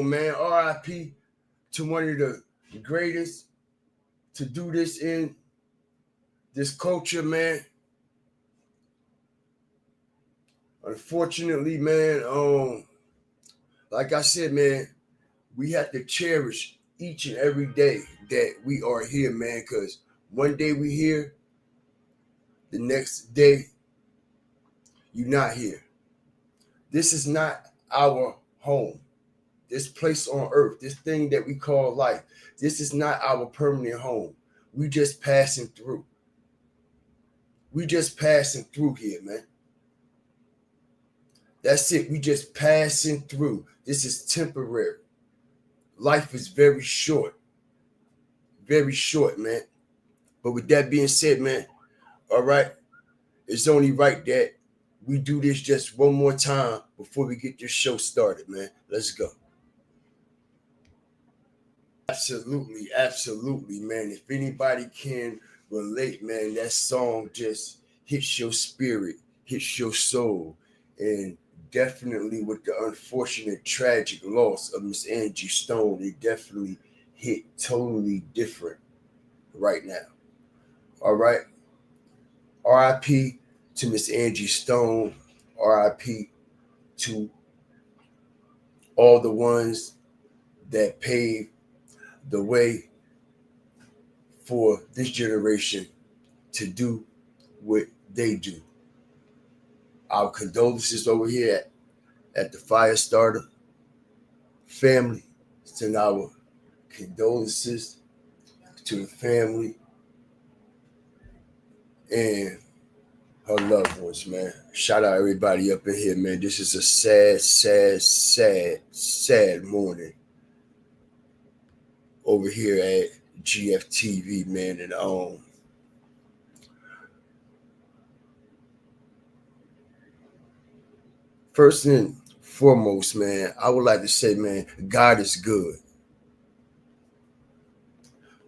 man. RIP to one of the greatest to do this in this culture, man. Unfortunately, man, like I said, man, we have to cherish each and every day that we are here, man, because one day we here, the next day you're not here. This is not our home. This place on earth, this thing that we call life, this is not our permanent home. We just passing through. We just passing through here, man. That's it. We just passing through. This is temporary. Life is very short. Very short, man. But with that being said, man, all right, it's only right that we do this just one more time before we get this show started, man. Let's go. Absolutely, absolutely, man. If anybody can relate, man, that song just hits your spirit, hits your soul, and definitely with the unfortunate, tragic loss of Miss Angie Stone, it definitely hit totally different right now. All right. RIP to Miss Angie Stone. RIP to all the ones that paved the way for this generation to do what they do. Our condolences over here at the Firestarter family. Send our condolences to the family and her loved ones, man. Shout out everybody up in here, man. This is a sad, sad, sad, sad morning over here at GFTV, man. And first and foremost, man, I would like to say, man, God is good.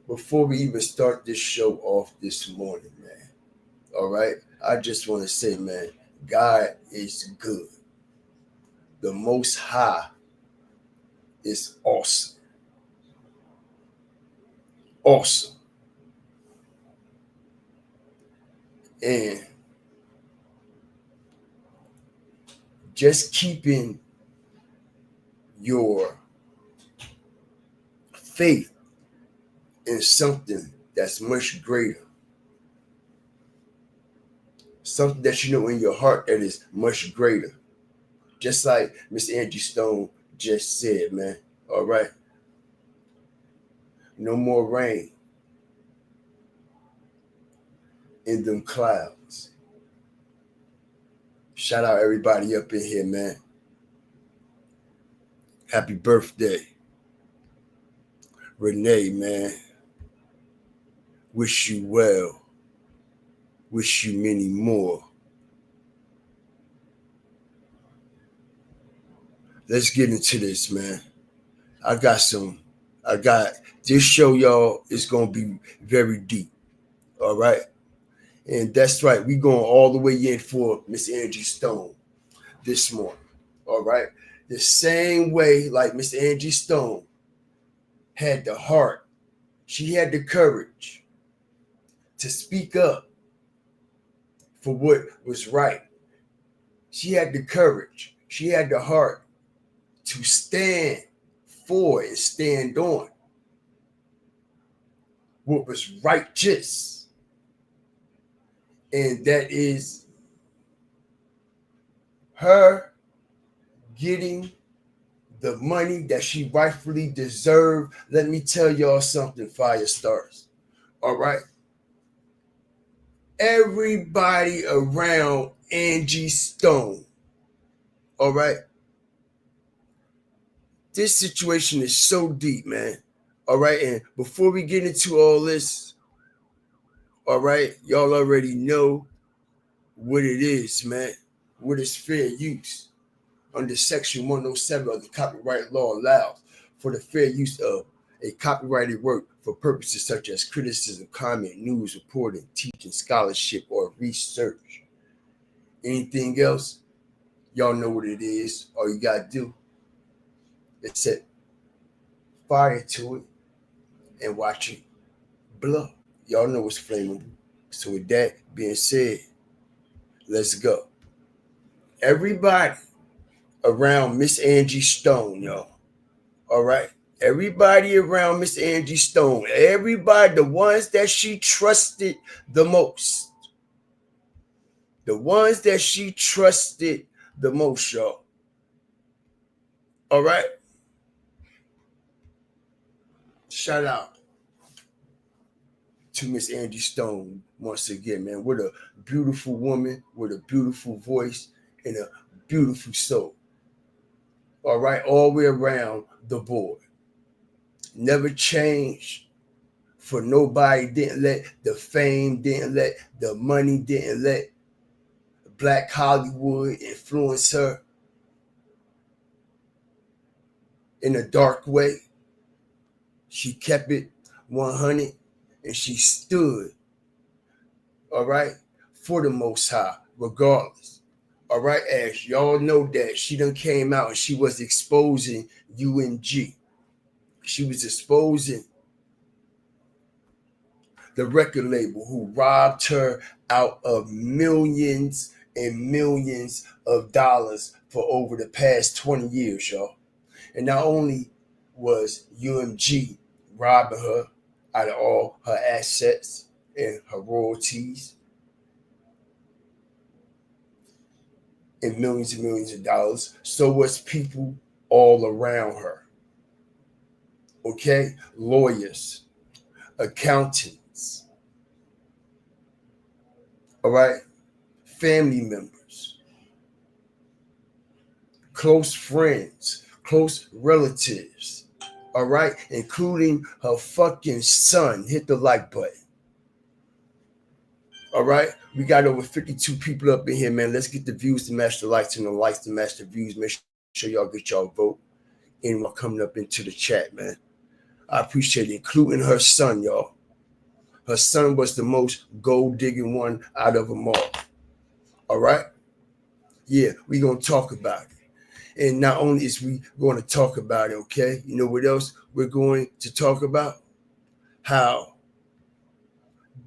Before we even start this show off this morning, man, all right, I just want to say, man, God is good. The Most High is awesome. Awesome. And just keeping your faith in something that's much greater. Something that you know in your heart that is much greater. Just like Miss Angie Stone just said, man. All right. No more rain in them clouds. Shout out everybody up in here, man. Happy birthday. Renee, man. Wish you well. Wish you many more. Let's get into this, man. I got this show, y'all, is going to be very deep. All right. And that's right. We going all the way in for Miss Angie Stone this morning. All right. The same way like Miss Angie Stone had the heart. She had the courage to speak up for what was right. She had the courage. She had the heart to stand for and stand on what was righteous. And that is her getting the money that she rightfully deserved. Let me tell y'all something, fire stars. All right. Everybody around Angie Stone. All right. This situation is so deep, man. All right. And before we get into all this, all right, y'all already know what it is, man. What is fair use under Section 107 of the copyright law allows for the fair use of a copyrighted work for purposes such as criticism, comment, news, reporting, teaching, scholarship, or research. Anything else, y'all know what it is. All you got to do is fire to it and watch it blow. Y'all know it's flammable. So with that being said, let's go. Everybody around Miss Angie Stone, y'all. All right. Everybody around Miss Angie Stone. Everybody, the ones that she trusted the most. The ones that she trusted the most, y'all. All right. Shout out to Miss Angie Stone once again, man. What a beautiful woman with a beautiful voice and a beautiful soul. All right, all the way around the board. Never changed for nobody. Didn't let the fame, didn't let the money, didn't let Black Hollywood influence her in a dark way. She kept it 100 and she stood, all right, for the Most High, regardless. All right, as y'all know that she done came out and she was exposing UNG. She was exposing the record label who robbed her out of millions and millions of dollars for over the past 20 years, y'all. And not only was UMG robbing her out of all her assets and her royalties and millions of dollars, so was people all around her. Okay? Lawyers, accountants, all right? Family members, close friends, close relatives, all right? Including her fucking son. Hit the like button. All right? We got over 52 people up in here, man. Let's get the views to match the likes and the likes to match the views. Make sure y'all get y'all vote. Anyone coming up into the chat, man. I appreciate it, including her son, y'all. Her son was the most gold-digging one out of them all. All right? Yeah, we're going to talk about it. And not only is we going to talk about it, okay? You know what else we're going to talk about? How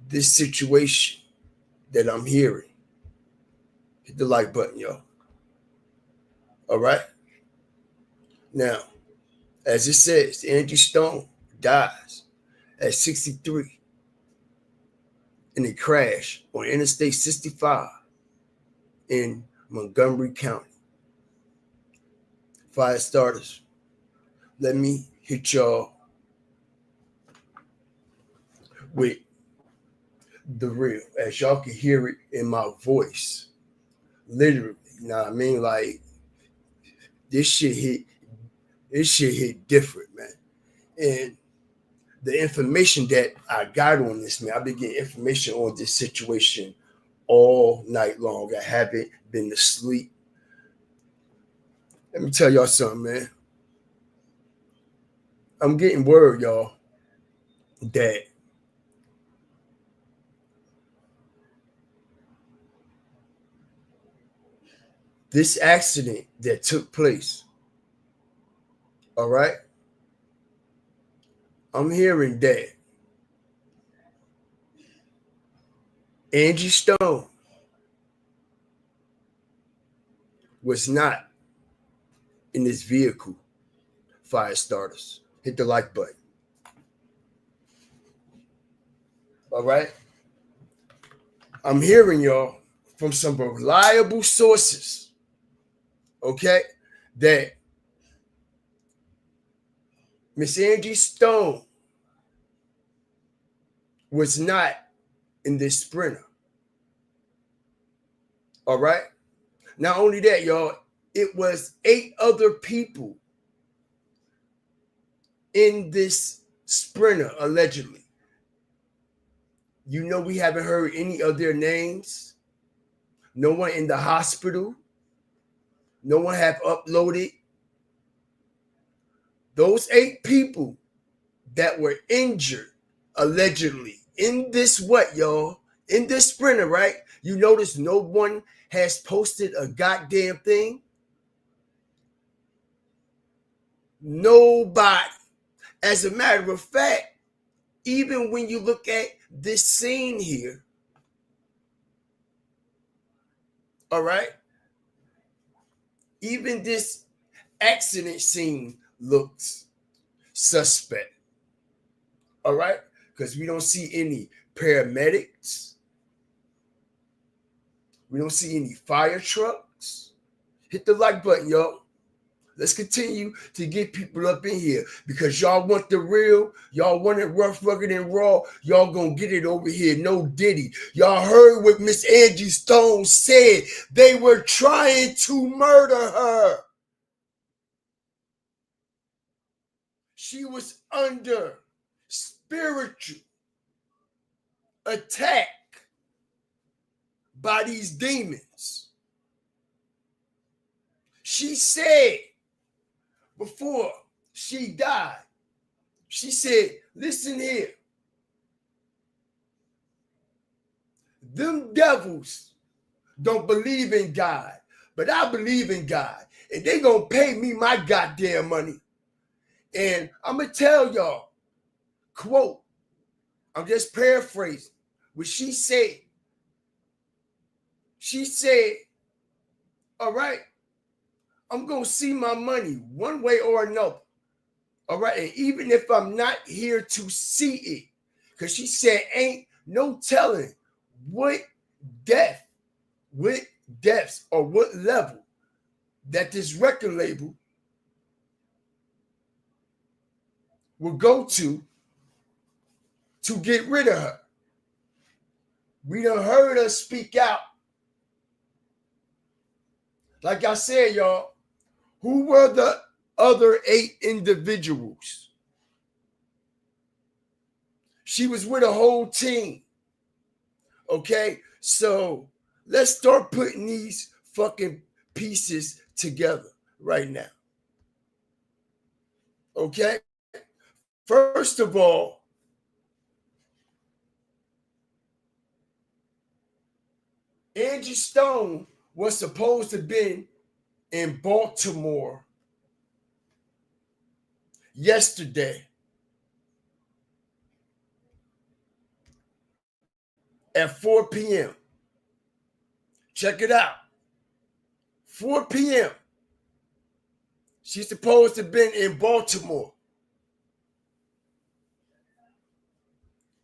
this situation that I'm hearing. Hit the like button, y'all. All right? Now, as it says, Angie Stone dies at 63 in a crash on Interstate 65 in Montgomery County. Fire starters, let me hit y'all with the real, as y'all can hear it in my voice. Literally, you know what I mean? Like, this shit hit different, man. And the information that I got on this, man, I've been getting information on this situation all night long. I haven't been to sleep. Let me tell y'all something, man. I'm getting word, y'all, that this accident that took place, all right, I'm hearing that Angie Stone was not in this vehicle. Fire starters, hit the like button. All right, I'm hearing y'all from some reliable sources, okay, that Miss Angie Stone was not in this Sprinter. All right. Not only that, y'all, it was 8 other people in this Sprinter, allegedly. You know, we haven't heard any of their names. No one in the hospital. No one have uploaded. Those 8 people that were injured, allegedly, in this what, y'all? In this Sprinter, right? You notice no one has posted a goddamn thing. Nobody. As a matter of fact, even when you look at this scene here, all right, even this accident scene looks suspect, all right, because we don't see any paramedics, we don't see any fire trucks. Hit the like button, y'all. Let's continue to get people up in here because y'all want the real. Y'all want it rough, rugged, and raw. Y'all gonna get it over here. No Diddy. Y'all heard what Miss Angie Stone said. They were trying to murder her. She was under spiritual attack by these demons. She said, before she died, she said, listen here. Them devils don't believe in God, but I believe in God. And they gonna pay me my goddamn money. And I'm gonna tell y'all, quote, I'm just paraphrasing what she said. She said, all right, I'm gonna see my money one way or another. All right, and even if I'm not here to see it, because she said ain't no telling what depths or what level that this record label will go to get rid of her. We done heard her speak out. Like I said, y'all, who were the other 8 individuals? She was with a whole team. Okay, so let's start putting these fucking pieces together right now. Okay, first of all, Angie Stone was supposed to be in Baltimore yesterday at 4 p.m. Check it out. 4 p.m. She's supposed to have been in Baltimore.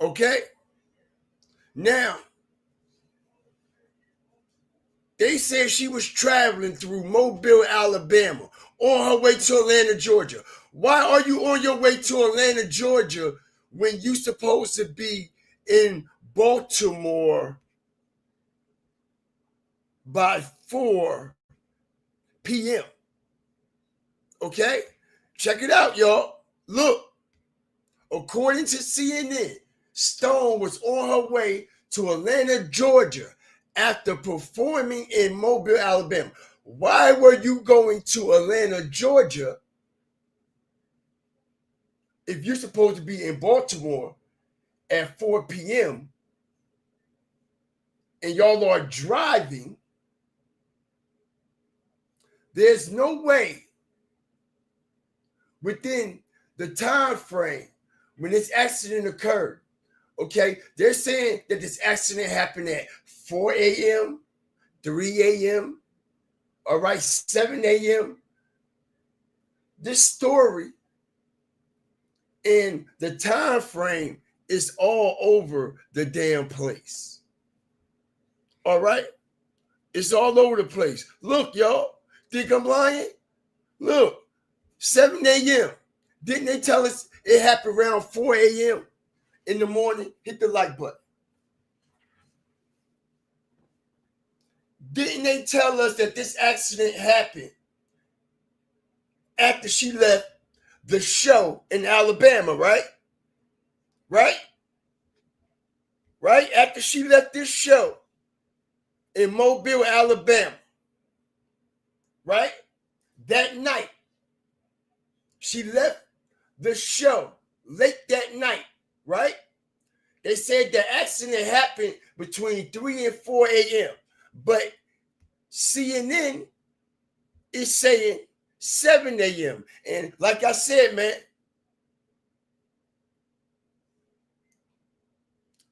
Okay? Now, they said she was traveling through Mobile, Alabama, on her way to Atlanta, Georgia. Why are you on your way to Atlanta, Georgia, when you supposed to be in Baltimore by 4 p.m.? Okay? Check it out, y'all. Look, according to CNN, Stone was on her way to Atlanta, Georgia after performing in Mobile, Alabama. Why were you going to Atlanta, Georgia if you're supposed to be in Baltimore at 4 p.m. and y'all are driving? There's no way within the time frame when this accident occurred. Okay, they're saying that this accident happened at 4 a.m., 3 a.m., all right, 7 a.m. This story and the time frame is all over the damn place. All right? It's all over the place. Look, y'all, think I'm lying? Look, 7 a.m. Didn't they tell us it happened around 4 a.m. in the morning? Hit the like button. Didn't they tell us that this accident happened after she left the show in Alabama, right? Right? Right? After she left this show in Mobile, Alabama, right? That night, she left the show late that night, right? They said the accident happened between 3 and 4 a.m. But CNN is saying 7 a.m. And like I said, man,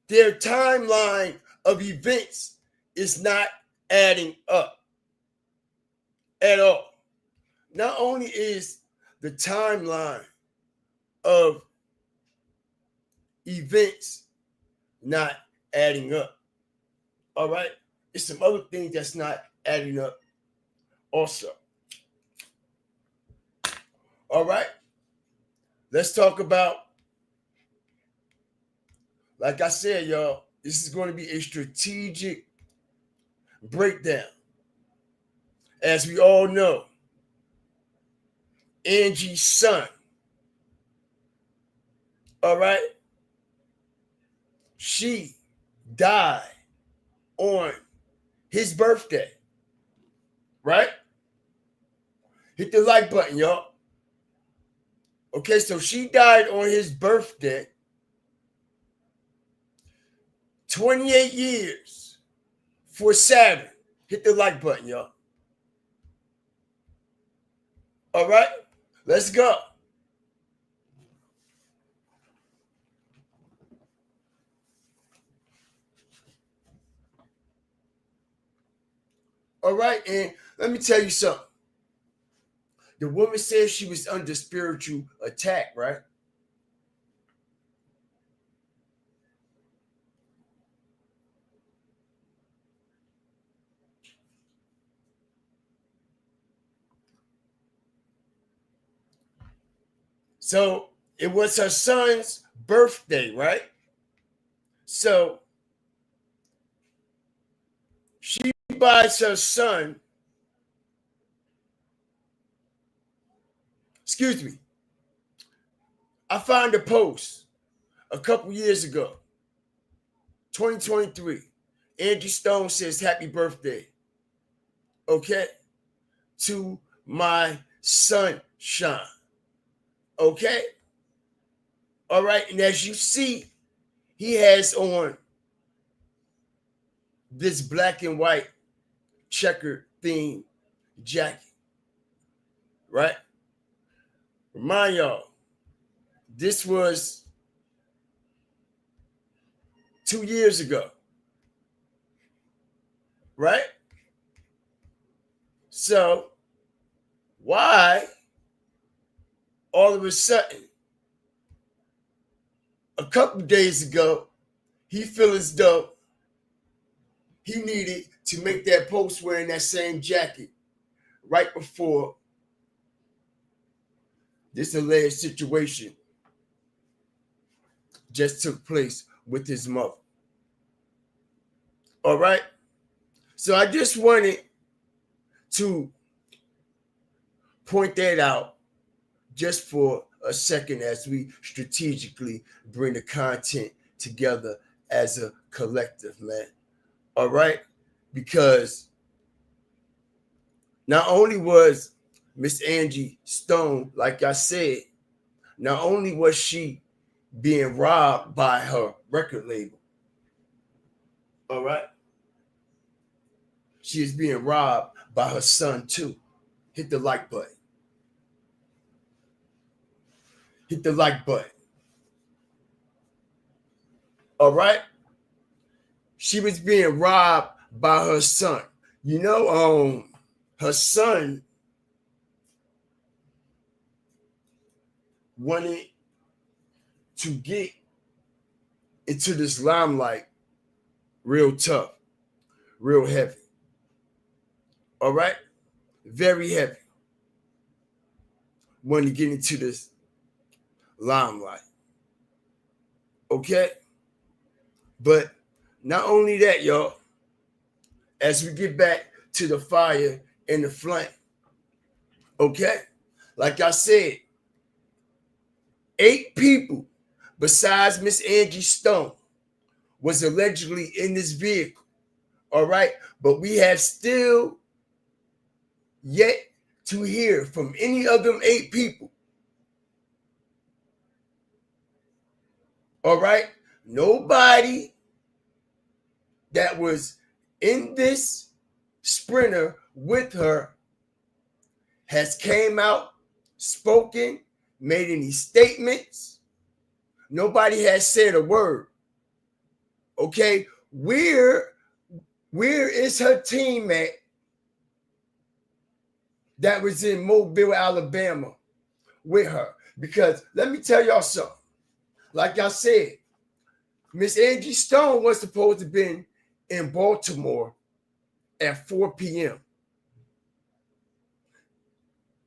Their timeline of events is not adding up at all. Not only is the timeline of events not adding up, all right, it's some other things that's not adding up also. All right, let's talk about, like I said, y'all, this is going to be a strategic breakdown. As we all know, Angie's son, all right, she died on his birthday, right? Hit the like button, y'all. Okay, so she died on his birthday, 28 years for Saturn. Hit the like button, y'all. All right, let's go. All right, and let me tell you something. The woman said she was under spiritual attack, right? So it was her son's birthday, right? So she buys her son, excuse me, I found a post a couple years ago, 2023. Angie Stone says, happy birthday, okay, to my sunshine, okay? All right, and as you see, he has on this black and white checkered theme jacket, right? Remind y'all, this was 2 years ago, right? So why all of a sudden, a couple days ago, he feel as though he needed to make that post wearing that same jacket right before this alleged situation just took place with his mother. All right? So I just wanted to point that out just for a second as we strategically bring the content together as a collective, man. All right? Because not only was Miss Angie Stone, like I said, not only was she being robbed by her record label, all right, she is being robbed by her son too. Hit the like button. Hit the like button. All right? She was being robbed by her son. You know, her son wanted to get into this limelight real tough, real heavy. All right? Very heavy. Wanted to get into this limelight. Okay? But not only that, y'all, as we get back to the fire and the flame, okay? Like I said, 8 people besides Miss Angie Stone was allegedly in this vehicle, all right? But we have still yet to hear from any of them 8 people, all right? Nobody that was in this Sprinter with her has came out, spoken, made any statements. Nobody has said a word. Okay, where is her team at that was in Mobile, Alabama with her? Because let me tell y'all something. Like I said, Miss Angie Stone was supposed to have been in Baltimore at 4 p.m.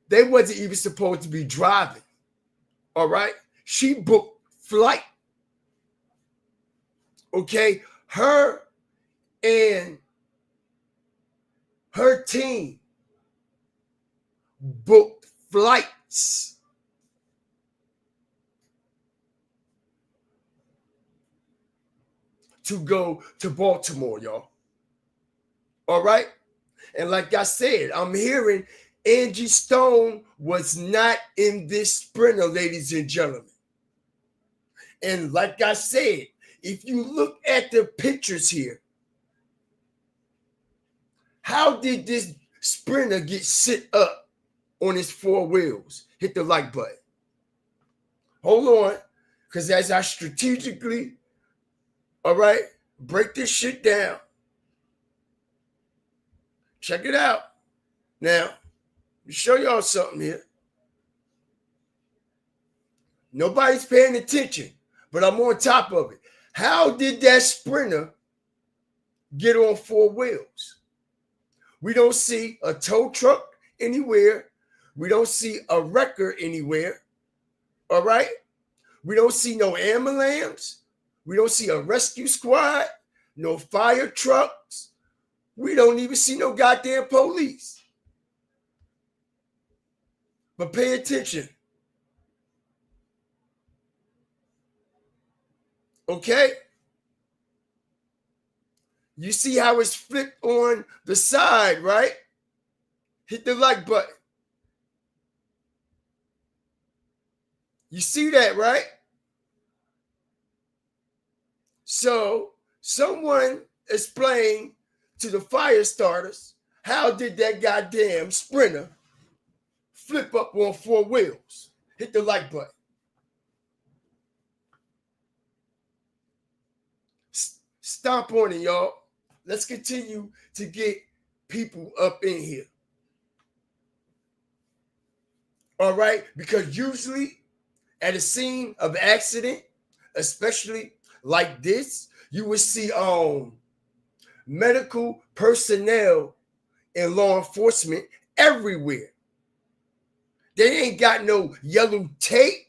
They wasn't even supposed to be driving. All right. She booked flight. Okay. Her and her team booked flights to go to Baltimore, y'all. All right. And like I said, I'm hearing Angie Stone was not in this sprinter, ladies and gentlemen. And like I said, if you look at the pictures here, how did this sprinter get sit up on his 4 wheels? Hit the like button. Hold on, because as I strategically, all right, break this shit down. Check it out. Now, let me show y'all something here. Nobody's paying attention, but I'm on top of it. How did that sprinter get on 4 wheels? We don't see a tow truck anywhere. We don't see a wrecker anywhere. All right? We don't see no ambulance. We don't see a rescue squad, no fire trucks. We don't even see no goddamn police. But pay attention. Okay? You see how it's flipped on the side, right? Hit the like button. You see that, right? So someone explain to the fire starters, how did that goddamn sprinter flip up on 4 wheels? Hit the like button. Stomp on it, y'all. Let's continue to get people up in here. All right? Because usually at a scene of accident, especially like this, you would see medical personnel and law enforcement everywhere. They ain't got no yellow tape.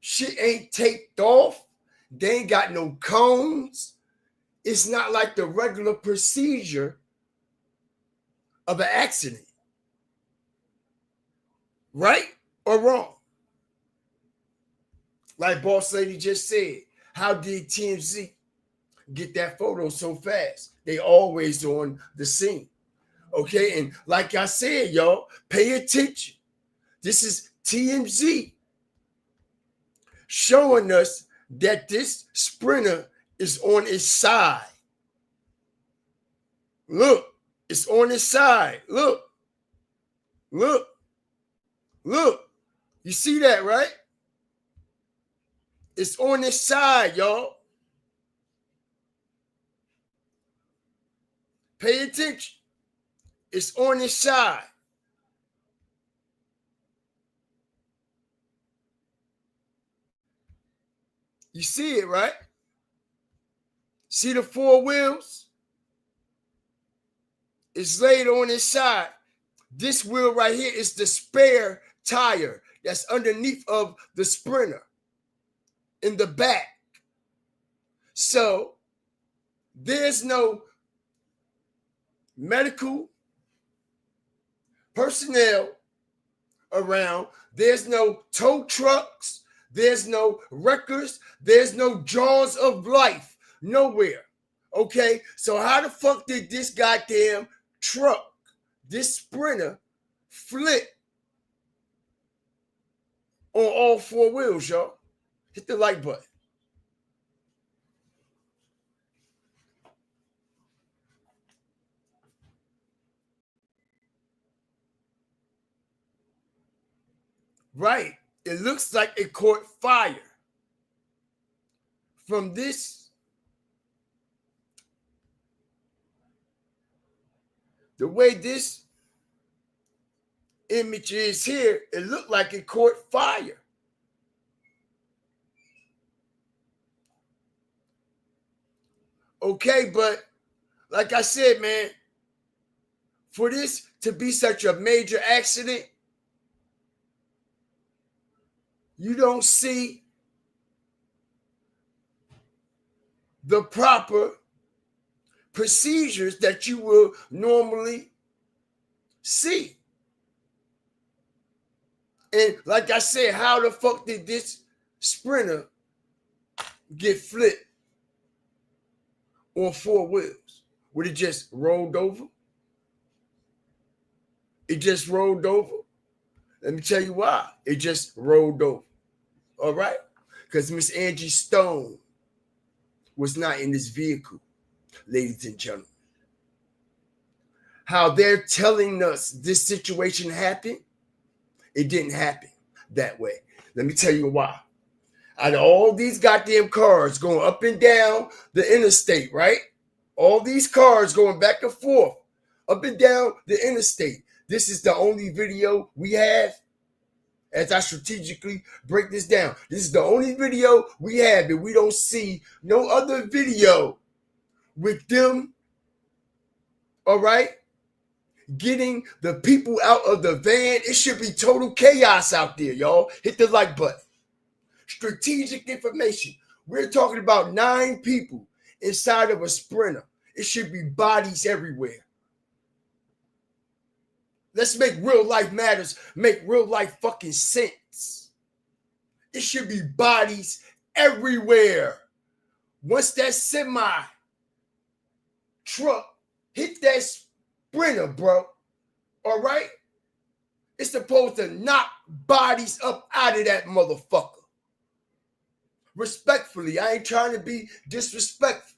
Shit ain't taped off. They ain't got no cones. It's not like the regular procedure of an accident. Right or wrong? Like Boss Lady just said, how did TMZ get that photo so fast? They always on the scene. Okay, and like I said, y'all, pay attention. This is TMZ showing us that this sprinter is on its side. Look, it's on its side. Look. You see that, right? It's on its side, y'all. Pay attention. It's on its side. You see it, right? See the 4 wheels? It's laid on its side. This wheel right here is the spare tire that's underneath of the sprinter in the back. So there's no medical personnel around. There's no tow trucks. There's no wreckers. There's no jaws of life nowhere. Okay, so how the fuck did this goddamn truck, this sprinter, flip on all 4 wheels, y'all? Hit the like button. Right. It looks like it caught fire from this The way this image is here, it looked like it caught fire. Okay, but like I said, man, for this to be such a major accident, you don't see the proper procedures that you will normally see. And like I said, how the fuck did this Sprinter get flipped on four wheels? Would it just rolled over? It just rolled over. Let me tell you why. It just rolled over. All right? Because Miss Angie Stone was not in this vehicle, ladies and gentlemen. How they're telling us this situation happened, it didn't happen that way. Let me tell you why. Out of all these goddamn cars going up and down the interstate, right? All these cars going back and forth, up and down the interstate. This is the only video we have. As I strategically break this down, this is the only video we have, and we don't see no other video with them, all right, getting the people out of the van. It should be total chaos out there, y'all. Hit the like button. Strategic information. We're talking about 9 people inside of a Sprinter. It should be bodies everywhere. Let's make real life matters, make real life fucking sense. It should be bodies everywhere. Once that semi truck hit that Sprinter, bro, all right? It's supposed to knock bodies up out of that motherfucker. Respectfully, I ain't trying to be disrespectful.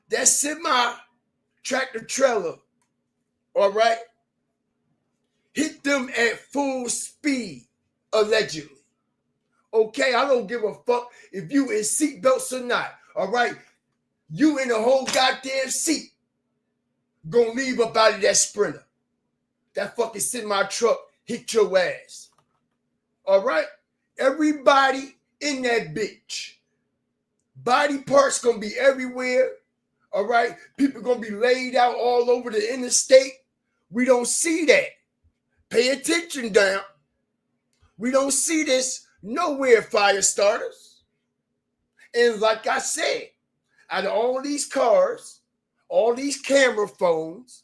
That semi tractor trailer, all right, hit them at full speed, allegedly. Okay, I don't give a fuck if you in seatbelts or not, all right? You in the whole goddamn seat gonna leave up out of that Sprinter. That fucking semi truck hit your ass, all right? Everybody in that bitch. Body parts gonna be everywhere, all right? People gonna be laid out all over the interstate. We don't see that. Pay attention, down. We don't see this nowhere, fire starters. And like I said, out of all these cars, all these camera phones,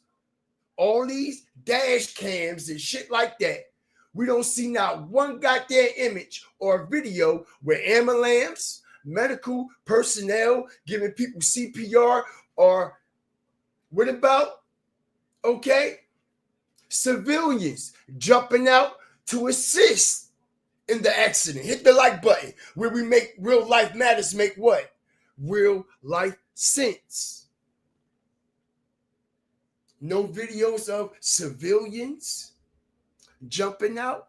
all these dash cams and shit like that, we don't see not one goddamn image or video where ambulance, medical personnel giving people CPR, or what about, okay, civilians jumping out to assist in the accident. Hit the like button where we make real life matters make what? Real life sense. No videos of civilians jumping out,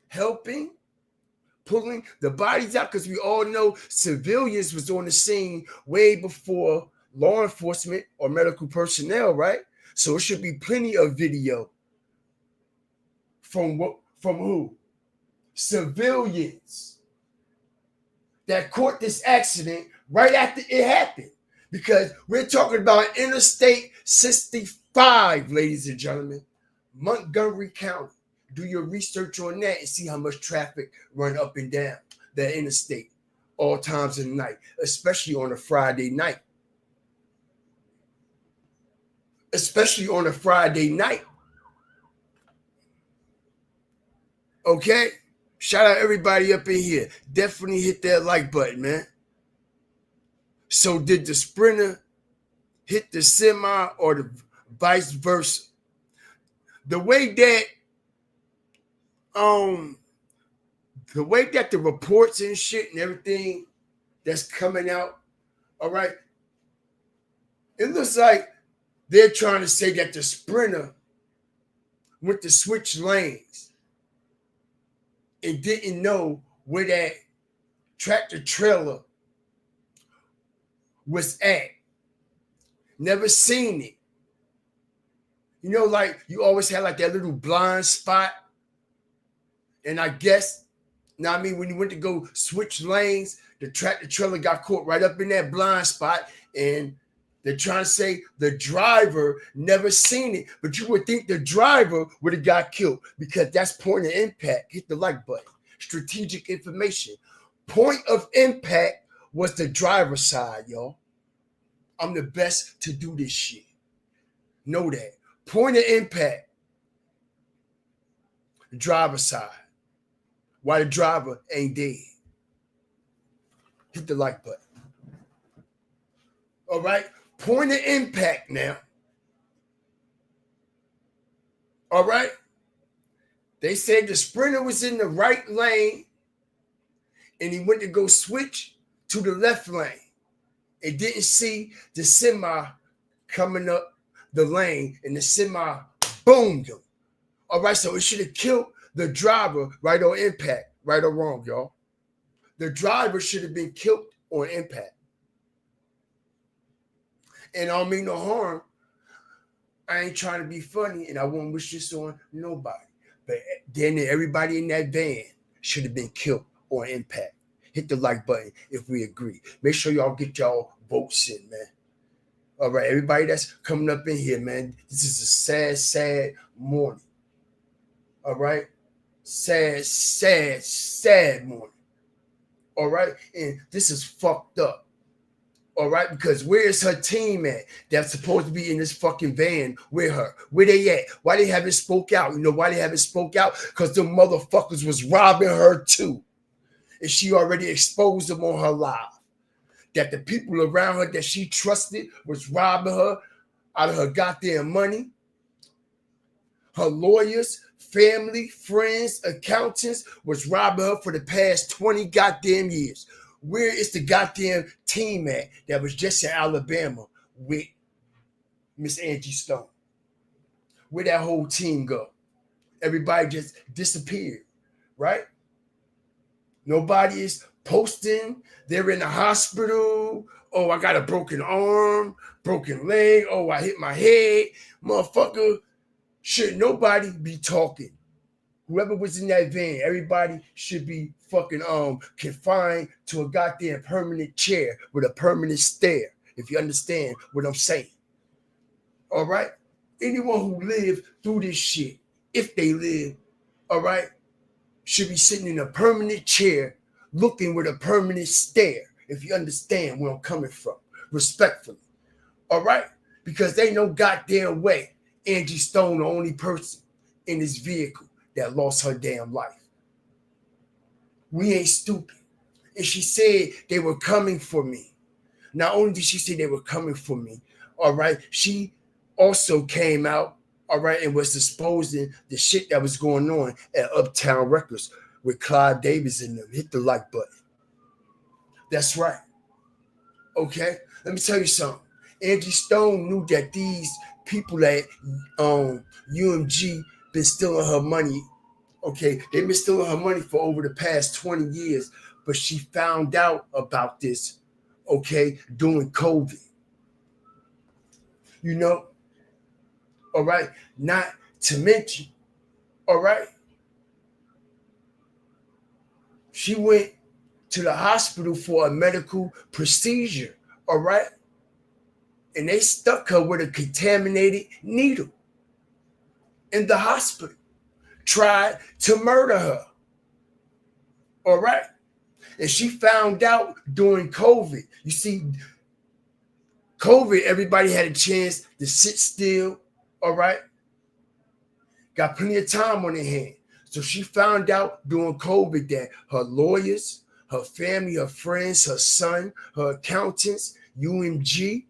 helping, pulling the bodies out, because we all know civilians was on the scene way before law enforcement or medical personnel, right? So it should be plenty of video from who? Civilians that caught this accident right after it happened. Because we're talking about Interstate 65, ladies and gentlemen, Montgomery County. Do your research on that and see how much traffic run up and down that interstate all times of the night, especially on a Friday night. Especially on a Friday night. Okay? Shout out everybody up in here. Definitely hit that like button, man. So did the Sprinter hit the semi or the vice versa? The way that the reports and shit and everything that's coming out, all right, it looks like they're trying to say that the Sprinter went to switch lanes and didn't know where that tractor trailer was at. Never seen it. You know, like you always had like that little blind spot. And I guess, now I mean, when you went to go switch lanes, the tractor trailer got caught right up in that blind spot. And they're trying to say the driver never seen it, but you would think the driver would have got killed because that's point of impact. Hit the like button. Strategic information. Point of impact was the driver's side, y'all. I'm the best to do this shit. Know that. Point of impact, the driver's side. Why the driver ain't dead. Hit the like button. All right. Point of impact now. All right. They said the sprinter was in the right lane and he went to go switch to the left lane. It didn't see the semi coming up the lane and the semi boomed him. All right. So it should have killed the driver right on impact. Right or wrong, y'all. The driver should have been killed on impact. And I don't mean no harm. I ain't trying to be funny and I won't wish this on nobody. But then everybody in that van should have been killed on impact. Hit the like button if we agree. Make sure y'all get y'all votes in, man. All right, everybody that's coming up in here, man. This is a sad, sad morning. All right? Sad, sad, sad morning. All right? And this is fucked up. All right, because where's her team at? That's supposed to be in this fucking van with her. Where they at? Why they haven't spoke out? You know why they haven't spoke out? Because the motherfuckers was robbing her too. And she already exposed them on her live. That the people around her that she trusted was robbing her out of her goddamn money. Her lawyers, family, friends, accountants was robbing her for the past 20 goddamn years. Where is the goddamn team at that was just in Alabama with Miss Angie Stone? Where'd that whole team go? Everybody just disappeared, right? Nobody is posting. They're in the hospital. Oh, I got a broken arm, broken leg. Oh, I hit my head. Motherfucker, should nobody be talking? Whoever was in that van, everybody should be fucking confined to a goddamn permanent chair with a permanent stare, if you understand what I'm saying. All right? Anyone who lived through this shit, if they live, all right, should be sitting in a permanent chair looking with a permanent stare, if you understand where I'm coming from, respectfully. All right? Because they know goddamn way Angie Stone the only person in this vehicle that lost her damn life. We ain't stupid. And she said they were coming for me. Not only did she say they were coming for me, all right, she also came out, all right, and was exposing the shit that was going on at Uptown Records with Clive Davis in them. Hit the like button. That's right. Okay? Let me tell you something. Angie Stone knew that these people at UMG been stealing her money. Okay, they've been stealing her money for over the past 20 years, but she found out about this, okay, during COVID. You know, all right, not to mention, all right, she went to the hospital for a medical procedure, all right, and they stuck her with a contaminated needle in the hospital. Tried to murder her. All right. And she found out during COVID. You see, COVID, everybody had a chance to sit still. All right. Got plenty of time on their hand. So she found out during COVID that her lawyers, her family, her friends, her son, her accountants, UMG,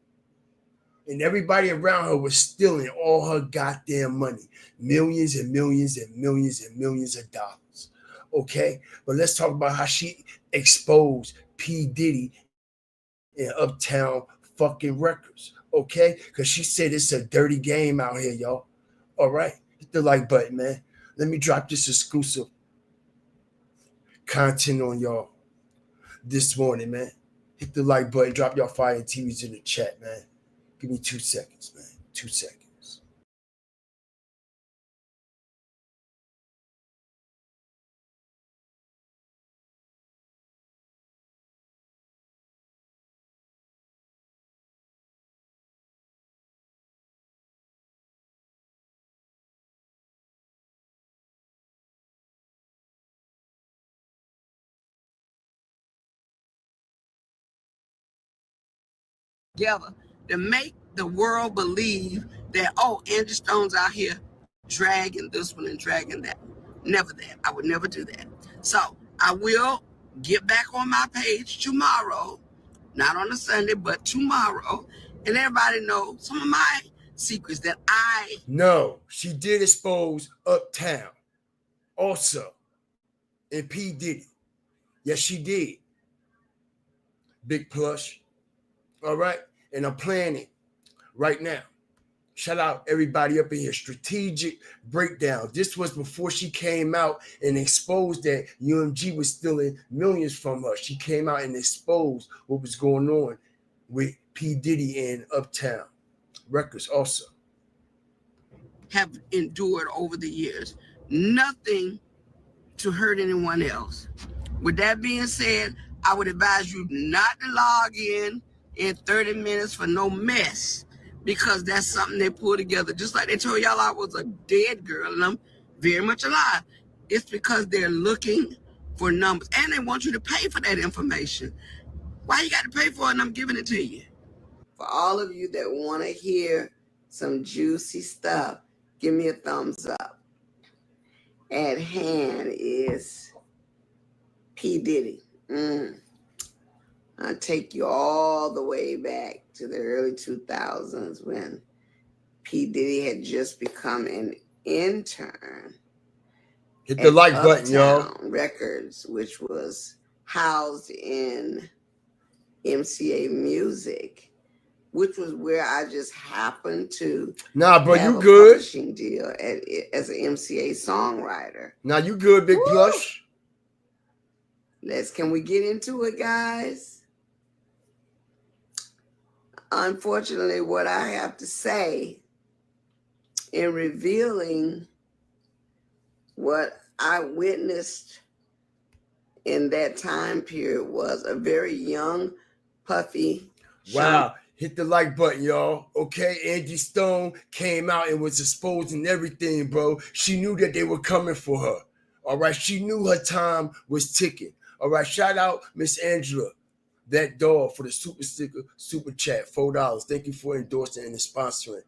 and everybody around her was stealing all her goddamn money. Millions and millions and millions and millions of dollars. Okay? But let's talk about how she exposed P. Diddy in Uptown fucking Records. Okay? Because she said it's a dirty game out here, y'all. All right? Hit the like button, man. Let me drop this exclusive content on y'all this morning, man. Hit the like button. Drop y'all fire TVs in the chat, man. Give me 2 seconds, man. 2 seconds. together to make the world believe that, oh, Angie Stone's out here dragging this one and dragging that. Never that. I would never do that. So I will get back on my page tomorrow, not on a Sunday, but tomorrow, and everybody know some of my secrets that I. No, she did expose Uptown also, and P. Diddy. Yes, she did. Big Plush. All right. And I'm playing it right now. Shout out everybody up in here. Strategic breakdown. This was before she came out and exposed that UMG was stealing millions from her. She came out and exposed what was going on with P. Diddy and Uptown Records also. Have endured over the years. Nothing to hurt anyone else. With that being said, I would advise you not to log in 30 minutes for no mess, because that's something they pull together. Just like they told y'all I was a dead girl and I'm very much alive. It's because they're looking for numbers and they want you to pay for that information. Why you got to pay for it and I'm giving it to you? For all of you that want to hear some juicy stuff, give me a thumbs up. At hand is P. Diddy. I'll take you all the way back to the early 2000s when P. Diddy had just become an intern. Hit the like button, y'all. Records, which was housed in MCA Music, which was where I just happened to. Nah, bro, you good? Publishing deal as an MCA songwriter. Nah, you good, Big Plush? Can we get into it, guys? Unfortunately, what I have to say in revealing what I witnessed in that time period was a very young, puffy. Wow. Hit the like button, y'all. Okay, Angie Stone came out and was exposing everything, bro. She knew that they were coming for her. All right, she knew her time was ticking. All right, shout out Miss Angela, that dog, for the super sticker, super chat, $4. Thank you for endorsing and sponsoring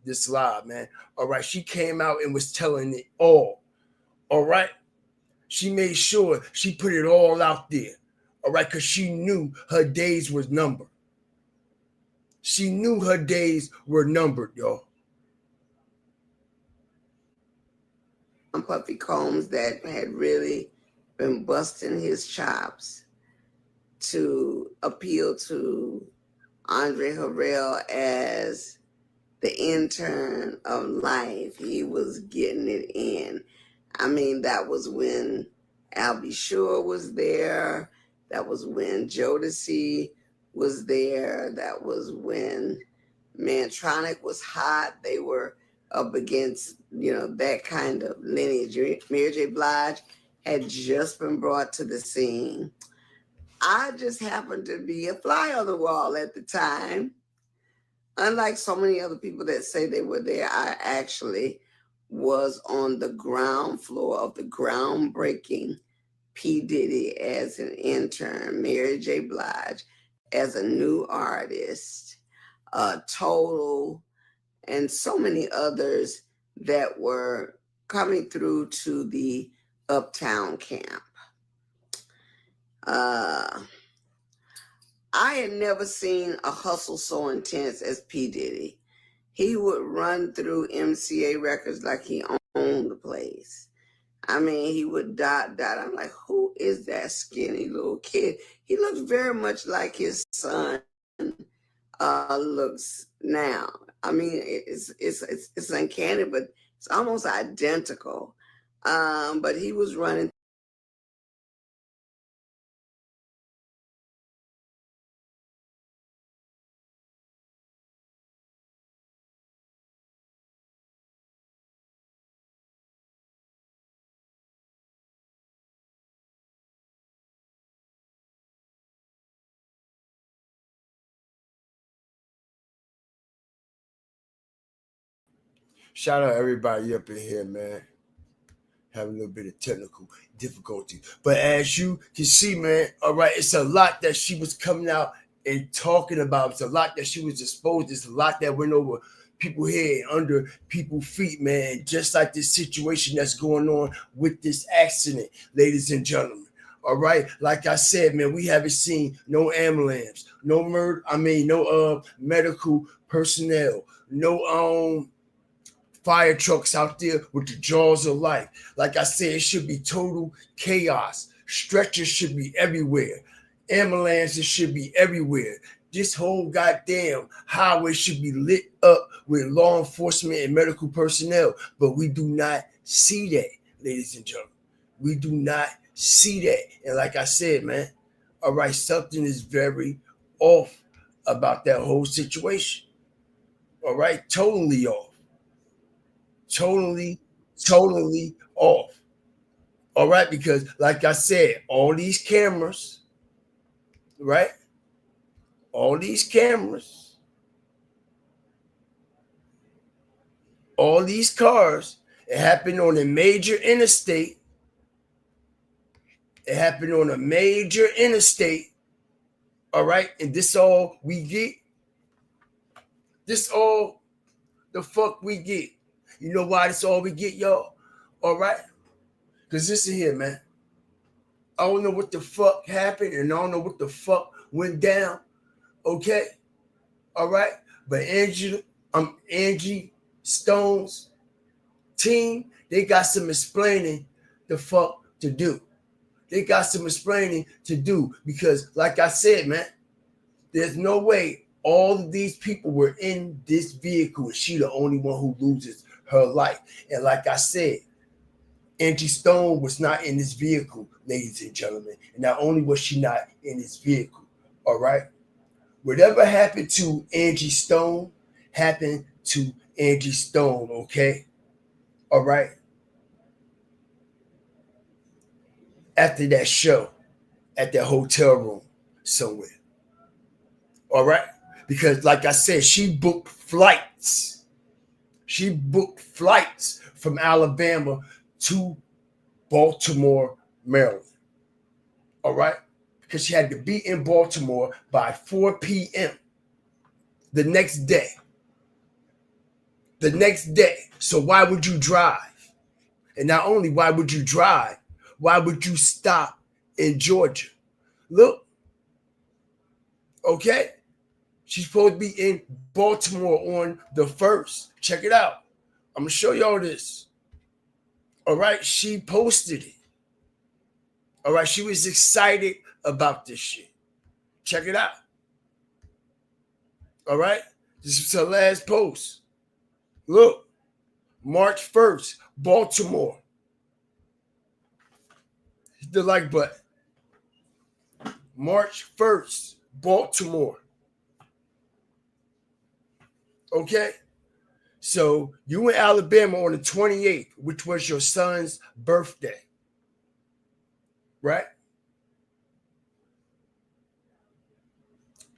this live, man. All right, she came out and was telling it all. All right, she made sure she put it all out there. All right, because she knew her days was numbered. She knew her days were numbered, y'all. Puffy Combs that had really been busting his chops to appeal to Andre Harrell as the intern of life. He was getting it in. I mean, that was when Albie Shore was there. That was when Jodeci was there. That was when Mantronic was hot. They were up against, that kind of lineage. Mary J. Blige had just been brought to the scene. I just happened to be a fly on the wall at the time. Unlike so many other people that say they were there, I actually was on the ground floor of the groundbreaking P. Diddy as an intern, Mary J. Blige as a new artist, Total, and so many others that were coming through to the Uptown camp. I had never seen a hustle so intense as P. Diddy. He would run through MCA Records like he owned the place. I mean, he would dot. I'm like, who is that skinny little kid? He looks very much like his son looks now. I mean, it's uncanny, but it's almost identical. But he was running. Shout out everybody up in here, man. Having a little bit of technical difficulty. But as you can see, man, all right, it's a lot that she was coming out and talking about. It's a lot that she was exposed. It's a lot that went over people head and under people's feet, man. Just like this situation that's going on with this accident, ladies and gentlemen. All right, like I said, man, we haven't seen no ambulance, no no medical personnel, no fire trucks out there with the jaws of life. Like I said, it should be total chaos. Stretchers should be everywhere. Ambulances should be everywhere. This whole goddamn highway should be lit up with law enforcement and medical personnel. But we do not see that, ladies and gentlemen. We do not see that. And like I said, man, all right, something is very off about that whole situation. All right, totally off. Totally, totally off. All right, because like I said, all these cameras, right? All these cameras, all these cars, it happened on a major interstate. It happened on a major interstate. All right, and this all we get. This all the fuck we get. You know why this all we get, y'all? All right, because listen here, man. I don't know what the fuck happened, and I don't know what the fuck went down. Okay, all right, but Angie Stone's team, they got some explaining the fuck to do. They got some explaining to do because, like I said, man, there's no way all of these people were in this vehicle and she the only one who loses her life. And like I said, Angie Stone was not in this vehicle, ladies and gentlemen. And not only was she not in this vehicle, all right? Whatever happened to Angie Stone happened to Angie Stone, okay? All right? After that show at that hotel room somewhere. All right? Because like I said, she booked flights. She booked flights from Alabama to Baltimore, Maryland. All right? Because she had to be in Baltimore by 4 p.m. the next day. The next day. So why would you drive? And not only why would you drive, why would you stop in Georgia? Look, okay? She's supposed to be in Baltimore on the 1st. Check it out. I'm going to show y'all this. All right? She posted it. All right? She was excited about this shit. Check it out. All right? This is her last post. Look, March 1st, Baltimore. Hit the like button. March 1st, Baltimore. Okay? So you in Alabama on the 28th, which was your son's birthday. Right?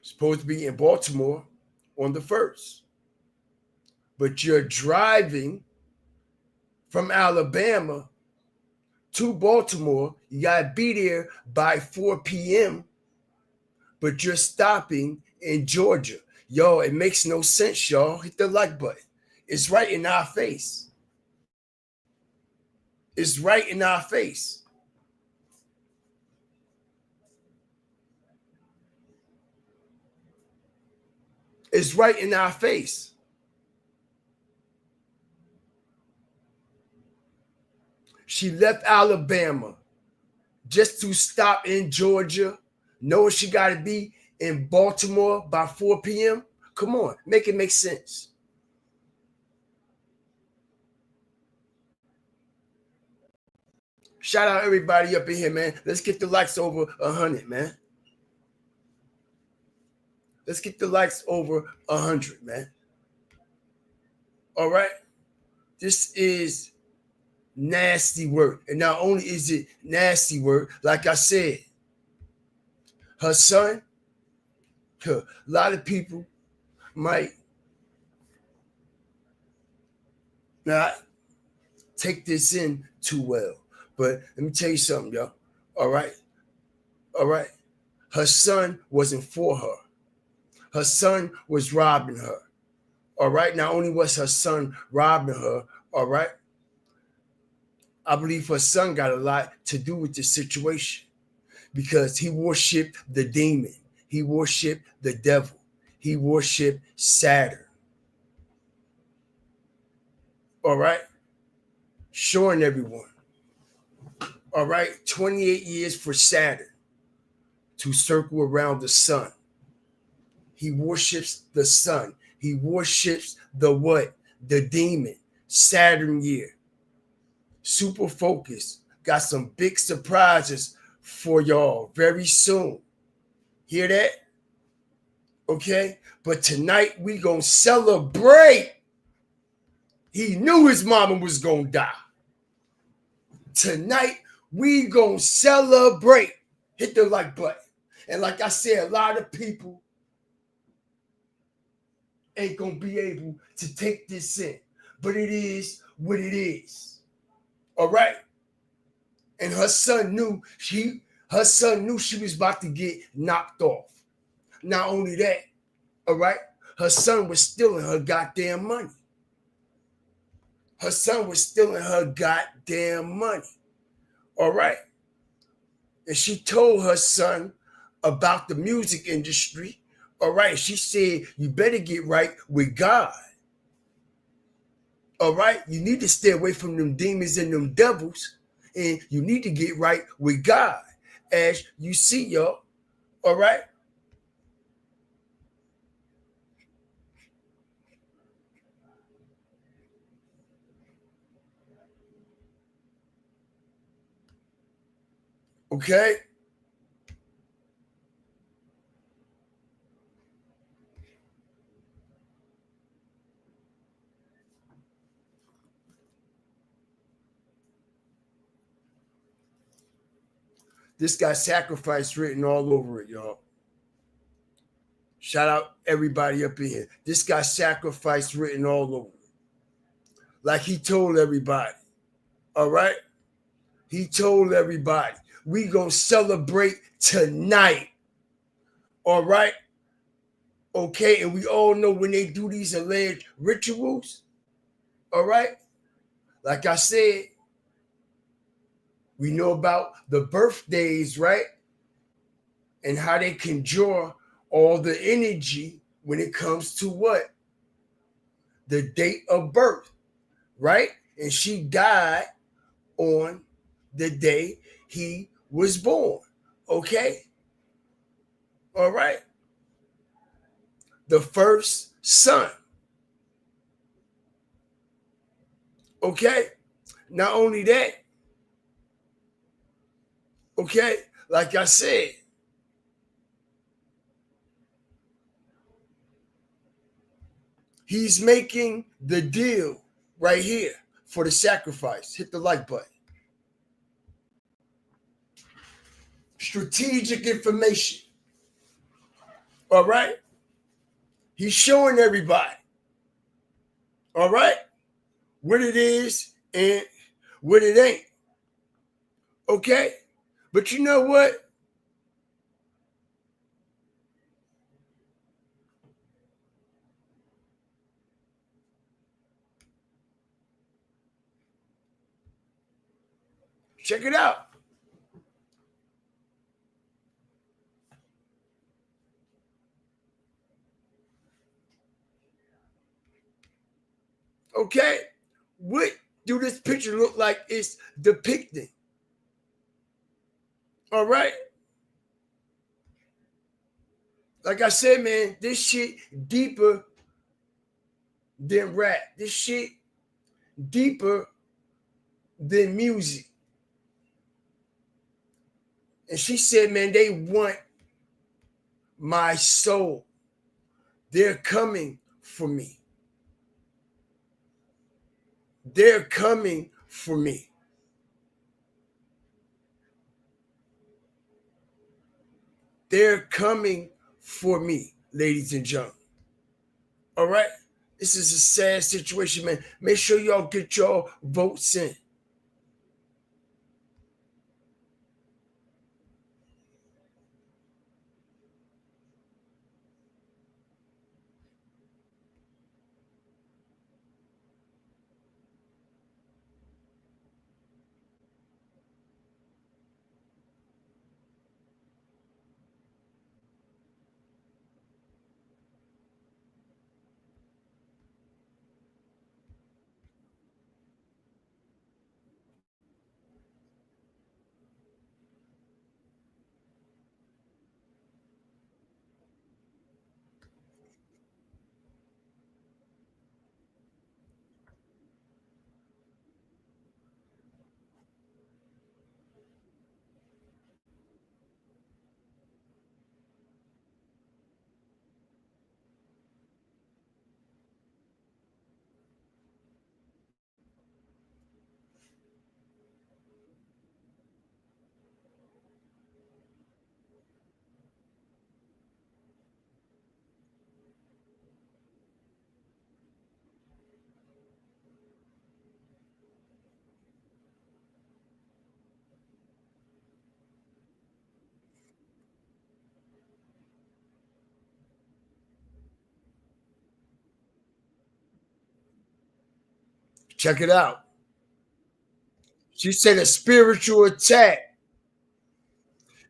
Supposed to be in Baltimore on the 1st. But you're driving from Alabama to Baltimore. You got to be there by 4 p.m. But you're stopping in Georgia. Yo, it makes no sense, y'all. Hit the like button. It's right in our face. It's right in our face. It's right in our face. She left Alabama just to stop in Georgia, knowing she got to be in Baltimore by 4 p.m. Come on, make it make sense. Shout out everybody up in here, man. Let's get the likes over 100, man. Let's get the likes over 100, man. All right? This is nasty work. And not only is it nasty work, like I said, her son, a lot of people might not take this in too well. But let me tell you something, y'all. All right? All right? Her son wasn't for her. Her son was robbing her. All right. Not only was her son robbing her, all right, I believe her son got a lot to do with this situation because he worshiped the demon. He worshiped the devil. He worshiped Saturn. All right. Showing everyone. All right. 28 years for Saturn to circle around the sun. He worships the sun. He worships the what? The demon. Saturn year. Super focused. Got some big surprises for y'all very soon. Hear that? Okay? But tonight we gonna celebrate. He knew his mama was gonna die. Tonight we gonna celebrate. Hit the like button. And like I said, a lot of people ain't gonna be able to take this in. But it is what it is. All right? And her son knew she was about to get knocked off. Not only that, all right, her son was stealing her goddamn money. Her son was stealing her goddamn money. All right. And she told her son about the music industry. All right. She said, you better get right with God. All right. You need to stay away from them demons and them devils. And you need to get right with God. As you see, y'all. All right. Okay. This got sacrifice written all over it, y'all. Shout out everybody up in here. This got sacrifice written all over it. Like he told everybody. All right? He told everybody. We gonna celebrate tonight. All right? Okay, and we all know when they do these alleged rituals. All right? Like I said, we know about the birthdays, right? And how they can draw all the energy when it comes to what? The date of birth, right? And she died on the day he was born. Okay? All right? The first son. Okay? Not only that, okay, like I said, he's making the deal right here for the sacrifice. Hit the like button. Strategic information. All right? He's showing everybody. All right? What it is and what it ain't. Okay? But you know what? Check it out. Okay? What do this picture look like it's depicting? All right? Like I said, man, this shit deeper than rap. This shit deeper than music. And she said, man, they want my soul. They're coming for me. They're coming for me. They're coming for me, ladies and gentlemen. All right? This is a sad situation, man. Make sure y'all get your votes in. Check it out. She said a spiritual attack.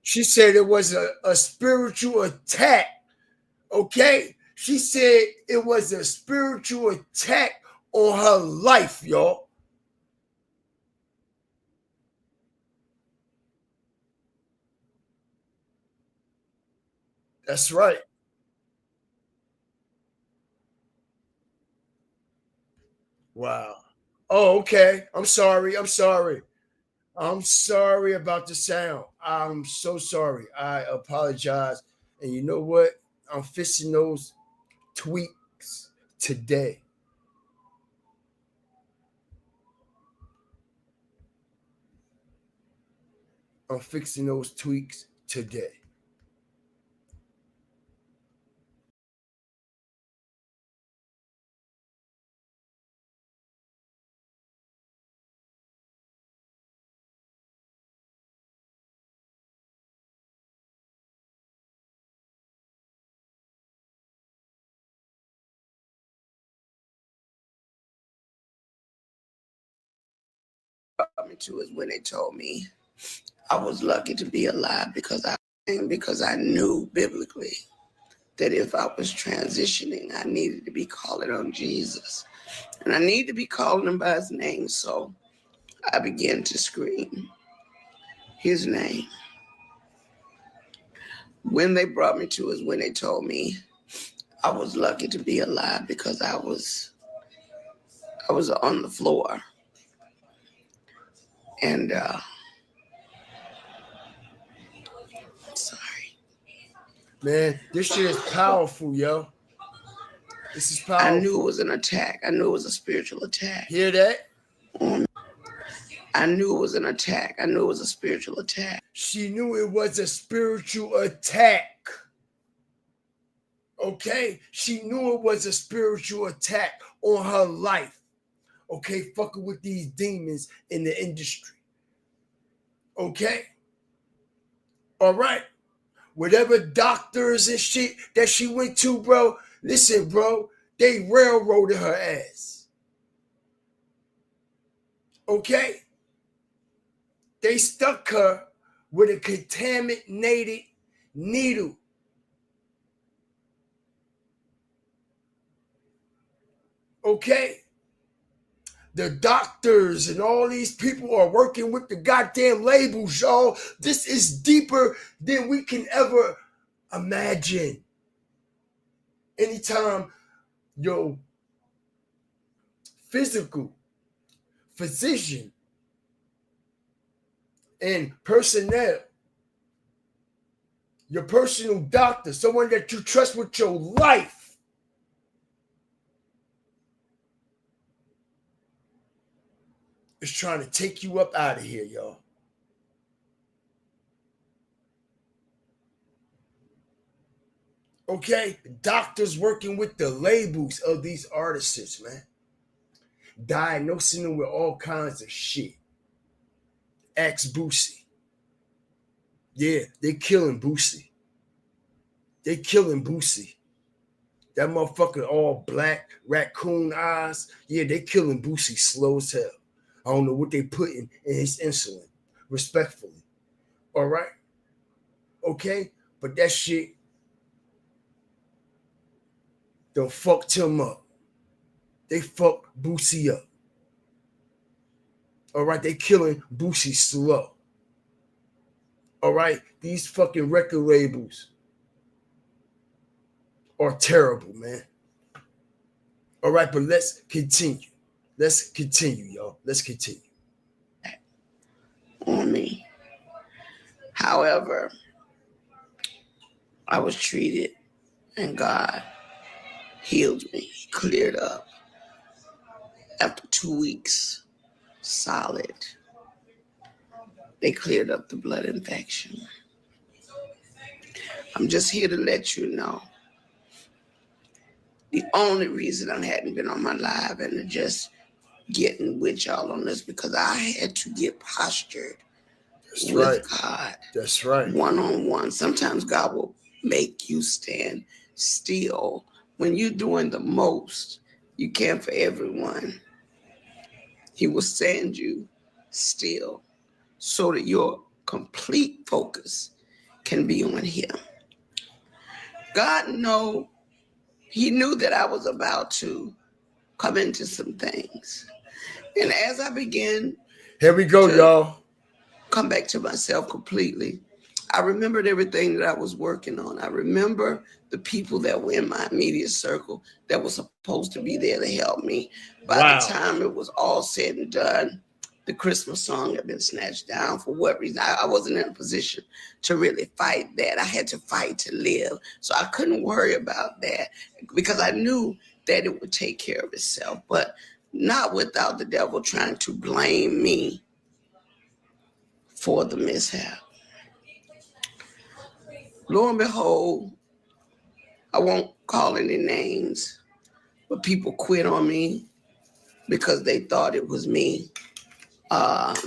She said it was a spiritual attack. Okay? She said it was a spiritual attack on her life, y'all. That's right. Wow. Oh, okay. I'm sorry. I'm sorry. I'm sorry about the sound. I'm so sorry. I apologize. And you know what? I'm fixing those tweaks today. I'm fixing those tweaks today. Me to is when they told me I was lucky to be alive because I knew biblically that if I was transitioning, I needed to be calling on Jesus. And I need to be calling him by his name. So I began to scream his name. When they brought me to is when they told me I was lucky to be alive because I was on the floor. And sorry. Man, this shit is powerful, yo. This is I powerful. knew it was an attack. I knew it was a spiritual attack. Hear that? I knew it was an attack. I knew it was a spiritual attack. She knew it was a spiritual attack. Okay? She knew it was a spiritual attack on her life. Okay? Fucking with these demons in the industry. Okay? All right? Whatever doctors and shit that she went to, bro, listen, bro, they railroaded her ass. Okay? They stuck her with a contaminated needle. Okay? The doctors and all these people are working with the goddamn labels, y'all. This is deeper than we can ever imagine. Anytime your physical physician and personnel, your personal doctor, someone that you trust with your life, is trying to take you up out of here, y'all. Okay? Doctors working with the labels of these artists, man. Diagnosing them with all kinds of shit. Ex Boosie. Yeah, they killing Boosie. They killing Boosie. That motherfucker all black, raccoon eyes. Yeah, they killing Boosie slow as hell. I don't know what they putting in his insulin. Respectfully. All right? Okay? But that shit done fucked him up. They fucked Boosie up. All right? They killing Boosie slow. All right? These fucking record labels are terrible, man. All right, but let's continue. Let's continue, y'all. Let's continue. On me. However, I was treated and God healed me, cleared up. After 2 weeks, solid, they cleared up the blood infection. I'm just here to let you know. The only reason I hadn't been on my live and just getting with y'all on this because I had to get postured with God. That's right. One-on-one. Sometimes God will make you stand still when you're doing the most. You can for everyone. He will stand you still so that your complete focus can be on him. God he knew that I was about to come into some things. And as I began Here we go, y'all. come back to myself completely, I remembered everything that I was working on. I remember the people that were in my immediate circle that were supposed to be there to help me. By the time it was all said and done, the Christmas song had been snatched down. For what reason? I wasn't in a position to really fight that. I had to fight to live. So I couldn't worry about that because I knew that it would take care of itself, but not without the devil trying to blame me for the mishap. Lo and behold, I won't call any names, but people quit on me because they thought it was me. Like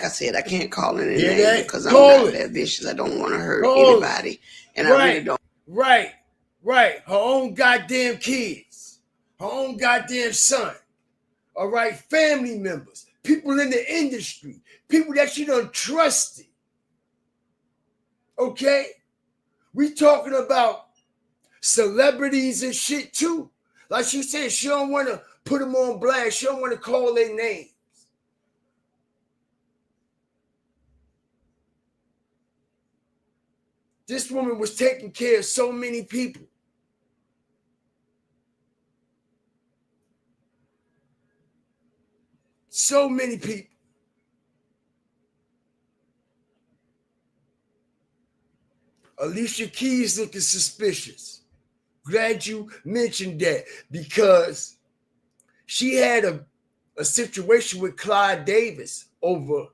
I said, I can't call any names because I'm not that vicious. I don't want to hurt anybody. And I really don't. Right. Her own goddamn kids. Her own goddamn son. All right, family members. People in the industry. People that she done trusted. Okay? We talking about celebrities and shit too. Like she said, she don't want to put them on blast. She don't want to call their names. This woman was taking care of so many people. So many people. Alicia Keys looking suspicious. Glad you mentioned that because she had a situation with Clyde Davis over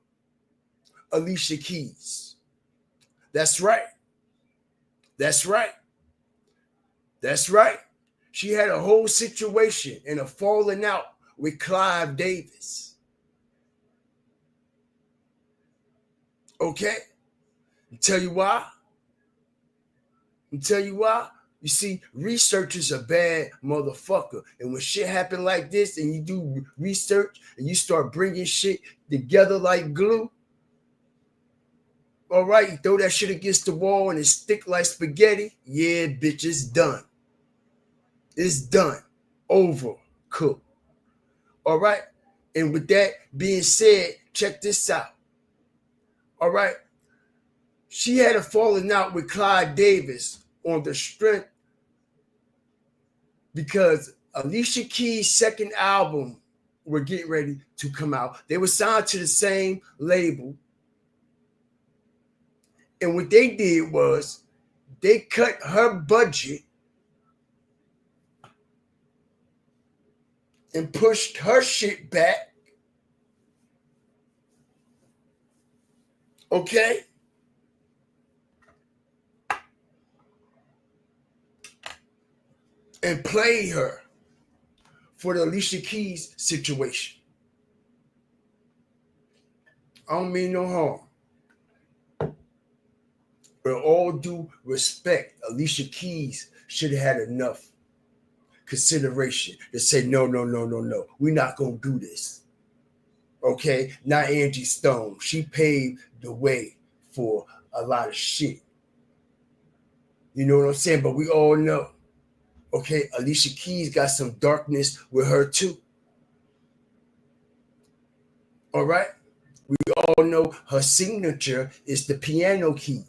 Alicia Keys. That's right. She had a whole situation and a falling out with Clive Davis. Okay? I'll tell you why. You see, researchers are bad motherfucker. And when shit happen like this and you do research and you start bringing shit together like glue, all right, you throw that shit against the wall and it stick like spaghetti. Yeah, bitch, it's done. It's done. Overcooked. All right? And with that being said, check this out. All right? She had a falling out with Clyde Davis on the strength because Alicia Keys' second album were getting ready to come out. They were signed to the same label. And what they did was they cut her budget and pushed her shit back. Okay? And played her for the Alicia Keys situation. I don't mean no harm. With all due respect, Alicia Keys should have had enough consideration to say, no. We're not going to do this. Okay? Not Angie Stone. She paved the way for a lot of shit. You know what I'm saying? But we all know. Okay? Alicia Keys got some darkness with her too. All right? We all know her signature is the piano keys.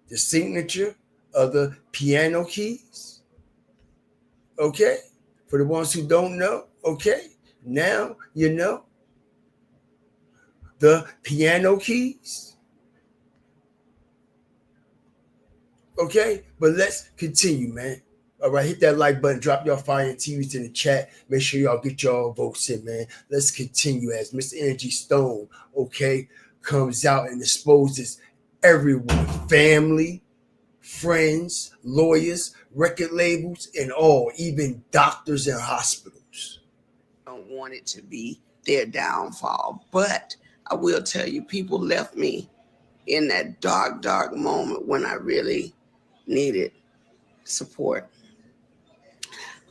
The signature of the piano keys. Okay? For the ones who don't know, okay? Now you know. The piano keys. Okay? But let's continue, man. All right, hit that like button, drop your fire and TVs in the chat. Make sure y'all get y'all votes in, man. Let's continue as Mr. Angie Stone, okay, comes out and exposes everyone, family, friends, lawyers, record labels, and all, even doctors and hospitals. I don't want it to be their downfall, but I will tell you, people left me in that dark moment when I really needed support.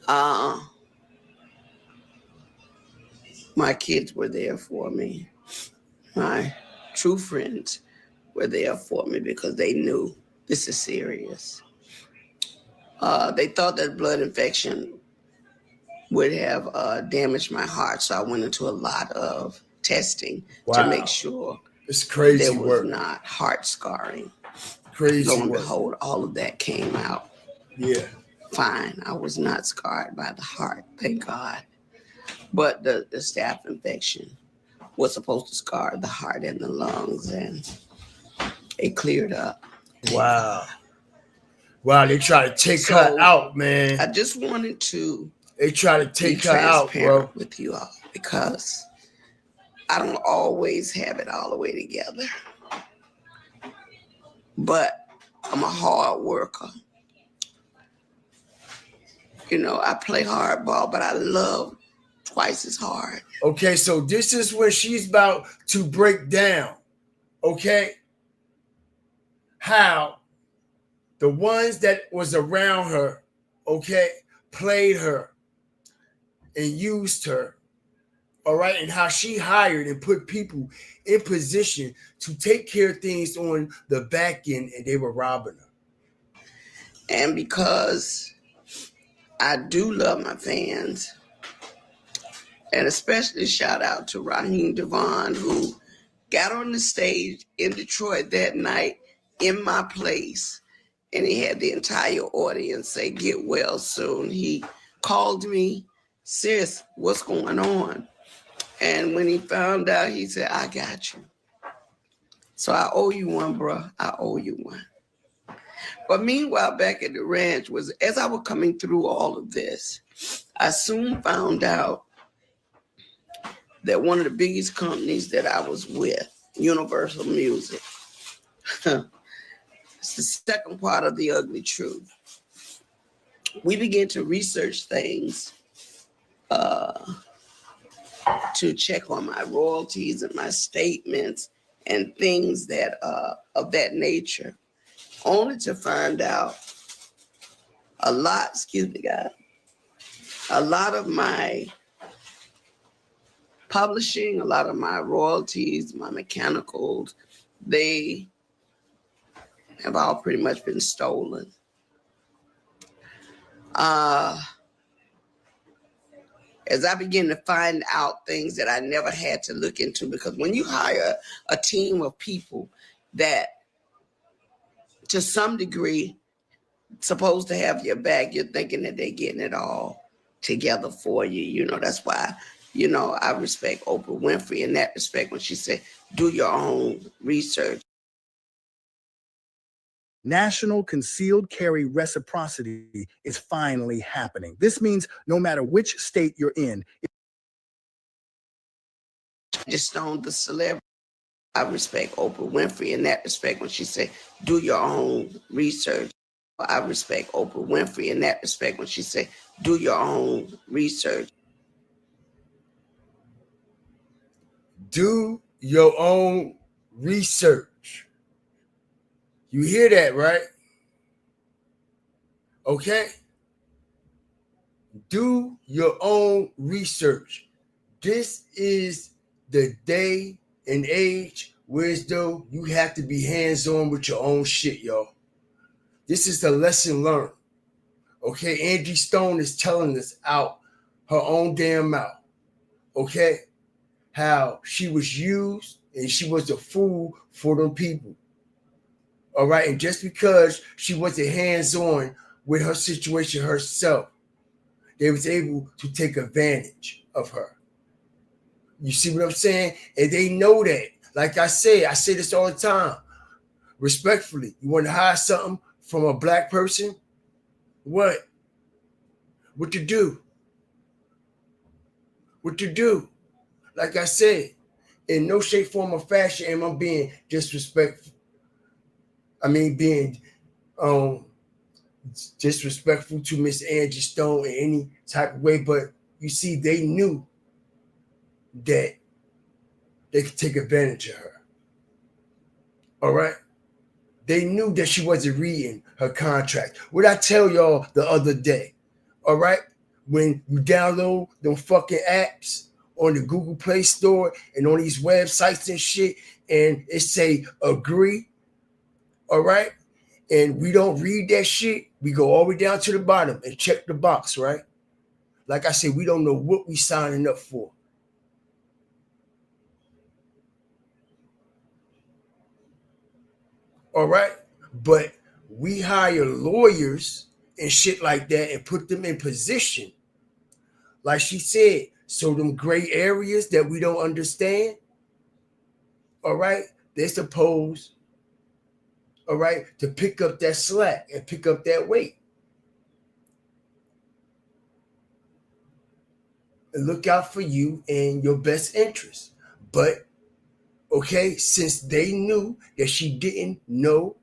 Uh, my kids were there for me. My true friends were there for me because they knew this is serious. They thought that blood infection would have damaged my heart, so I went into a lot of testing to make Wow. sure It's there crazy was work. not heart scarring. Lo Crazy and work. behold, all of that came out Yeah. fine. I was not scarred by the heart, thank God. But the staph infection was supposed to scar the heart and the lungs, and it cleared up. Thank God. Wow. Wow, they try to take her So out, man. I just wanted to They try to be take her out, bro. transparent with you all because I don't always have it all the way together. But I'm a hard worker. You know, I play hardball, but I love twice as hard. Okay, so this is where she's about to break down. Okay? How the ones that was around her, okay, played her and used her. All right, and how she hired and put people in position to take care of things on the back end, and they were robbing her. And because I do love my fans, and especially shout out to Raheem Devon, who got on the stage in Detroit that night in my place, and he had the entire audience say, "Get well soon." He called me, "Sis, what's going on?" And when he found out, he said, "I got you." So I owe you one, bro. I owe you one. But meanwhile, back at the ranch, was as I was coming through all of this, I soon found out that one of the biggest companies that I was with, Universal Music, it's the second part of the ugly truth. We began to research things to check on my royalties and my statements and things that of that nature, only to find out a lot, excuse me, guys, a lot of my publishing, a lot of my royalties, my mechanicals, they have all pretty much been stolen. Uh, as I begin to find out things that I never had to look into, because when you hire a team of people that to some degree supposed to have your back, you're thinking that they're getting it all together for you. You know, that's why, you know, I respect Oprah Winfrey in that respect when she said, do your own research. National concealed carry reciprocity is finally happening. This means no matter which state you're in, Just on the celebrity. I respect Oprah Winfrey in that respect when she said, do your own research. I respect Oprah Winfrey in that respect when she said, do your own research. Do your own research. You hear that, right? Okay? Do your own research. This is the day and age where as though you have to be hands-on with your own shit, y'all. This is the lesson learned. Okay, Angie Stone is telling us out her own damn mouth. Okay, how she was used and she was a fool for them people. All right, and just because she wasn't hands-on with her situation herself, they was able to take advantage of her. You see what I'm saying? And they know that. Like I say this all the time. Respectfully, you want to hide something from a black person? What? What to do? What to do? Like I said, in no shape, form, or fashion am I being disrespectful. I mean, being disrespectful to Miss Angie Stone in any type of way. But you see, they knew that they could take advantage of her. All right? They knew that she wasn't reading her contract. What I tell y'all the other day, all right? when you download them fucking apps on the Google Play Store and on these websites and shit, and it say agree, all right? And we don't read that shit, we go all the way down to the bottom and check the box, right? Like I said, we don't know what we signing up for. All right? But we hire lawyers and shit like that and put them in position. Like she said, so them gray areas that we don't understand, all right, they're supposed, all right, to pick up that slack and pick up that weight. And look out for you and your best interest. But, okay, since they knew that she didn't know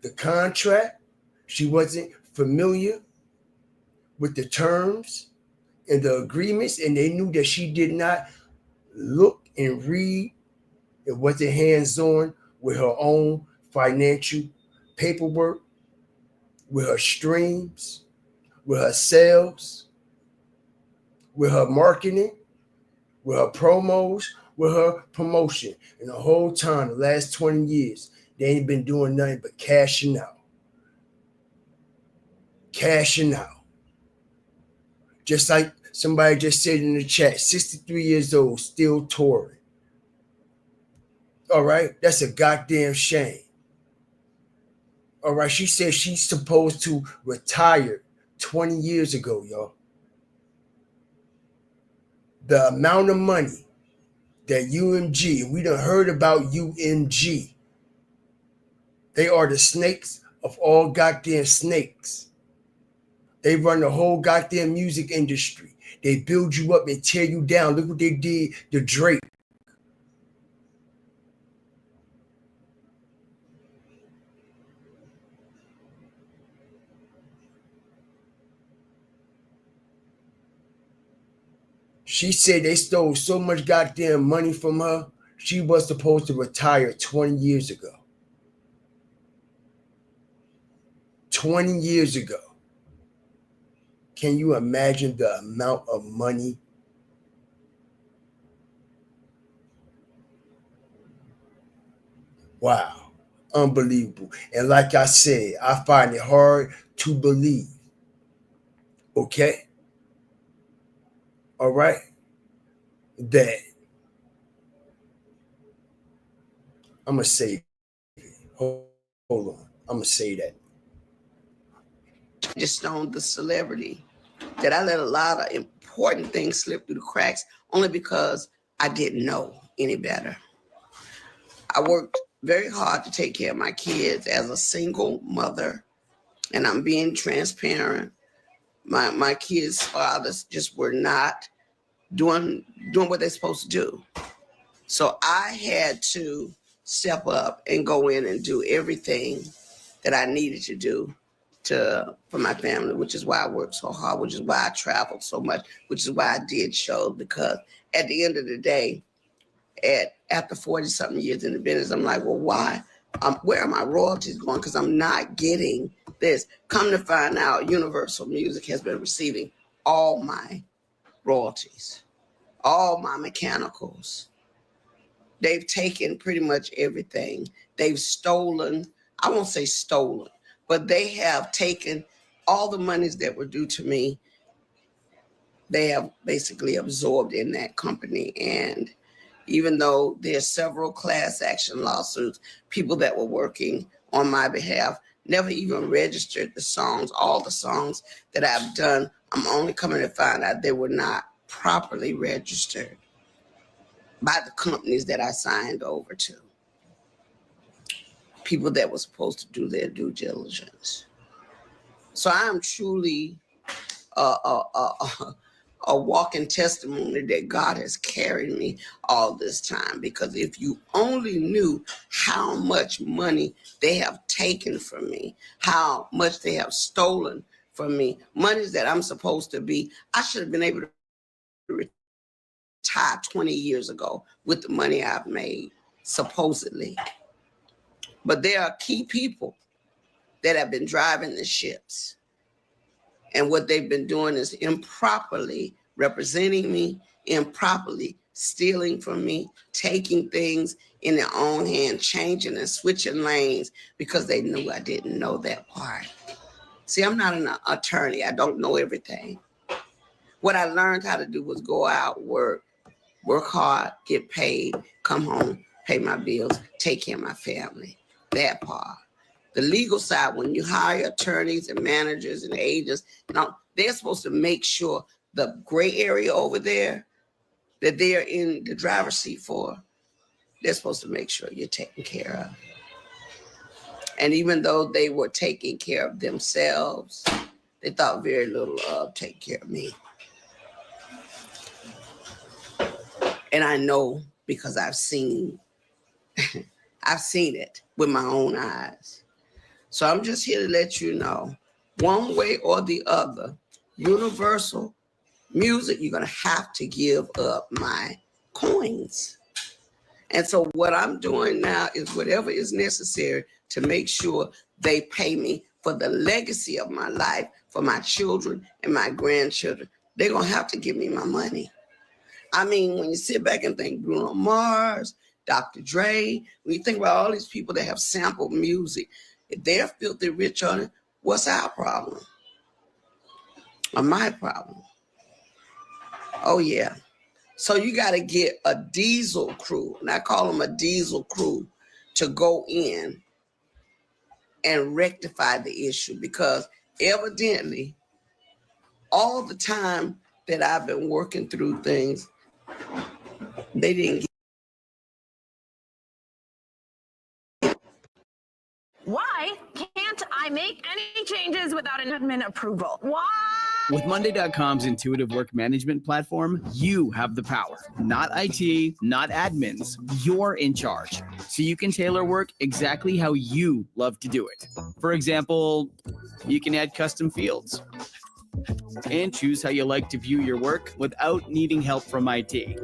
the contract, she wasn't familiar with the terms and the agreements, and they knew that she did not look and read and wasn't hands-on with her own financial paperwork, with her streams, with her sales, with her marketing, with her promos, with her promotion. And the whole time, the last 20 years, they ain't been doing nothing but cashing out. Cashing out. Just like somebody just said in the chat, 63 years old, still touring. All right? That's a goddamn shame. All right? She said she's supposed to retire 20 years ago, y'all. The amount of money that UMG, and we done heard about UMG, they are the snakes of all goddamn snakes. They run the whole goddamn music industry. They build you up and tear you down. Look what they did to Drake. She said they stole so much goddamn money from her, she was supposed to retire 20 years ago. 20 years ago. Can you imagine the amount of money? Wow. Unbelievable. And like I said, I find it hard to believe. Okay? All right? That I'm going to say it. Hold on. I'm going to say that. Just on the celebrity that I let a lot of important things slip through the cracks only because I didn't know any better. I worked very hard to take care of my kids as a single mother, and I'm being transparent. My kids' fathers just were not doing what they're supposed to do. So I had to step up and go in and do everything that I needed to do for my family, which is why I worked so hard, which is why I traveled so much, which is why I did shows, because at the end of the day, after 40 something years in the business, I'm like, well, why? Where are my royalties going? Because I'm not getting this. Come to find out, Universal Music has been receiving all my royalties, all my mechanicals. They've taken pretty much everything. They've stolen, I won't say stolen, but they have taken all the monies that were due to me. They have basically absorbed in that company. And even though there's several class action lawsuits, people that were working on my behalf never even registered the songs. All the songs that I've done, I'm only coming to find out they were not properly registered by the companies that I signed over to. People that were supposed to do their due diligence. So I am truly a walking testimony that God has carried me all this time. Because if you only knew how much money they have taken from me, how much they have stolen from me, monies that I'm supposed to be, I should have been able to retire 20 years ago with the money I've made, supposedly. But there are key people that have been driving the ships. And what they've been doing is improperly representing me, improperly stealing from me, taking things in their own hand, changing and switching lanes because they knew I didn't know that part. See, I'm not an attorney. I don't know everything. What I learned how to do was go out, work hard, get paid, come home, pay my bills, take care of my family. That part. The legal side, when you hire attorneys and managers and agents, they're supposed to make sure the gray area over there that they're in the driver's seat for, they're supposed to make sure you're taken care of. And even though they were taking care of themselves, they thought very little of taking care of me. And I know because I've seen it with my own eyes. So I'm just here to let you know, one way or the other, Universal Music, you're going to have to give up my coins. And so what I'm doing now is whatever is necessary to make sure they pay me for the legacy of my life, for my children and my grandchildren. They're going to have to give me my money. I mean, when you sit back and think Bruno Mars, Dr. Dre, when you think about all these people that have sampled music, if they're filthy rich on it, what's our problem? Or my problem? Oh, yeah. So you got to get a diesel crew, and I call them a diesel crew, to go in and rectify the issue, because evidently all the time that I've been working through things, they didn't get. Why can't I make any changes without an admin approval? Why? With Monday.com's intuitive work management platform, you have the power. Not IT, not admins. You're in charge. So you can tailor work exactly how you love to do it. For example, you can add custom fields and choose how you like to view your work without needing help from IT.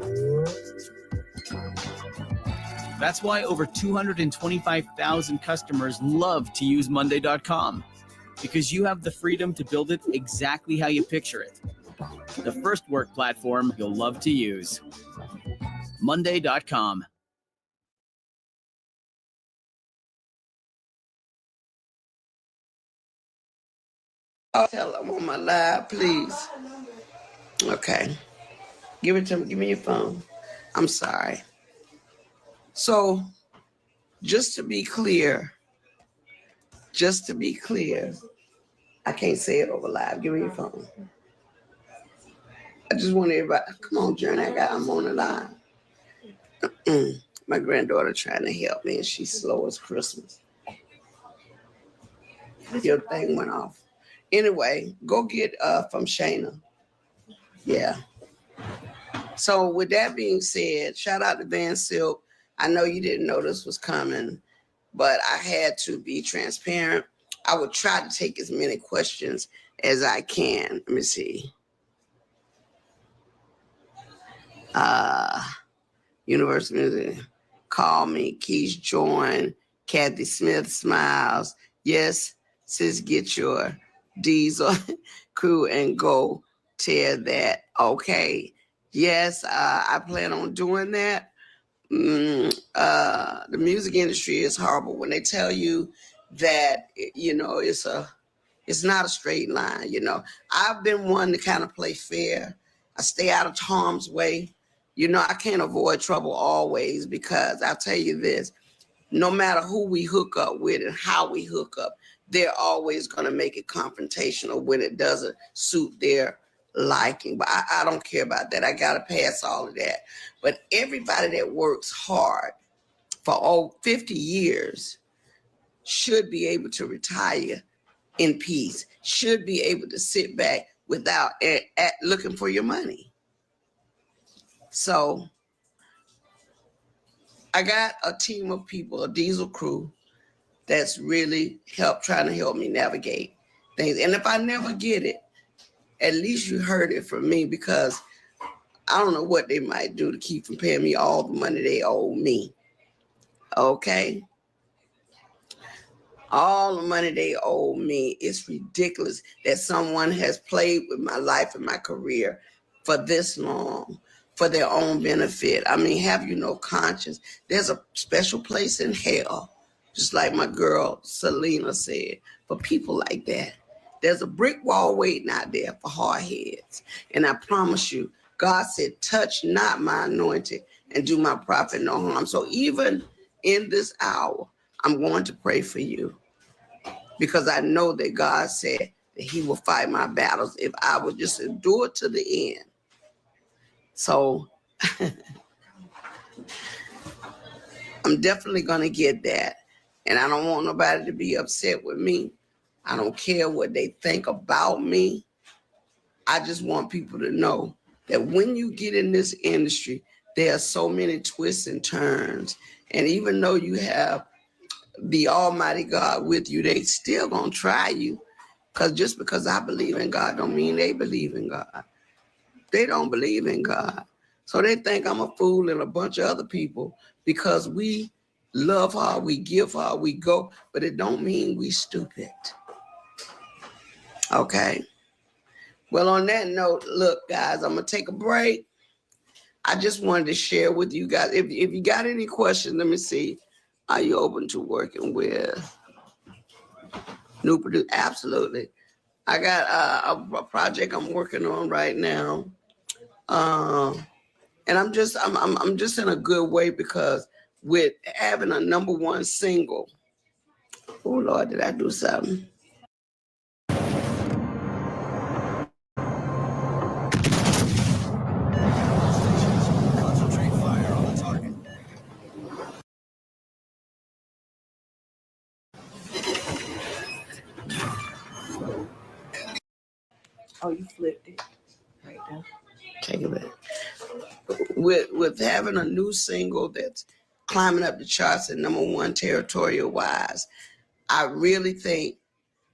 That's why over 225,000 customers love to use Monday.com, because you have the freedom to build it exactly how you picture it. The first work platform you'll love to use. Monday.com. I'll tell them on my live, please. Okay. Give it to me. Give me your phone. I'm sorry. So, just to be clear, I can't say it over live. Give me your phone. I just want everybody, come on, Journey, I'm on the line. My granddaughter trying to help me, and she's slow as Christmas. Your thing went off. Anyway, go get from Shayna. Yeah. So with that being said, shout out to Van Silk. I know you didn't know this was coming, but I had to be transparent. I would try to take as many questions as I can. Let me see. Universal Music, call me. Keys join. Kathy Smith smiles. Yes, sis, get your diesel crew and go tear that. Okay. Yes, I plan on doing that. The music industry is horrible when they tell you that, it's not a straight line. I've been one to kind of play fair. I stay out of harm's way. I can't avoid trouble always, because I'll tell you this, no matter who we hook up with and how we hook up, they're always going to make it confrontational when it doesn't suit their liking. But I don't care about that. I got to pass all of that. But everybody that works hard for 50 years should be able to retire in peace, should be able to sit back without looking for your money. So I got a team of people, a diesel crew, that's really trying to help me navigate things. And if I never get it, at least you heard it from me, because I don't know what they might do to keep from paying me all the money they owe me. Okay? all the money they owe me. It's ridiculous that someone has played with my life and my career for this long for their own benefit. I mean, have you no conscience? There's a special place in hell, just like my girl Selena said, for people like that. There's a brick wall waiting out there for hard heads. And I promise you, God said, touch not my anointed and do my prophet no harm. So even in this hour, I'm going to pray for you because I know that God said that he will fight my battles if I would just endure to the end. So I'm definitely going to get that. And I don't want nobody to be upset with me. I don't care what they think about me. I just want people to know that when you get in this industry, there are so many twists and turns. And even though you have the Almighty God with you, they still gonna try you. Because just because I believe in God don't mean they believe in God. They don't believe in God. So they think I'm a fool and a bunch of other people because we love hard, we give hard, we go, but it don't mean we stupid. Okay? Well, on that note, look, guys, I'm going to take a break. I just wanted to share with you guys. If you got any questions, let me see. Are you open to working with new producer? Absolutely. I got a project I'm working on right now. And I'm just in a good way because with having a #1 single. Oh, Lord, did I do something? Oh, you flipped it. Right there. Take it back. With having a new single that's climbing up the charts at #1 territorial wise, I really think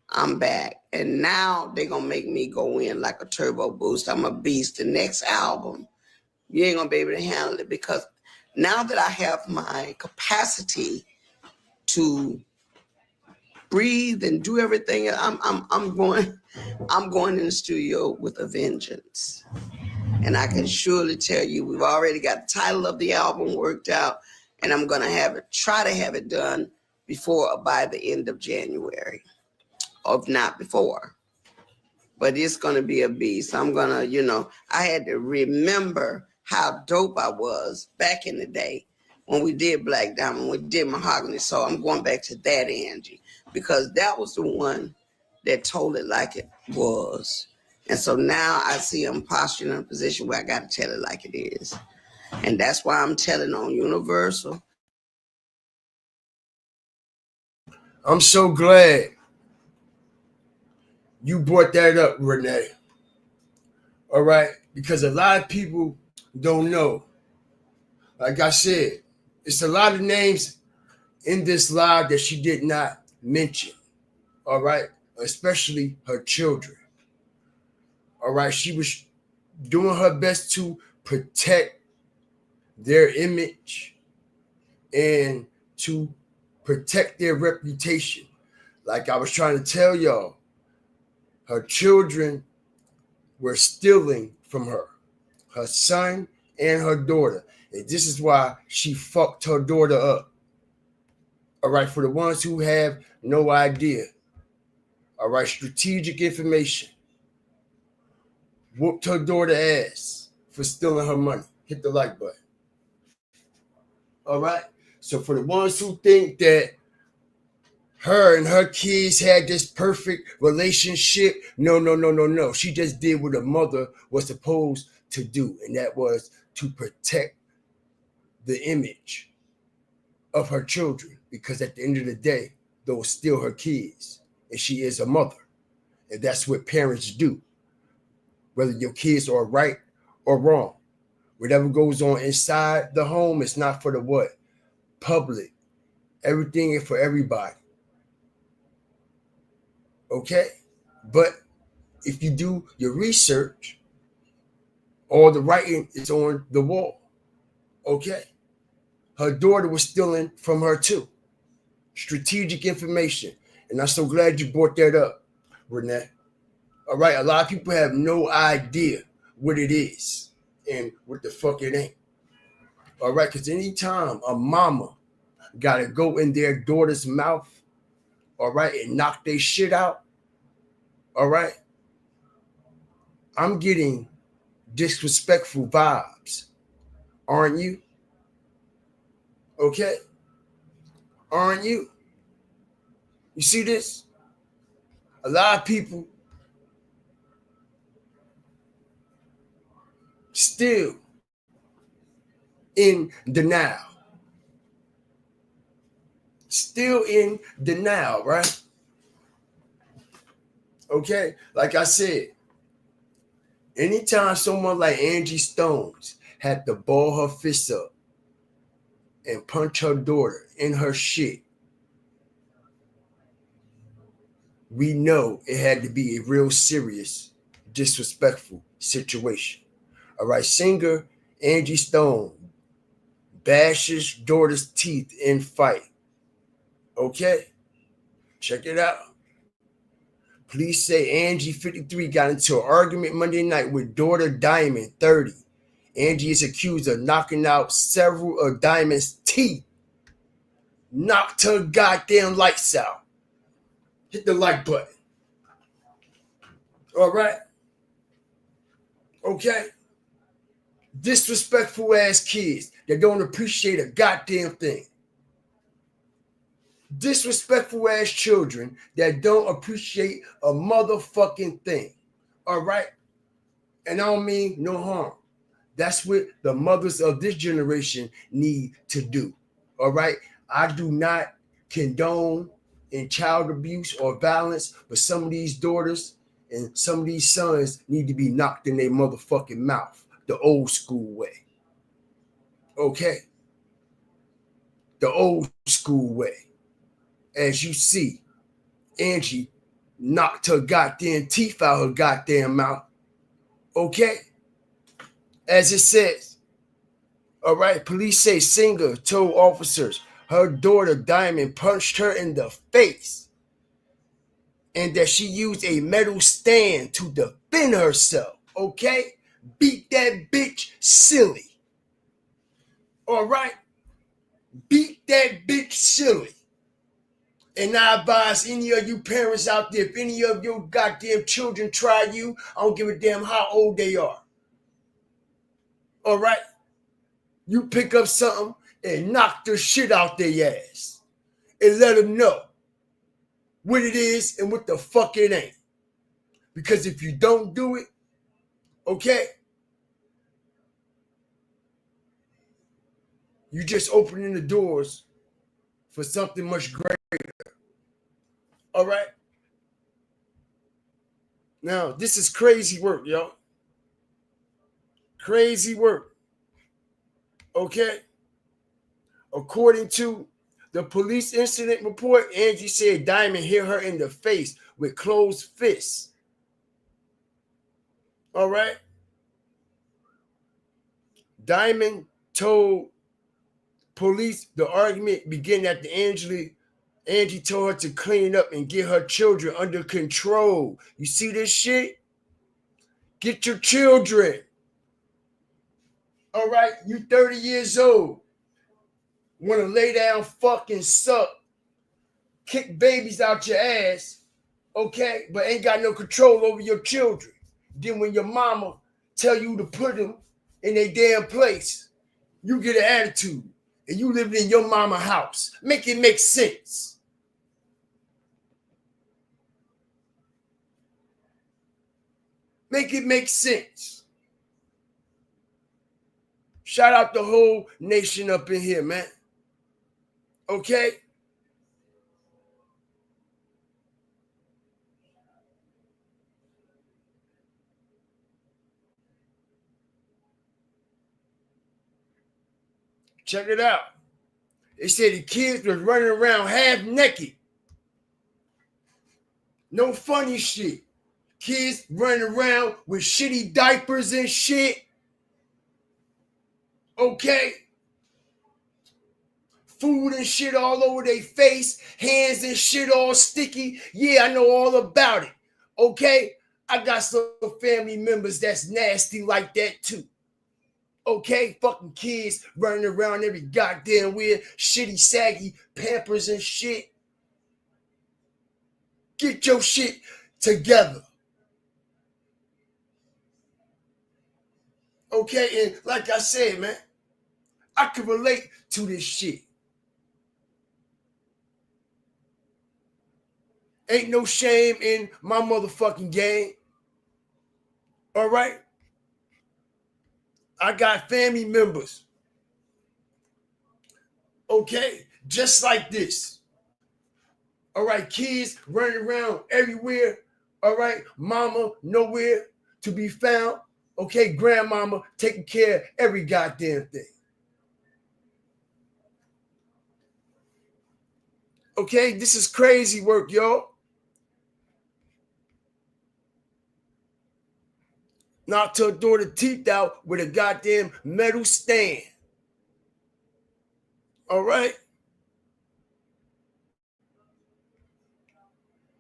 I'm back. And now they're gonna make me go in like a turbo boost. I'm a beast. The next album, you ain't gonna be able to handle it because now that I have my capacity to breathe and do everything, I'm going in the studio with a vengeance. And I can surely tell you, we've already got the title of the album worked out, and I'm going to try to have it done by the end of January, or if not before. But it's going to be a beast. I'm going to, I had to remember how dope I was back in the day when we did Black Diamond, when we did Mahogany. So I'm going back to that Angie, because that was the one that told it like it was. And so now I see I'm posturing in a position where I got to tell it like it is. And that's why I'm telling on Universal. I'm so glad you brought that up, Renee. All right? Because a lot of people don't know. Like I said, it's a lot of names in this live that she did not mention. All right? Especially her children. All right? She was doing her best to protect their image and to protect their reputation. Like I was trying to tell y'all, her children were stealing from her son and her daughter. And this is why she fucked her daughter up. All right, for the ones who have no idea. All right, strategic information. Whooped her daughter ass for stealing her money. Hit the like button. All right. So for the ones who think that her and her kids had this perfect relationship, no. She just did what a mother was supposed to do, and that was to protect the image of her children, because at the end of the day, those are still her kids, and she is a mother, and that's what parents do. Whether your kids are right or wrong, whatever goes on inside the home is not for the what? Public. Everything is for everybody. Okay? But if you do your research, all the writing is on the wall. Okay? Her daughter was stealing from her too. Strategic information. And I'm so glad you brought that up, Renee. All right, a lot of people have no idea what it is and what the fuck it ain't. All right, because anytime a mama got to go in their daughter's mouth, all right, and knock their shit out, all right, I'm getting disrespectful vibes. Aren't you? Okay? Aren't you? You see this? A lot of people still in denial. Still in denial, right? Okay? Like I said, anytime someone like Angie Stones had to ball her fist up and punch her daughter in her shit, we know it had to be a real serious, disrespectful situation. All right, singer Angie Stone bashes daughter's teeth in fight. Okay, check it out. Police say Angie, 53, got into an argument Monday night with daughter Diamond, 30. Angie is accused of knocking out several of Diamond's teeth. Knocked her goddamn lights out. Hit the like button. All right? Okay? Disrespectful ass kids that don't appreciate a goddamn thing. Disrespectful ass children that don't appreciate a motherfucking thing. All right? And I don't mean no harm. That's what the mothers of this generation need to do. All right? I do not condone in child abuse or violence, but some of these daughters and some of these sons need to be knocked in their motherfucking mouth the old school way. Okay? The old school way. As you see, Angie knocked her goddamn teeth out her goddamn mouth. Okay? As it says. All right, police say singer told officers her daughter Diamond punched her in the face and that she used a metal stand to defend herself. Okay? Beat that bitch silly. All right? Beat that bitch silly. And I advise any of you parents out there, if any of your goddamn children try you, I don't give a damn how old they are. All right? You pick up something and knock the shit out their ass. And let them know what it is and what the fuck it ain't. Because if you don't do it, okay, you just opening the doors for something much greater. All right? Now, this is crazy work, y'all. Crazy work. Okay? According to the police incident report, Angie said Diamond hit her in the face with closed fists. All right? Diamond told police the argument began after Angie told her to clean up and get her children under control. You see this shit? Get your children. All right? You 30 years old. Want to lay down, fucking suck, kick babies out your ass, okay? But ain't got no control over your children. Then when your mama tell you to put them in a damn place, you get an attitude. And you living in your mama house. Make it make sense. Make it make sense. Shout out the whole nation up in here, man. Okay? Check it out. They said the kids was running around half naked. No funny shit. Kids running around with shitty diapers and shit. Okay? food and shit all over their face, hands and shit all sticky. Yeah, I know all about it. Okay? I got some family members that's nasty like that too. Okay? Fucking kids running around every goddamn weird, shitty, saggy Pampers and shit. Get your shit together. Okay? And like I said, man, I can relate to this shit. Ain't no shame in my motherfucking game. All right? I got family members. Okay? Just like this. All right? Kids running around everywhere. All right? Mama nowhere to be found. Okay? Grandmama taking care of every goddamn thing. Okay? This is crazy work, y'all. Knocked her door the teeth out with a goddamn metal stand. All right?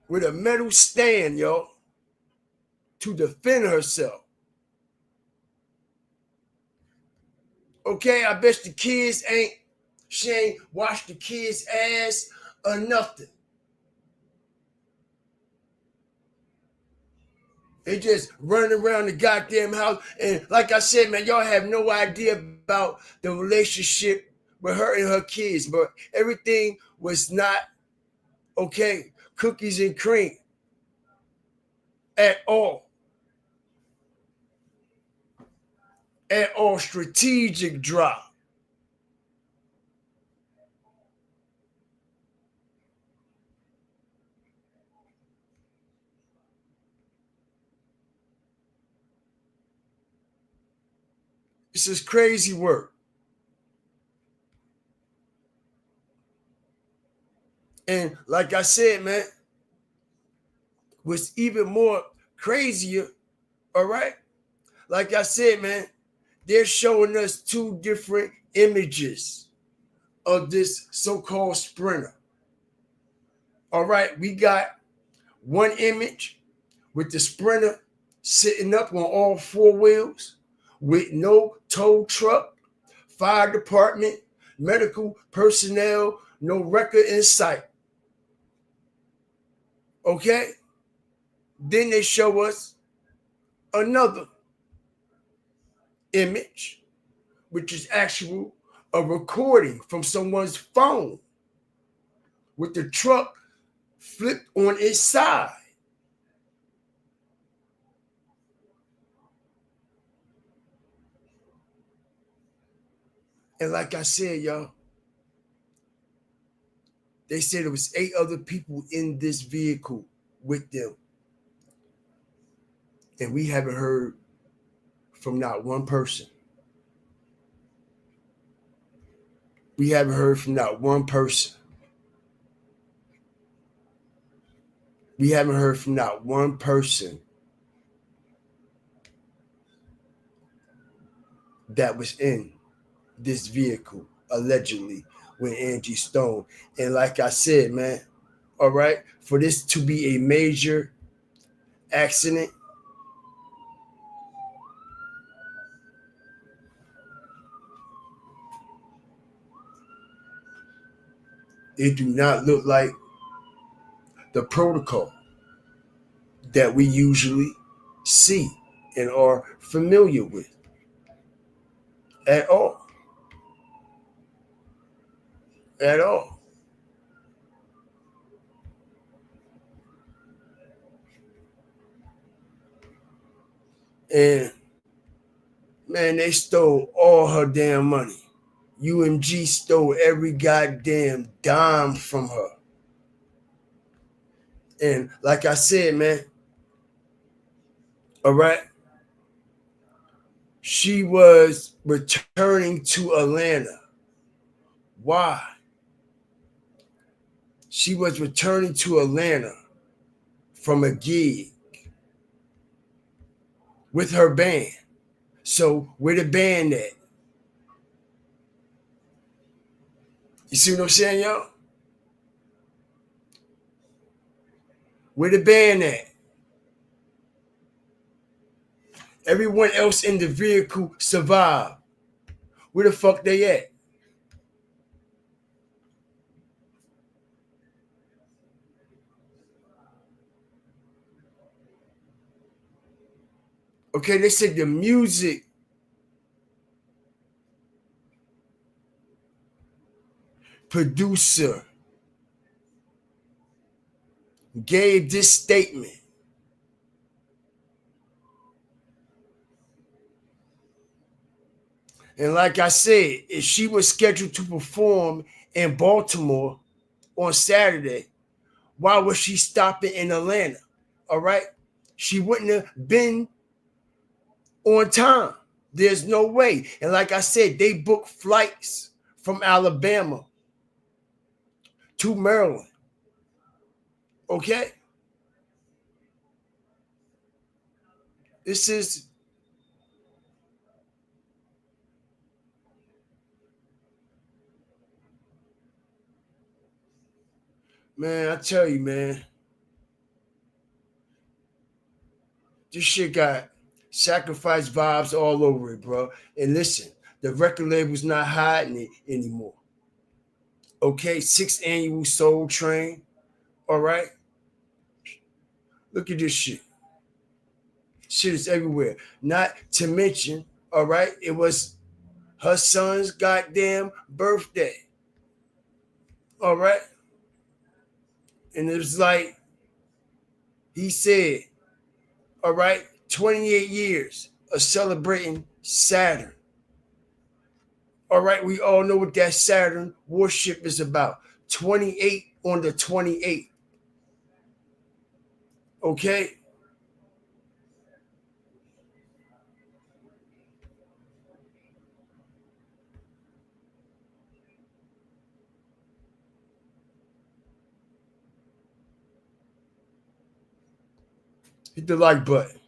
With a metal stand, y'all, to defend herself. Okay, I bet the kids she ain't washed the kids' ass or nothing. They just running around the goddamn house. And like I said, man, y'all have no idea about the relationship with her and her kids. But everything was not, okay, cookies and cream at all. At all. Strategic drop. This is crazy work. And like I said, man, what's even more crazier, all right? Like I said, man, they're showing us two different images of this so-called sprinter. All right, we got one image with the sprinter sitting up on all four wheels with no tow truck, fire department, medical personnel, no record in sight. Okay? Then they show us another image, which is actual a recording from someone's phone with the truck flipped on its side. And like I said, y'all, they said there was 8 other people in this vehicle with them. And we haven't heard from not one person. We haven't heard from not one person. We haven't heard from not one person that was in this vehicle, allegedly, with Angie Stone. And like I said, man, all right, for this to be a major accident, it do not look like the protocol that we usually see and are familiar with at all. At all. And man, they stole all her damn money. UMG stole every goddamn dime from her. And like I said, man, all right, she was returning to Atlanta. Why? She was returning to Atlanta from a gig with her band. So where the band at? You see what I'm saying, y'all? Where the band at? Everyone else in the vehicle survived. Where the fuck they at? Okay, they said the music producer gave this statement. And like I said, if she was scheduled to perform in Baltimore on Saturday, why was she stopping in Atlanta? All right. She wouldn't have been on time. There's no way. And like I said, they booked flights from Alabama to Maryland. Okay. This is, man, I tell you, man, this shit got sacrifice vibes all over it, bro. And listen, the record label's not hiding it anymore. Okay, 6th annual Soul Train. All right. Look at this shit. Shit is everywhere. Not to mention, all right, it was her son's goddamn birthday. All right. And it was like he said, all right, 28 years of celebrating Saturn. All right, we all know what that Saturn worship is about. 28 on the 28th. Okay? Hit the like button.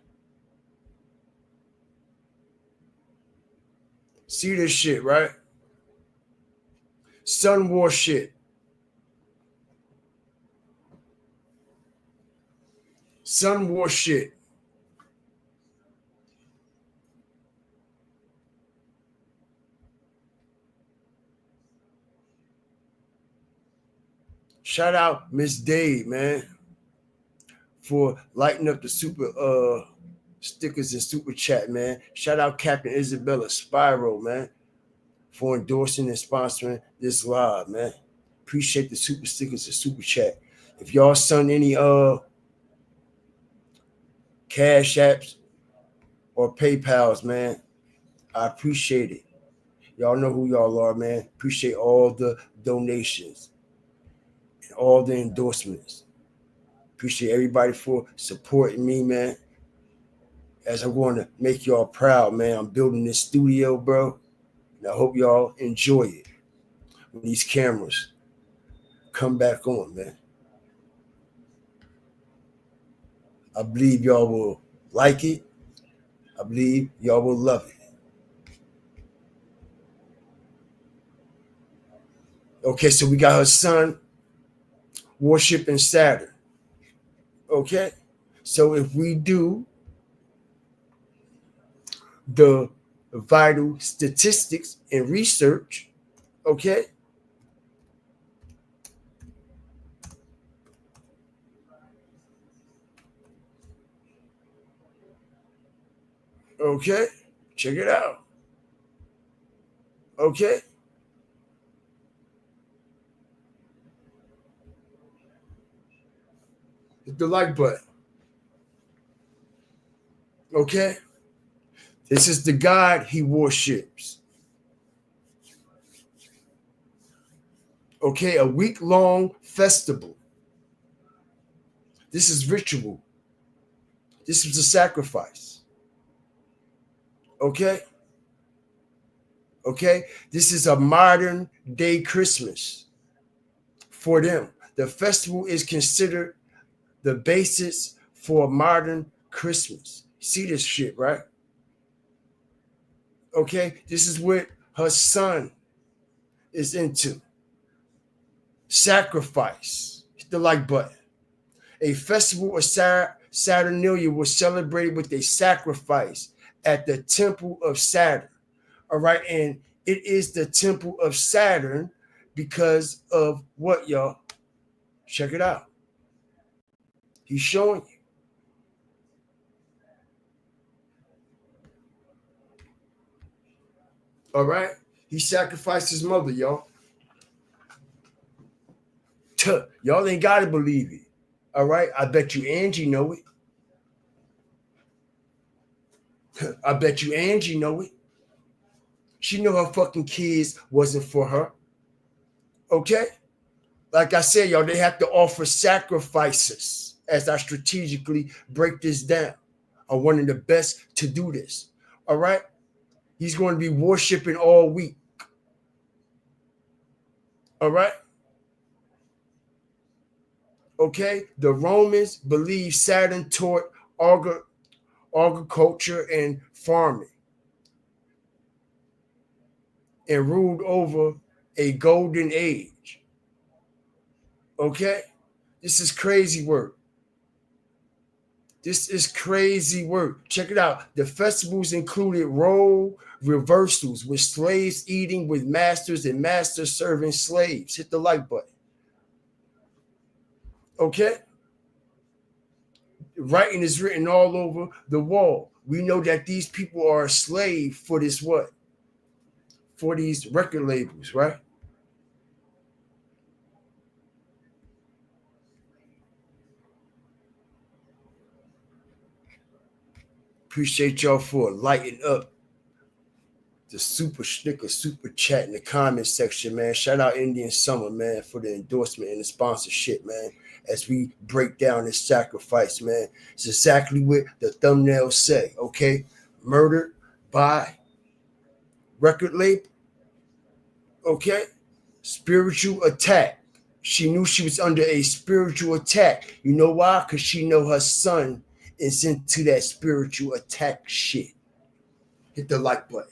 See this shit, right? Sun War shit. Sun War shit. Shout out Miss Dave, man, for lighting up the super stickers and super chat, man. Shout out Captain Isabella Spyro, man, for endorsing and sponsoring this live, man. Appreciate the super stickers and super chat. If y'all send any cash apps or PayPals, man, I appreciate it. Y'all know who y'all are, man. Appreciate all the donations and all the endorsements. Appreciate everybody for supporting me, man. As I'm going to make y'all proud, man. I'm building this studio, bro. And I hope y'all enjoy it when these cameras come back on, man. I believe y'all will like it. I believe y'all will love it. Okay, so we got her son worshiping Saturn. Okay, so if we do the vital statistics and research, okay, okay, check it out. Okay, hit the like button. Okay, this is the God he worships. Okay, a week-long festival. This is ritual. This is a sacrifice. Okay? Okay? This is a modern day Christmas for them. The festival is considered the basis for a modern Christmas. See this shit, right? Okay? This is what her son is into. Sacrifice. Hit the like button. A festival of Saturnalia was celebrated with a sacrifice at the temple of Saturn. All right. And it is the temple of Saturn because of what, y'all? Check it out. He's showing you. All right. He sacrificed his mother, y'all. Y'all ain't got to believe it. All right. I bet you Angie know it. I bet you Angie know it. She knew her fucking kids wasn't for her. Okay? Like I said, y'all, they have to offer sacrifices as I strategically break this down. I'm one of the best to do this. All right? He's going to be worshiping all week. All right? Okay? The Romans believed Saturn taught agriculture and farming and ruled over a golden age. Okay? This is crazy work. This is crazy work. Check it out. The festivals included role reversals with slaves eating with masters and masters serving slaves. Hit the like button. Okay? Writing is written all over the wall. We know that these people are a slave for this what? For these record labels, right? Appreciate y'all for lighting up the super sticker, super chat in the comment section, man. Shout out Indian Summer, man, for the endorsement and the sponsorship, man. As we break down this sacrifice, man. It's exactly what the thumbnail say, okay? Murdered by record label, okay? Spiritual attack. She knew she was under a spiritual attack. You know why? Because she know her son is into that spiritual attack shit. Hit the like button.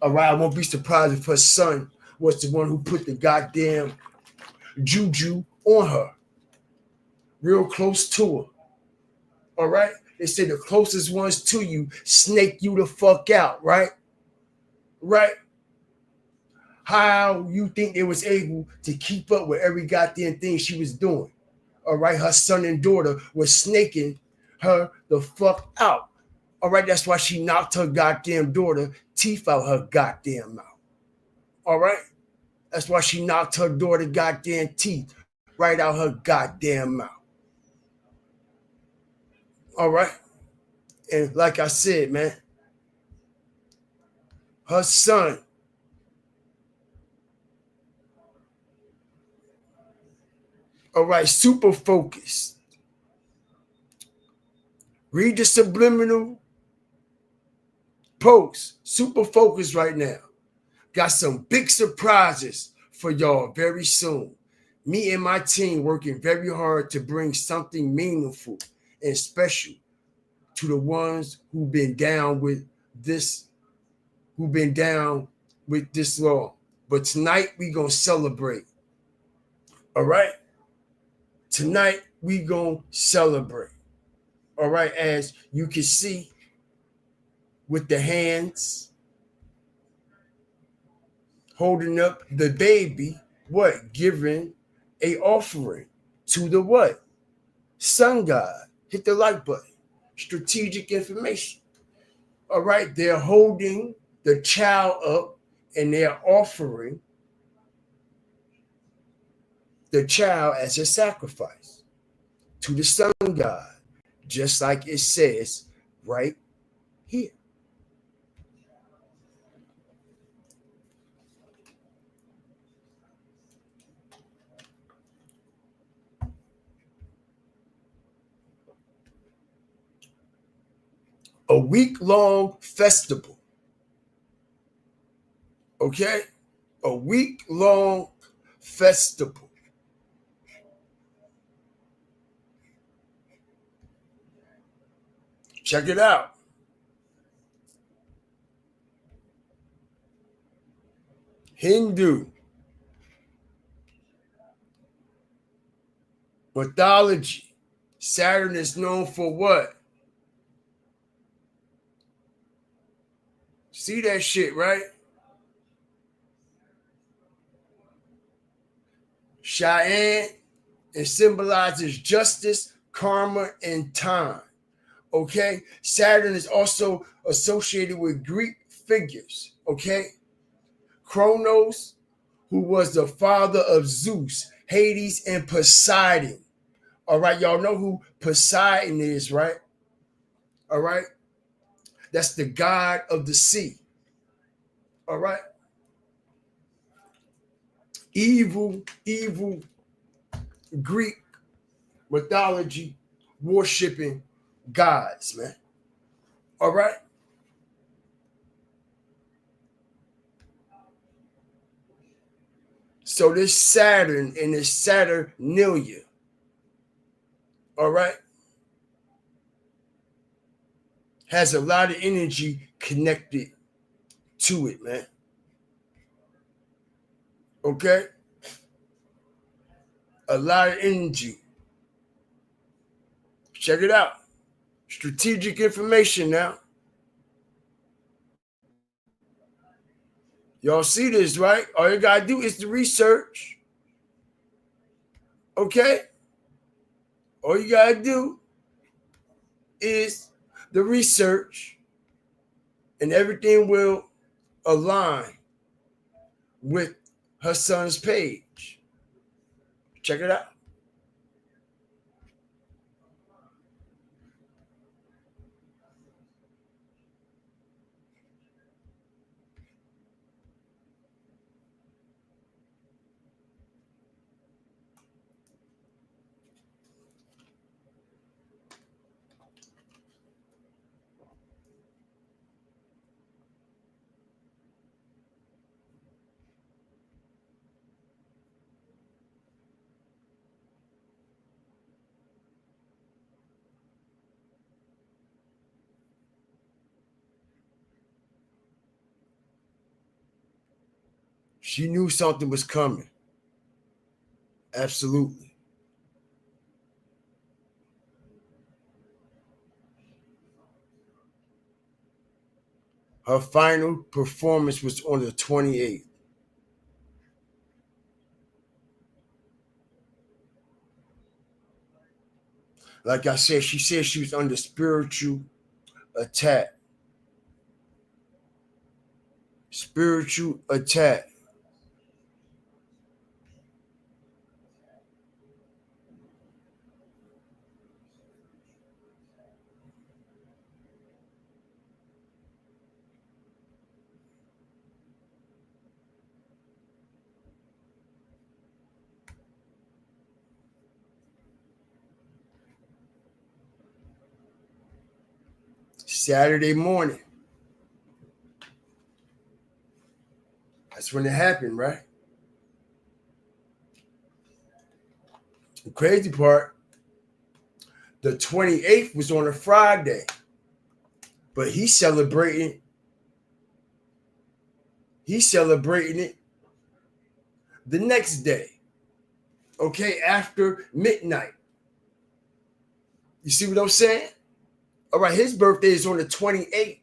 All right, I won't be surprised if her son was the one who put the goddamn juju on her. Real close to her. All right? They say the closest ones to you snake you the fuck out, right? Right? How you think they was able to keep up with every goddamn thing she was doing? All right, her son and daughter was snaking her the fuck out. All right, that's why she knocked her goddamn daughter teeth out her goddamn mouth. All right, that's why she knocked her daughter goddamn teeth right out her goddamn mouth. All right, and like I said, man, her son, all right, super focused. Read the subliminal post. Super focused right now. Got some big surprises for y'all very soon. Me and my team working very hard to bring something meaningful and special to the ones who've been down with this, law. But tonight we gonna celebrate. All right? Tonight we gonna celebrate. All right, as you can see with the hands holding up the baby, what? Giving a offering to the what? Sun God. Hit the like button. Strategic information. All right, they're holding the child up and they're offering the child as a sacrifice to the sun God, just like it says right here. A week-long festival. Okay? A week-long festival. Check it out. Hindu. mythology, Saturn is known for what? See that shit, right? Cheyenne, it symbolizes justice, karma, and time. Okay? Saturn is also associated with Greek figures. Okay? Kronos, who was the father of Zeus, Hades, and Poseidon. All right, y'all know who Poseidon is, right? All right? That's the god of the sea. All right? Evil Greek mythology worshiping gods, man. All right? So this Saturn and this Saturnalia, all right, has a lot of energy connected to it, man. Okay? A lot of energy. Check it out. Strategic information now. Y'all see this, right? All you gotta do is the research. Okay? All you gotta do is the research, and everything will align with her son's page. Check it out. She knew something was coming. Absolutely. Her final performance was on the 28th. Like I said, she said she was under spiritual attack. Spiritual attack. Saturday morning. That's when it happened, right? The crazy part, the 28th was on a Friday, but he's celebrating it the next day, okay, after midnight. You see what I'm saying? All right, his birthday is on the 28th,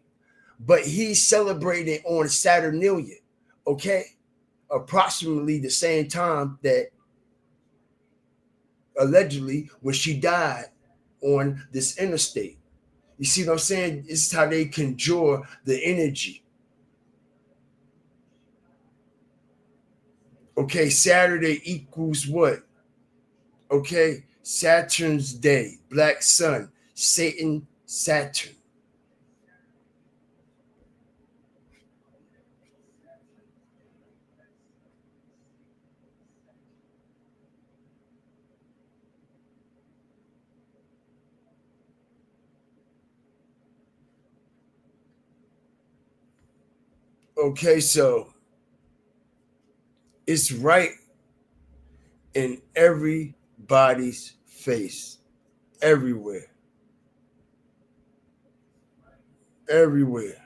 but he's celebrating on Saturnalia, okay? Approximately the same time that allegedly when she died on this interstate. You see what I'm saying? This is how they conjure the energy. Okay, Saturday equals what? Okay, Saturn's day, black sun, Satan, Saturn. Okay, so it's right in everybody's face, everywhere, everywhere.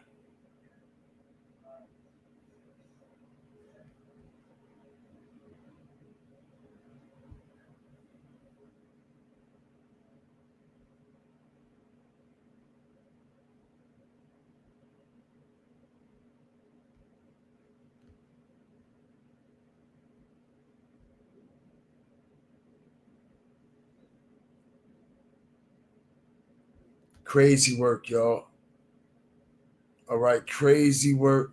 Crazy work, y'all. All right, crazy work.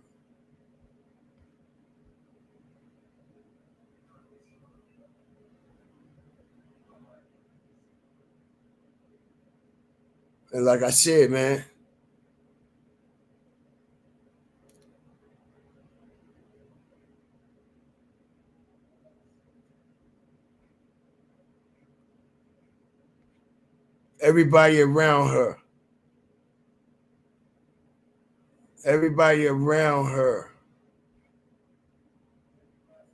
And like I said, man, everybody around her,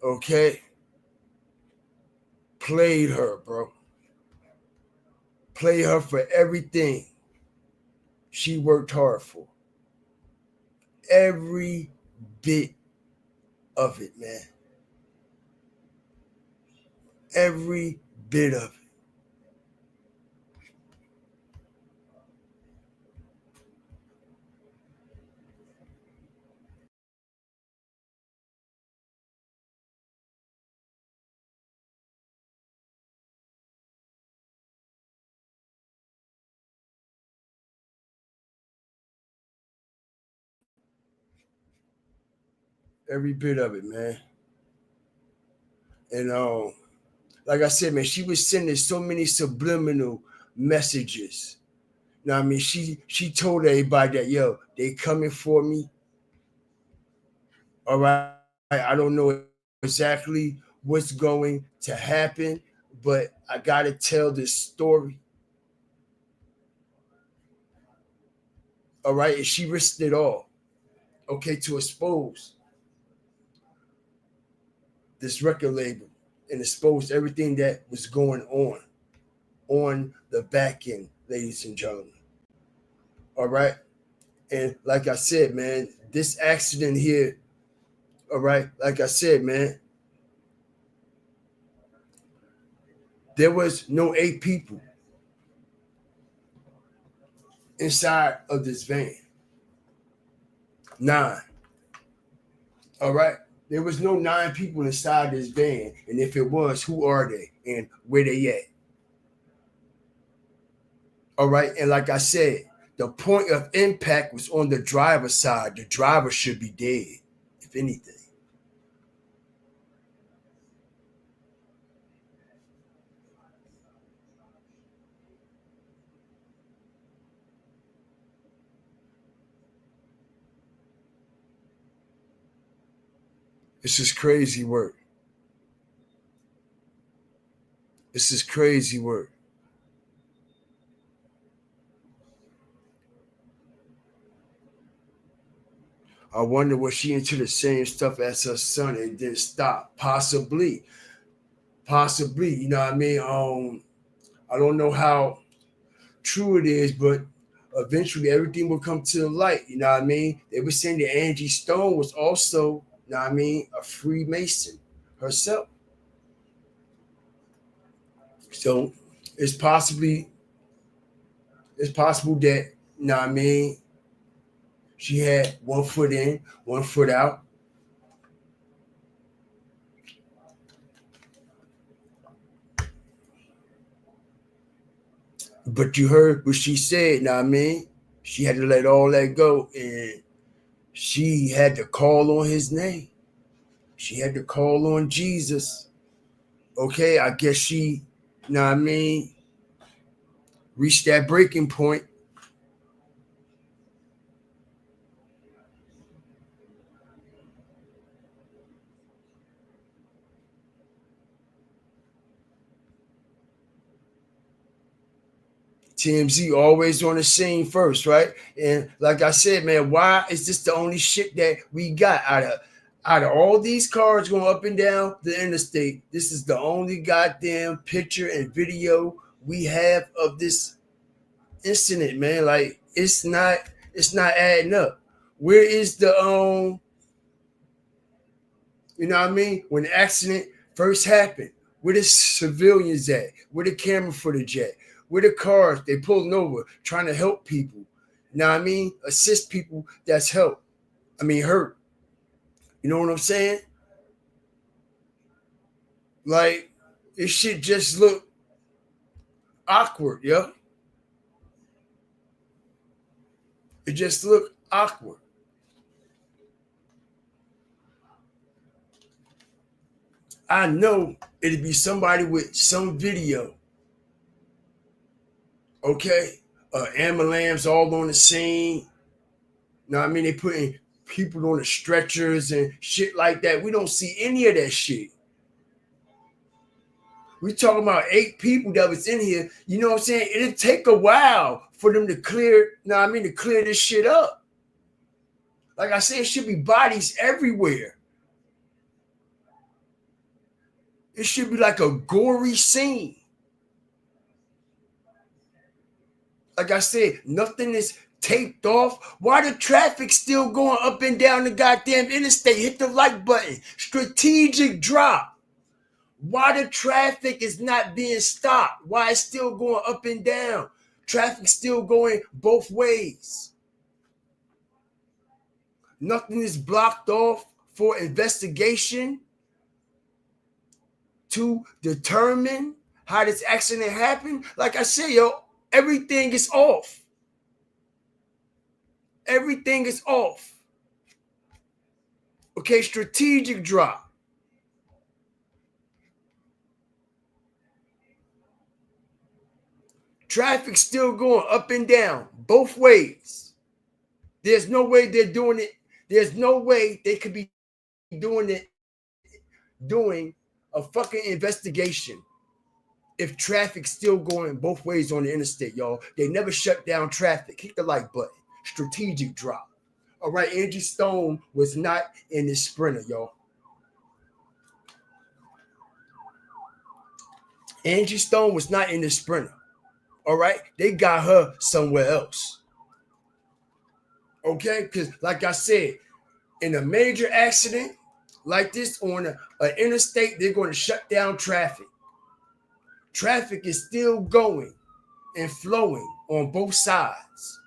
okay, played her, bro. Played her for everything she worked hard for. Every bit of it, man. Every bit of it. Every bit of it, man. And like I said, man, she was sending so many subliminal messages. Now, I mean, she told everybody that, yo, they coming for me. All right, I don't know exactly what's going to happen, but I gotta tell this story. All right, and she risked it all, okay, to expose this record label and expose everything that was going on the back end, ladies and gentlemen. All right. And like I said, man, this accident here, all right, like I said, man, there was no 8 people inside of this van. 9. All right. There was no 9 people inside this van. And if it was, who are they and where they at? All right. And like I said, the point of impact was on the driver's side. The driver should be dead, if anything. This is crazy work. This is crazy work. I wonder was she into the same stuff as her son and didn't stop? Possibly. Possibly. You know what I mean? I don't know how true it is, but eventually everything will come to the light. You know what I mean? They were saying that Angie Stone was also, you know what I mean, a Freemason herself. So it's possible that, you know what I mean, she had one foot in, one foot out. But you heard what she said, know what I mean? She had to let all that go and she had to call on his name. She had to call on Jesus. Okay, I guess she, know what I mean, reached that breaking point. TMZ always on the scene first, right? And like I said, man, why is this the only shit that we got out of all these cars going up and down the interstate? This is the only goddamn picture and video we have of this incident, man. Like it's not adding up. Where is the you know what I mean? When the accident first happened, where the civilians at? Where the camera footage at? Where the cars they pulling over trying to help people? You know what I mean? Assist people that's hurt. You know what I'm saying? Like this shit just look awkward, yo. It just looked awkward. I know it'd be somebody with some video. Okay? Ambulance all on the scene. Know what I mean? They putting people on the stretchers and shit like that. We don't see any of that shit. We talking about 8 people that was in here. You know what I'm saying? It'll take a while for them to clear, to clear this shit up. Like I said, it should be bodies everywhere. It should be like a gory scene. Like I said, nothing is taped off. Why the traffic still going up and down the goddamn interstate? Hit the like button. Strategic drop. Why the traffic is not being stopped? Why it's still going up and down? Traffic still going both ways. Nothing is blocked off for investigation to determine how this accident happened. Like I said, yo, everything is off. Everything is off. Okay, strategic drop. Traffic still going up and down both ways. There's no way they're doing it. There's no way they could be doing a fucking investigation if traffic's still going both ways on the interstate, y'all. They never shut down traffic. Hit the like button. Strategic drop. All right, Angie Stone was not in this sprinter, y'all. Angie Stone was not in the sprinter. All right, they got her somewhere else. Okay, because like I said, in a major accident like this on an interstate, they're going to shut down traffic. Traffic is still going and flowing on both sides.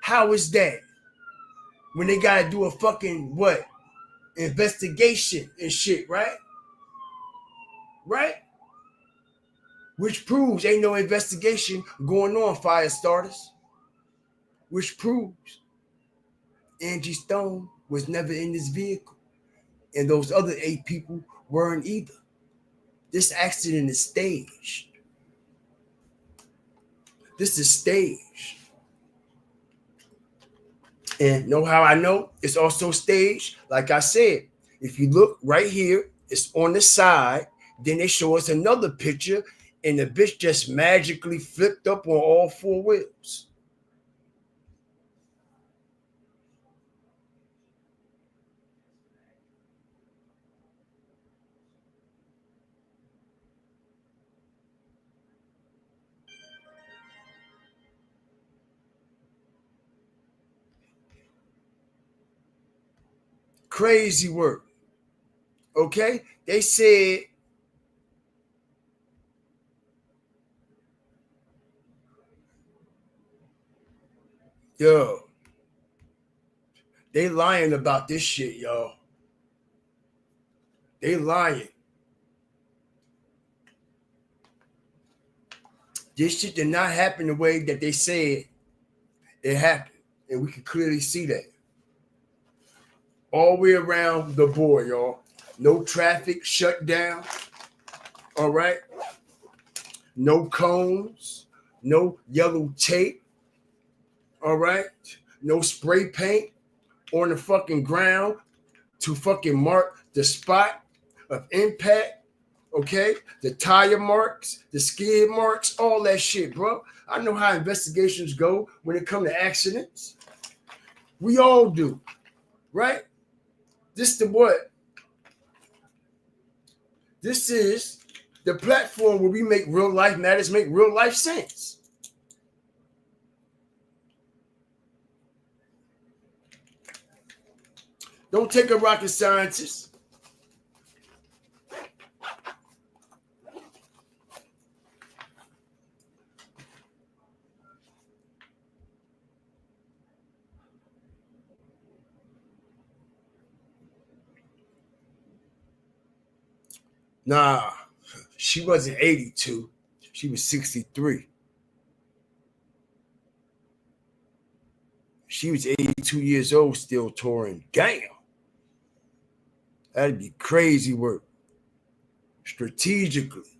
How is that? When they got to do a fucking what? Investigation and shit, right? Right? Which proves ain't no investigation going on, fire starters. Which proves Angie Stone was never in this vehicle. And those other 8 people weren't either. This accident is staged. This is staged. And know how I know it's also staged? Like I said, if you look right here, it's on the side. Then they show us another picture, and the bitch just magically flipped up on all 4 wheels. Crazy work. Okay? They said yo, they lying about this shit, y'all. They lying. This shit did not happen the way that they said it happened. And we can clearly see that. All the way around the board, y'all. No traffic shut down. All right. No cones. No yellow tape. All right. No spray paint on the fucking ground to fucking mark the spot of impact. Okay. The tire marks, the skid marks, all that shit, bro. I know how investigations go when it comes to accidents. We all do. Right? This the what? This is the platform where we make real life matters, make real life sense. Don't take a rocket scientist. Nah, she wasn't 82. She was 63. She was 82 years old, still touring. Damn. That'd be crazy work. Strategically.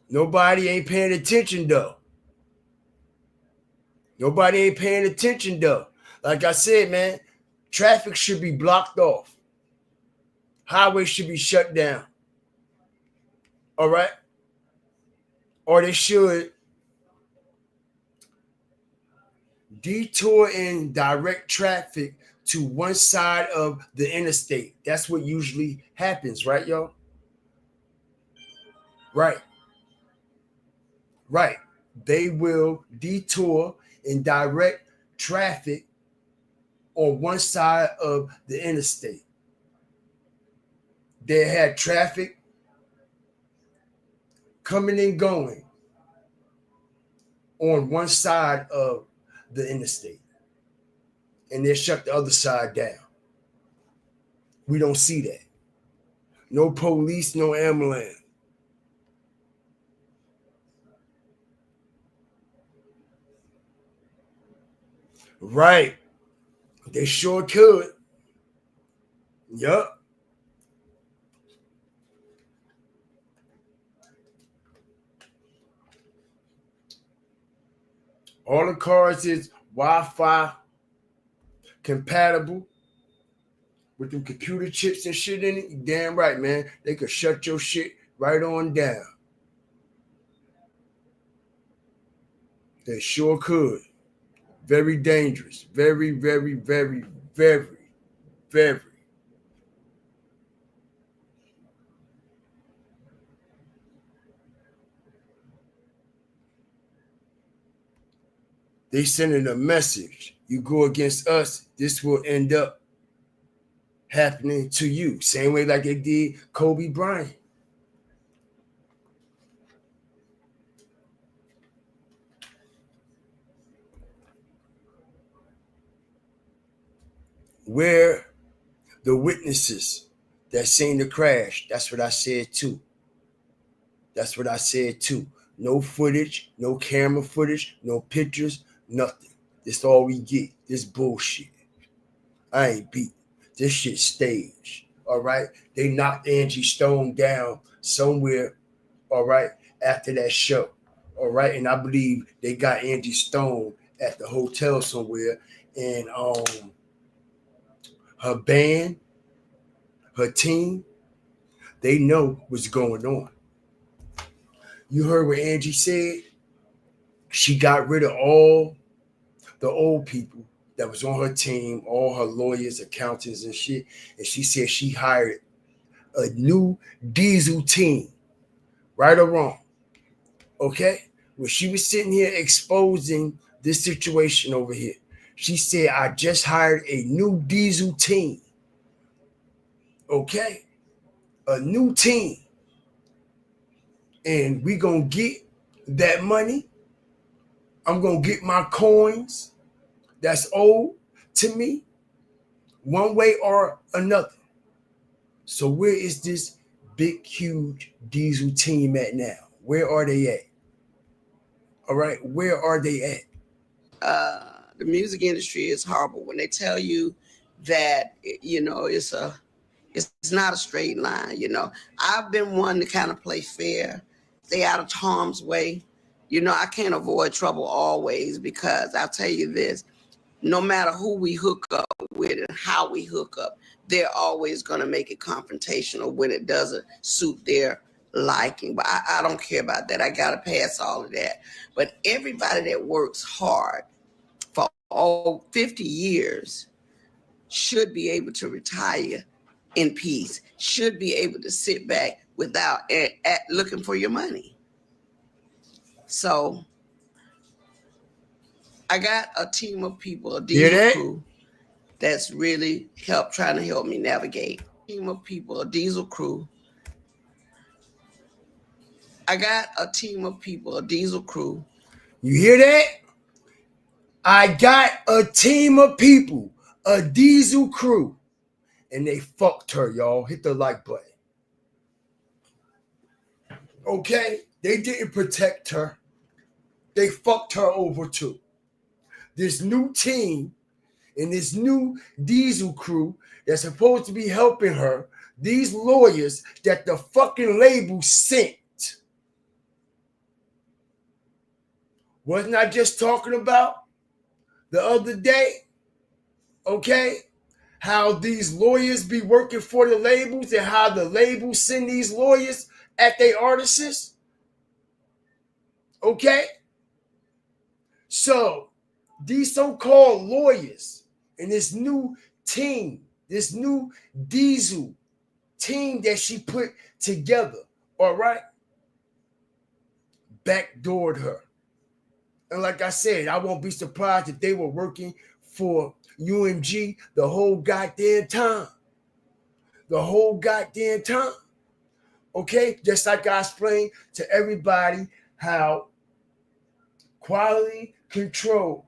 Nobody ain't paying attention, though. Nobody ain't paying attention, though. Like I said, man, traffic should be blocked off. Highways should be shut down. All right? Or they should detour and direct traffic to one side of the interstate. That's what usually happens, right, y'all? Right. Right. They will detour and direct traffic on one side of the interstate. They had traffic coming and going on one side of the interstate, and they shut the other side down. We don't see that. No police, no ambulance. Right. They sure could. Yup. All the cars is Wi-Fi compatible with them computer chips and shit in it. You damn right, man. They could shut your shit right on down. They sure could. Very dangerous. Very, very, very, very, very. They sending a message. You go against us, this will end up happening to you. Same way like they did Kobe Bryant. Where the witnesses that seen the crash, that's what I said too. That's what I said too. No footage, no camera footage, no pictures, nothing. This all we get. This bullshit. I ain't beat. This shit staged. All right. They knocked Angie Stone down somewhere. All right. After that show. All right. And I believe they got Angie Stone at the hotel somewhere. And her band, her team, they know what's going on. You heard what Angie said? She got rid of all the old people that was on her team, all her lawyers, accountants, and shit. And she said she hired a new diesel team, right or wrong. Okay? When she was sitting here exposing this situation over here, she said, I just hired a new diesel team. Okay? A new team. And we gonna get that money. I'm gonna get my coins that's owed to me one way or another. So where is this big, huge diesel team at now? Where are they at? All right, where are they at? The music industry is horrible when they tell you that, it's not a straight line. I've been one to kind of play fair, stay out of harm's way. I can't avoid trouble always, because I'll tell you this, no matter who we hook up with and how we hook up, they're always going to make it confrontational when it doesn't suit their liking. But I don't care about that. I got to pass all of that. But everybody that works hard for all 50 years should be able to retire in peace, should be able to sit back without looking for your money. So I got a team of people, a diesel crew, that's really trying to help me navigate. Team of people, a diesel crew. I got a team of people, a diesel crew. You hear that? I got a team of people, a diesel crew. And they fucked her, y'all. Hit the like button. Okay? They didn't protect her. They fucked her over too. this new team and this new Diesel crew that's supposed to be helping her, these lawyers that the fucking label sent. Wasn't I just talking about the other day? Okay? How these lawyers be working for the labels and how the labels send these lawyers at their artists. Okay? So these so-called lawyers and this new team, this new Diesel team that she put together, all right, backdoored her. And like I said, I won't be surprised if they were working for UMG the whole goddamn time. The whole goddamn time. Okay? Just like I explained to everybody how quality control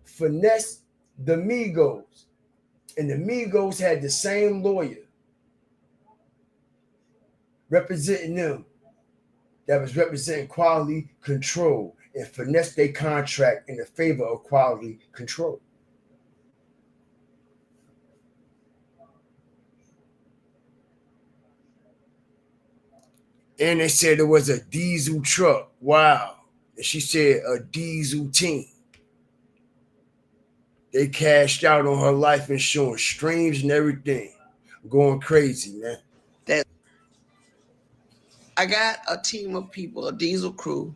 finessed the Migos. And the Migos had the same lawyer representing them that was representing quality control and finesse their contract in the favor of quality control. And they said it was a diesel truck. Wow. And she said a diesel team. They cashed out on her life insurance, streams and everything. Going crazy, man. That I got a team of people, a Diesel crew,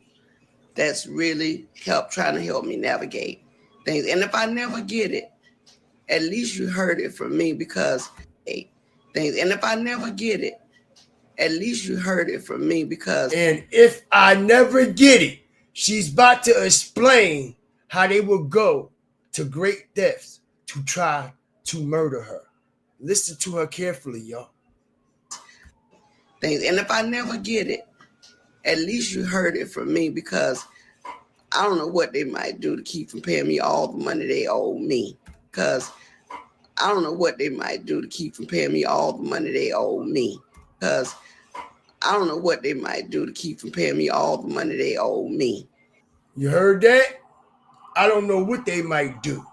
that's really trying to help me navigate things. And if I never get it, at least you heard it from me because things. And if I never get it, at least you heard it from me because. And if I never get it, she's about to explain how they will go to great depths to try to murder her. Listen to her carefully, y'all. Things. And if I never get it, at least you heard it from me because I don't know what they might do to keep from paying me all the money they owe me. Because I don't know what they might do to keep from paying me all the money they owe me. Because I don't know what they might do to keep from paying me all the money they owe me. You heard that? I don't know what they might do.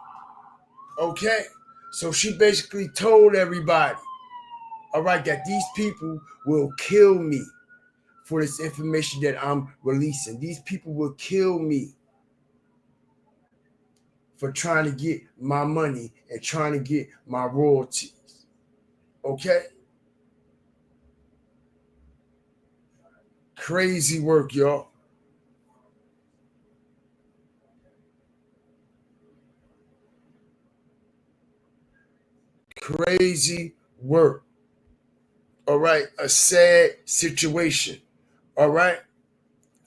Okay? So she basically told everybody, all right, that these people will kill me for this information that I'm releasing. These people will kill me for trying to get my money and trying to get my royalties. Okay? Crazy work, y'all. Crazy work. All right? A sad situation. All right?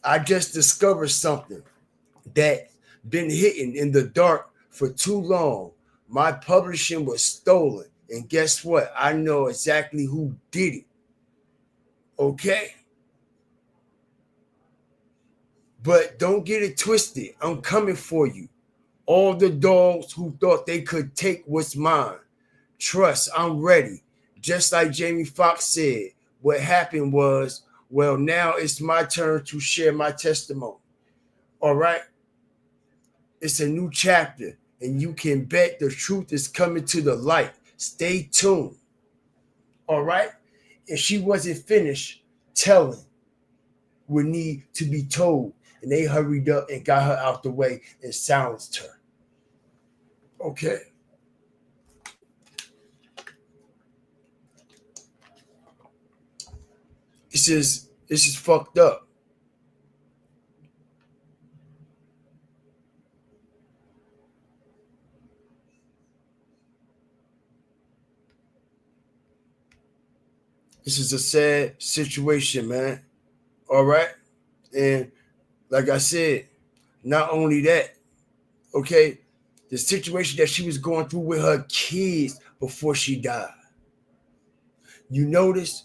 I just discovered something that been hidden in the dark for too long. My publishing was stolen. And guess what? I know exactly who did it. Okay? But don't get it twisted. I'm coming for you. All the dogs who thought they could take what's mine. Trust, I'm ready. Just like Jamie Foxx said, what happened was, well, now it's my turn to share my testimony. All right? It's a new chapter, and you can bet the truth is coming to the light. Stay tuned. All right? And she wasn't finished telling what need to be told, and they hurried up and got her out the way and silenced her. Okay? This is fucked up. This is a sad situation, man. All right? And like I said, not only that, okay, the situation that she was going through with her kids before she died. You notice,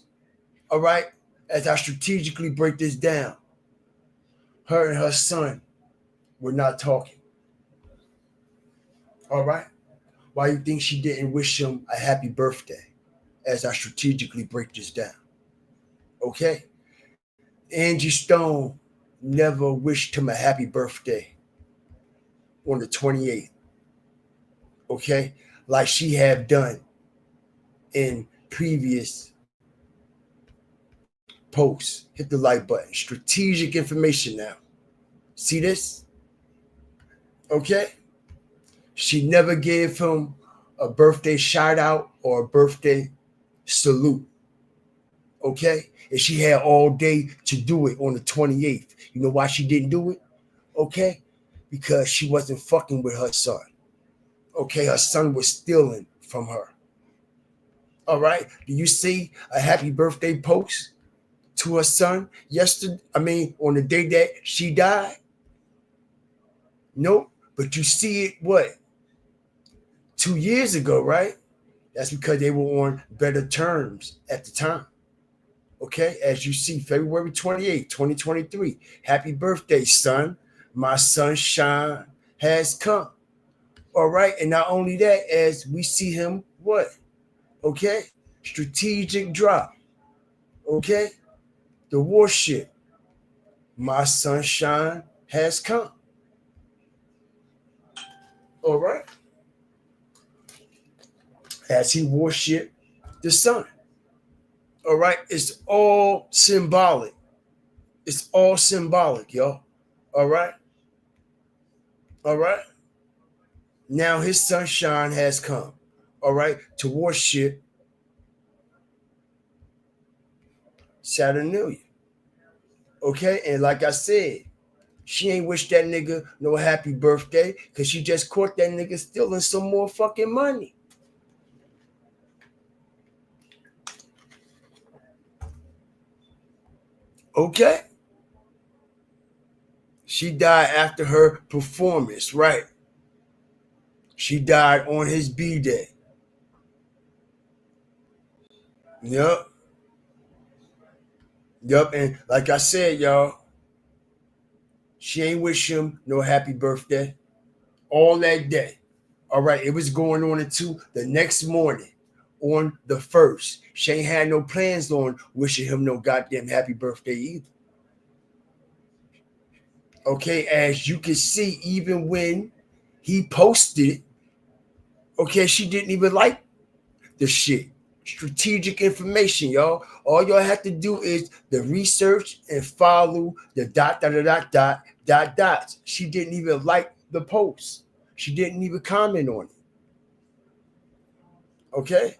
all right, as I strategically break this down, her and her son were not talking. All right? Why you think she didn't wish him a happy birthday as I strategically break this down? Okay? Angie Stone never wished him a happy birthday. on the 28th. Okay? Like she have done in previous posts. Hit the like button. Strategic information now. See this? Okay? She never gave him a birthday shout out or a birthday salute. Okay? And she had all day to do it on the 28th. You know why she didn't do it? Okay? Because she wasn't fucking with her son. Okay? Her son was stealing from her. All right? Do you see a happy birthday post to her son on the day that she died? Nope. But you see it, what? 2 years ago, right? That's because they were on better terms at the time. Okay, as you see, February 28th, 2023. Happy birthday, son. My sunshine has come. All right, and not only that, as we see him, what? Okay, strategic drop. Okay, the warship. My sunshine has come. All right, as he worship the sun. All right, it's all symbolic. It's all symbolic, y'all. All right. All right. Now his sunshine has come. All right. To worship Saturnalia. Okay. And like I said, she ain't wish that nigga no happy birthday because she just caught that nigga stealing some more fucking money. Okay. She died after her performance, right? She died on his B-Day. Yup. Yup. And like I said, y'all, she ain't wish him no happy birthday all that day. All right. It was going on until the next morning on the 1st. She ain't had no plans on wishing him no goddamn happy birthday either. Okay. As you can see, even when he posted, okay, she didn't even like the shit. Strategic information, y'all. All y'all have to do is the research and follow the dots. She didn't even like the post. She didn't even comment on it. Okay?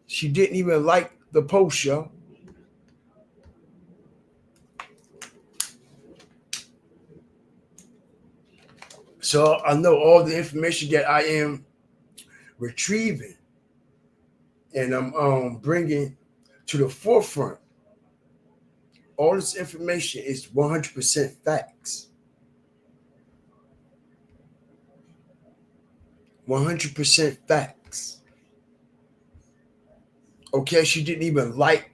She didn't even like the post, y'all. So I know all the information that I am retrieving and I'm bringing to the forefront. All this information is 100% facts. 100% facts. Okay, she didn't even like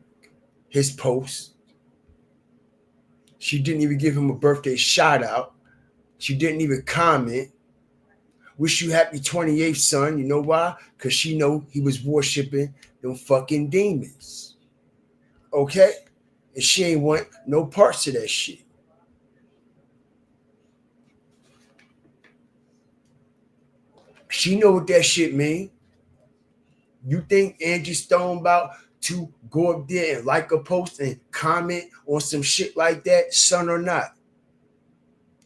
his post. She didn't even give him a birthday shout out. She didn't even comment. Wish you happy 28th, son. You know why? Because she know he was worshiping them fucking demons. Okay? And she ain't want no parts of that shit. She know what that shit mean. You think Angie Stone about to go up there and like a post and comment on some shit like that, son or not?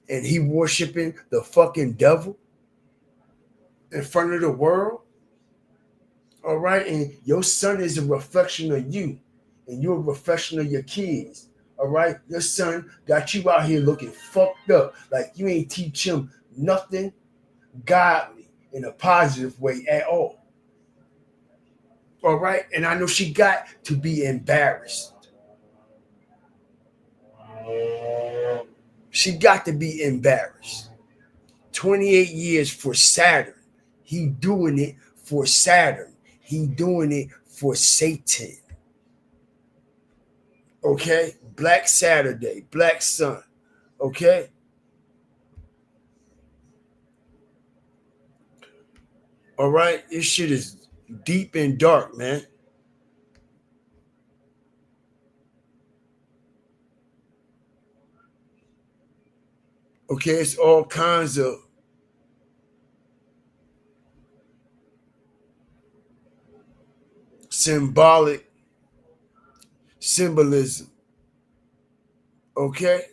And he worshiping the fucking devil in front of the world? All right, and your son is a reflection of you, and you're a reflection of your kids. All right, your son got you out here looking fucked up, like you ain't teach him nothing godly in a positive way at all. All right, and I know she got to be embarrassed. She got to be embarrassed. 28 years for Saturn. He doing it for Saturn. He doing it for Satan. Okay? Black Saturday, Black Sun. Okay? All right? This shit is deep and dark, man. Okay, it's all kinds of symbolism. Okay?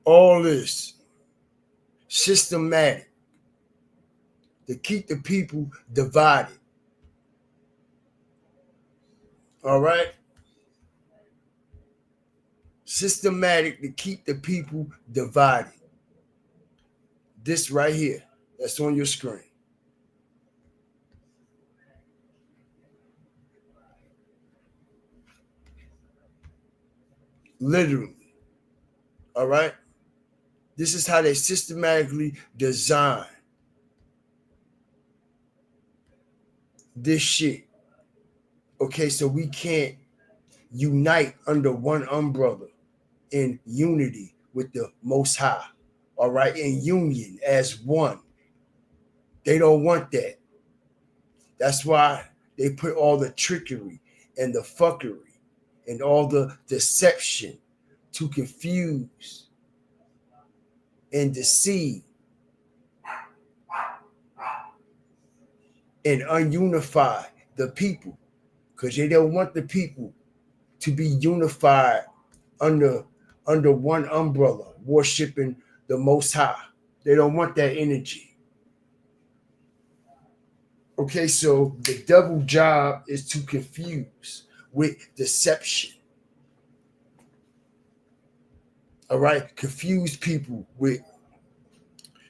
All this systematic to keep the people divided. All right? Systematic to keep the people divided. This right here, that's on your screen. Literally. All right? This is how they systematically design this shit. Okay, so we can't unite under one umbrella in unity with the Most High. All right, in union as one. They don't want that. That's why they put all the trickery and the fuckery and all the deception to confuse and deceive and ununify the people, because they don't want the people to be unified under one umbrella, worshiping the Most High. They don't want that energy. Okay, so the devil job is to confuse with deception. All right, confuse people with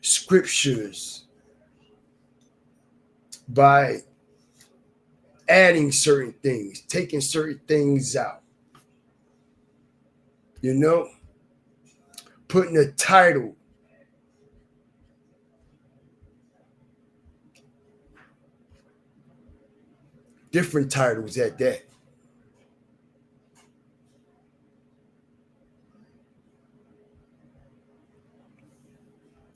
scriptures by adding certain things, taking certain things out. You know, putting a title different titles at that.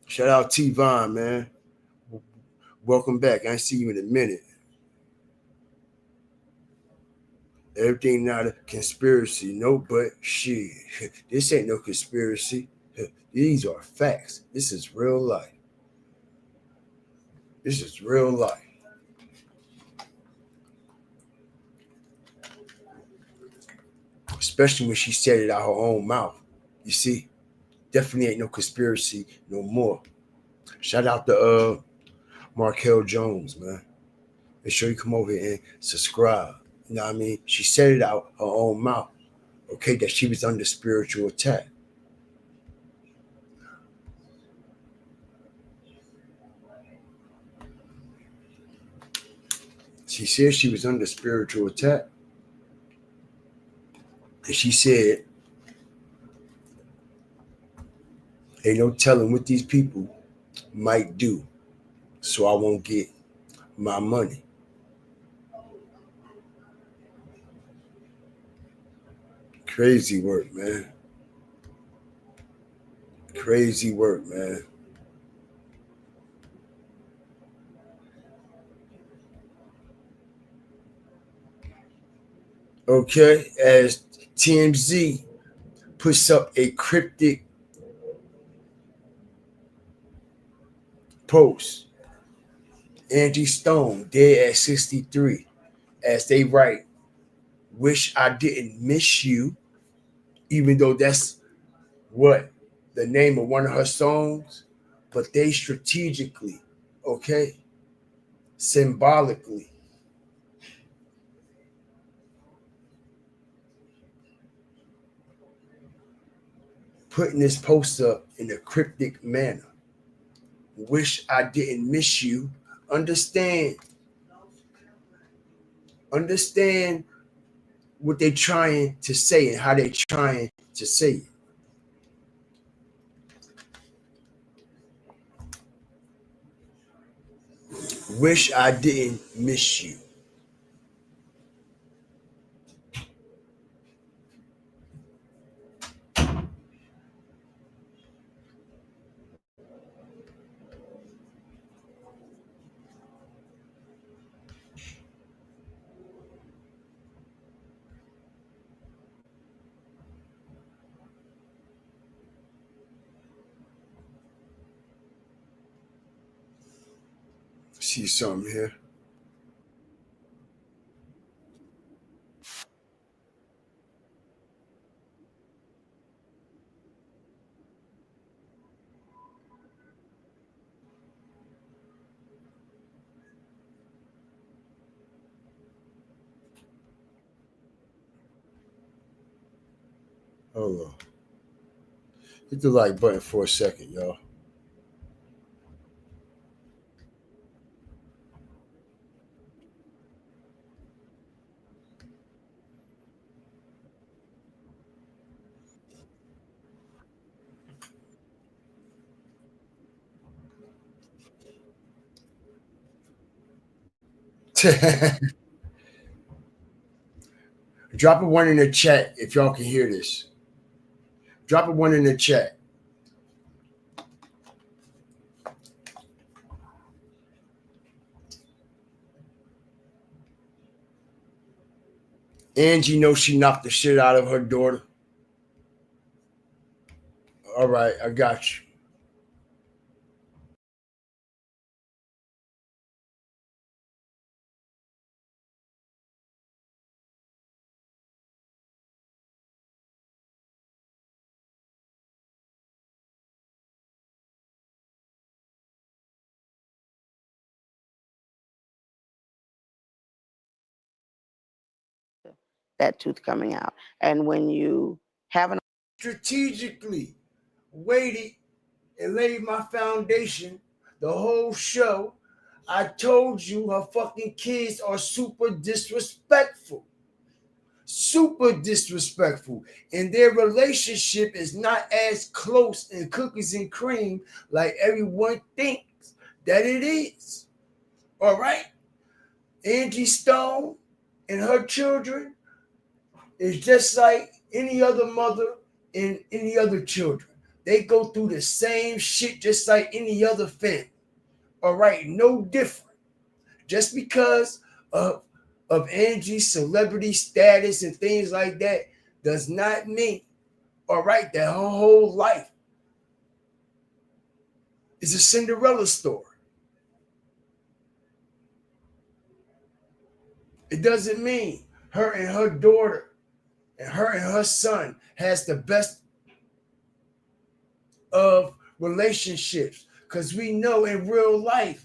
Shout out T-Von, man. Welcome back. I ain't see you in a minute. Everything not a conspiracy. No, but shit. This ain't no conspiracy. These are facts. This is real life. This is real life. Especially when she said it out her own mouth. You see? Definitely ain't no conspiracy no more. Shout out to Markel Jones, man. Make sure you come over here and subscribe. You know what I mean? She said it out her own mouth. Okay, that she was under spiritual attack. She said she was under spiritual attack. And she said, ain't no telling what these people might do, so I won't get my money. Crazy work, man. Crazy work, man. Okay, as TMZ puts up a cryptic post, Angie Stone dead at 63, as they write, wish I didn't miss you, even though that's what the name of one of her songs, but they strategically, okay, symbolically putting this post up in a cryptic manner. Wish I didn't miss you. Understand what they're trying to say and how they're trying to say it. Wish I didn't miss you. See something here. Hold on. Hit the like button for a second, y'all. Drop a one in the chat if y'all can hear this. Drop a one in the chat. Angie knows she knocked the shit out of her daughter. All right, I got you. That tooth coming out. And when you have an Strategically waited and laid my foundation the whole show. I told you her fucking kids are super disrespectful. Super disrespectful. And their relationship is not as close in cookies and cream like everyone thinks that it is. All right? Angie Stone and her children is just like any other mother and any other children. They go through the same shit just like any other family. All right, no different. Just because of Angie's celebrity status and things like that does not mean, all right, that her whole life is a Cinderella story. It doesn't mean her and her daughter and her and her son has the best of relationships, because we know in real life,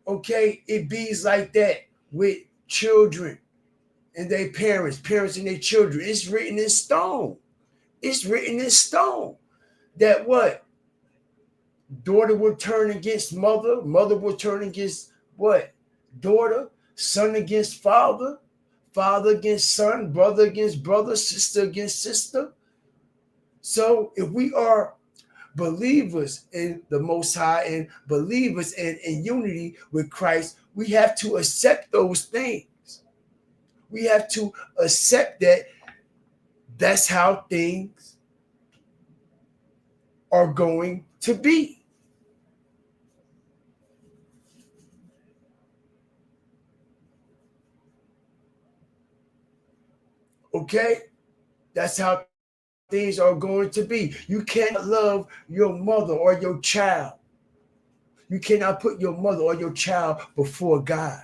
okay, it bees like that with children and their parents and their children. It's written in stone. It's written in stone that what? Daughter will turn against mother, mother will turn against what? Daughter, son against father, father against son, brother against brother, sister against sister. So if we are believers in the Most High and believers in unity with Christ, we have to accept those things. We have to accept that that's how things are going to be. Okay? That's how things are going to be. You cannot love your mother or your child. You cannot put your mother or your child before God.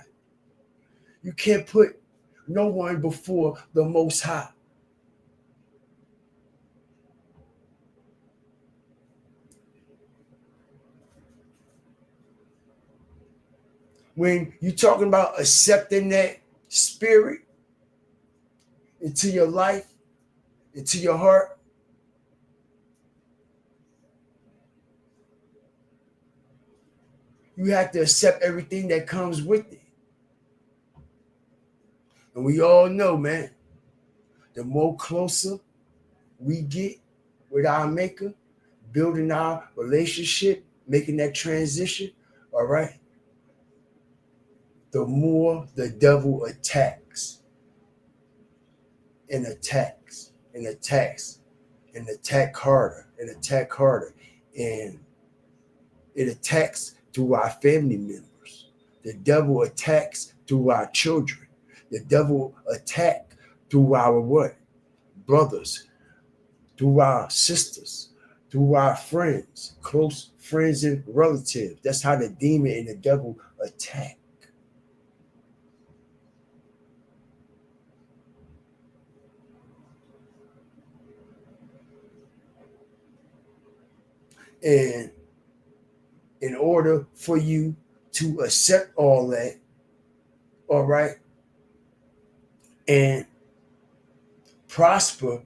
You can't put no one before the Most High. When you're talking about accepting that spirit into your life, into your heart, You have to accept everything that comes with it. And we all know, man, the more closer we get with our maker, building our relationship, making that transition, all right, the more the devil attacks and attacks and attacks and attack harder and attack harder. And it attacks through our family members. The devil attacks through our children. The devil attack through our what? Brothers, through our sisters, through our friends, close friends and relatives. That's how the demon and the devil attack. And in order for you to accept all that, all right, and prosper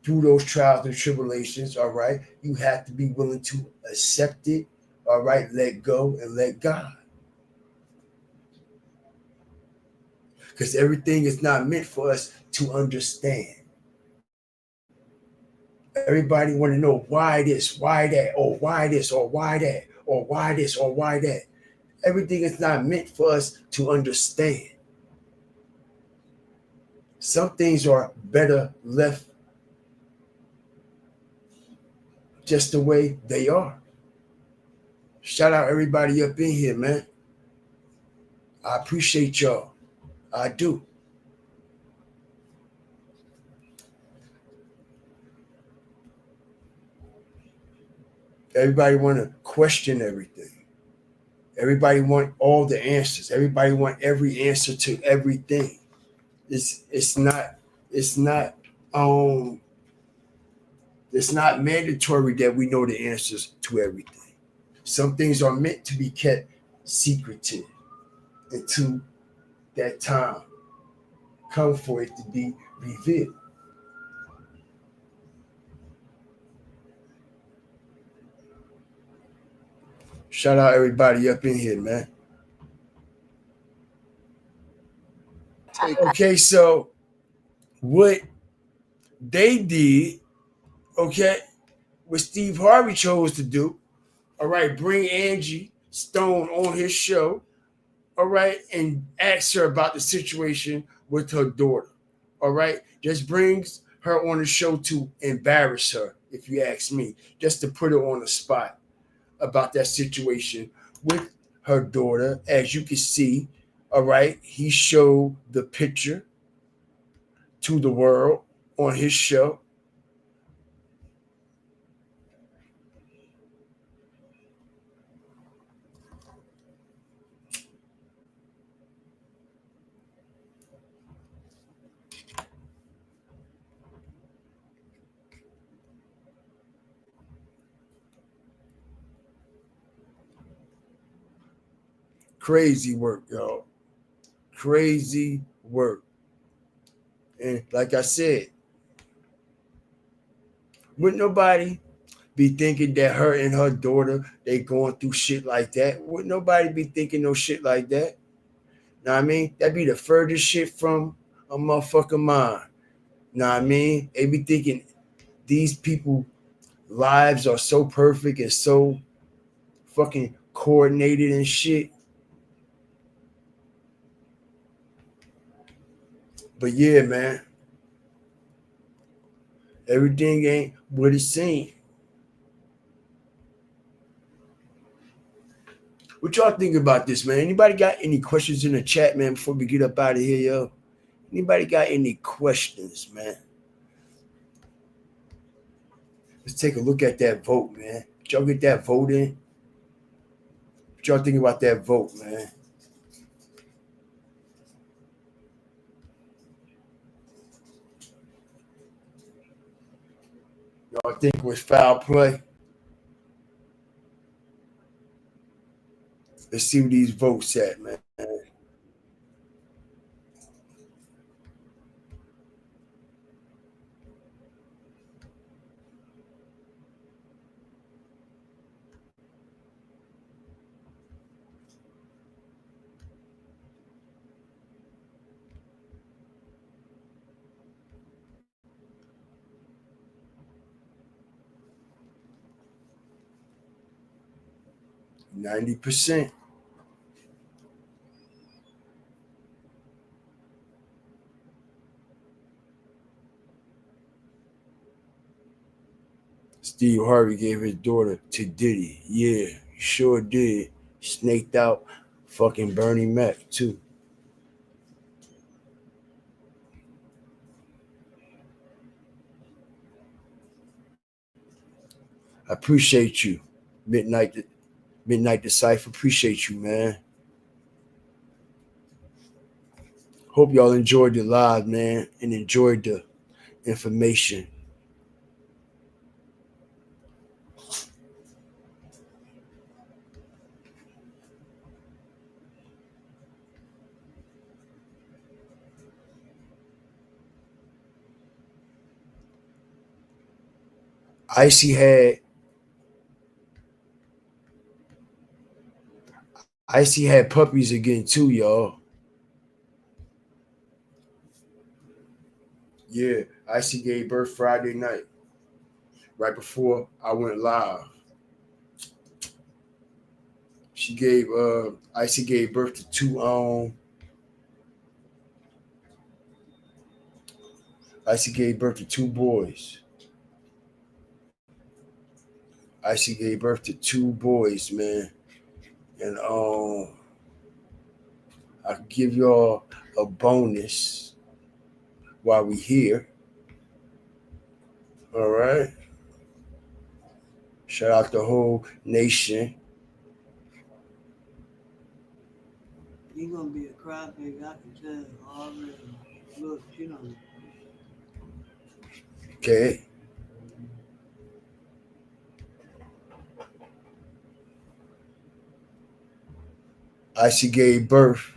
through those trials and tribulations, all right, you have to be willing to accept it, all right, let go and let God. Because everything is not meant for us to understand. Everybody want to know why this, why that, or why this, or why that, or why this, or why that. Everything is not meant for us to understand. Some things are better left just the way they are. Shout out everybody up in here, man. I appreciate y'all. I do. Everybody want to question everything. Everybody want all the answers. Everybody want every answer to everything. It's not um it's not mandatory that we know the answers to everything. Some things are meant to be kept secretive until that time come for it to be revealed. Shout out everybody up in here, man. Okay, so what they did, okay, what Steve Harvey chose to do, all right, bring Angie Stone on his show, all right, and ask her about the situation with her daughter, all right, just brings her on the show to embarrass her, if you ask me, just to put her on the spot about that situation with her daughter. As you can see, all right, he showed the picture to the world on his show. Crazy work, y'all. Crazy work. And like I said, would nobody be thinking that her and her daughter, they going through shit like that? Would nobody be thinking no shit like that? Know what I mean? That'd be the furthest shit from a motherfucking mind. Know what I mean? They be thinking these people lives are so perfect and so fucking coordinated and shit. But yeah, man, everything ain't what it seems. What y'all think about this, man? Anybody got any questions in the chat, man, before we get up out of here, yo? Anybody got any questions, man? Let's take a look at that vote, man. Did y'all get that vote in? What y'all think about that vote, man? Y'all think it was foul play? Let's see where these votes at, man. 90%. Steve Harvey gave his daughter to Diddy. Yeah, sure did. Snaked out fucking Bernie Mac too. I appreciate you. Midnight Decipher. Appreciate you, man. Hope y'all enjoyed the live, man, and enjoyed the information. Icy had puppies again too, y'all. Yeah, Icy gave birth Friday night, right before I went live. Icy gave birth to two Icy gave birth to two boys. Icy gave birth to two boys, man. And I can give y'all a bonus while we here. All right. Shout out the whole nation. You're gonna be a crybaby, I can tell already. Look, you know. Okay. Icy gave birth.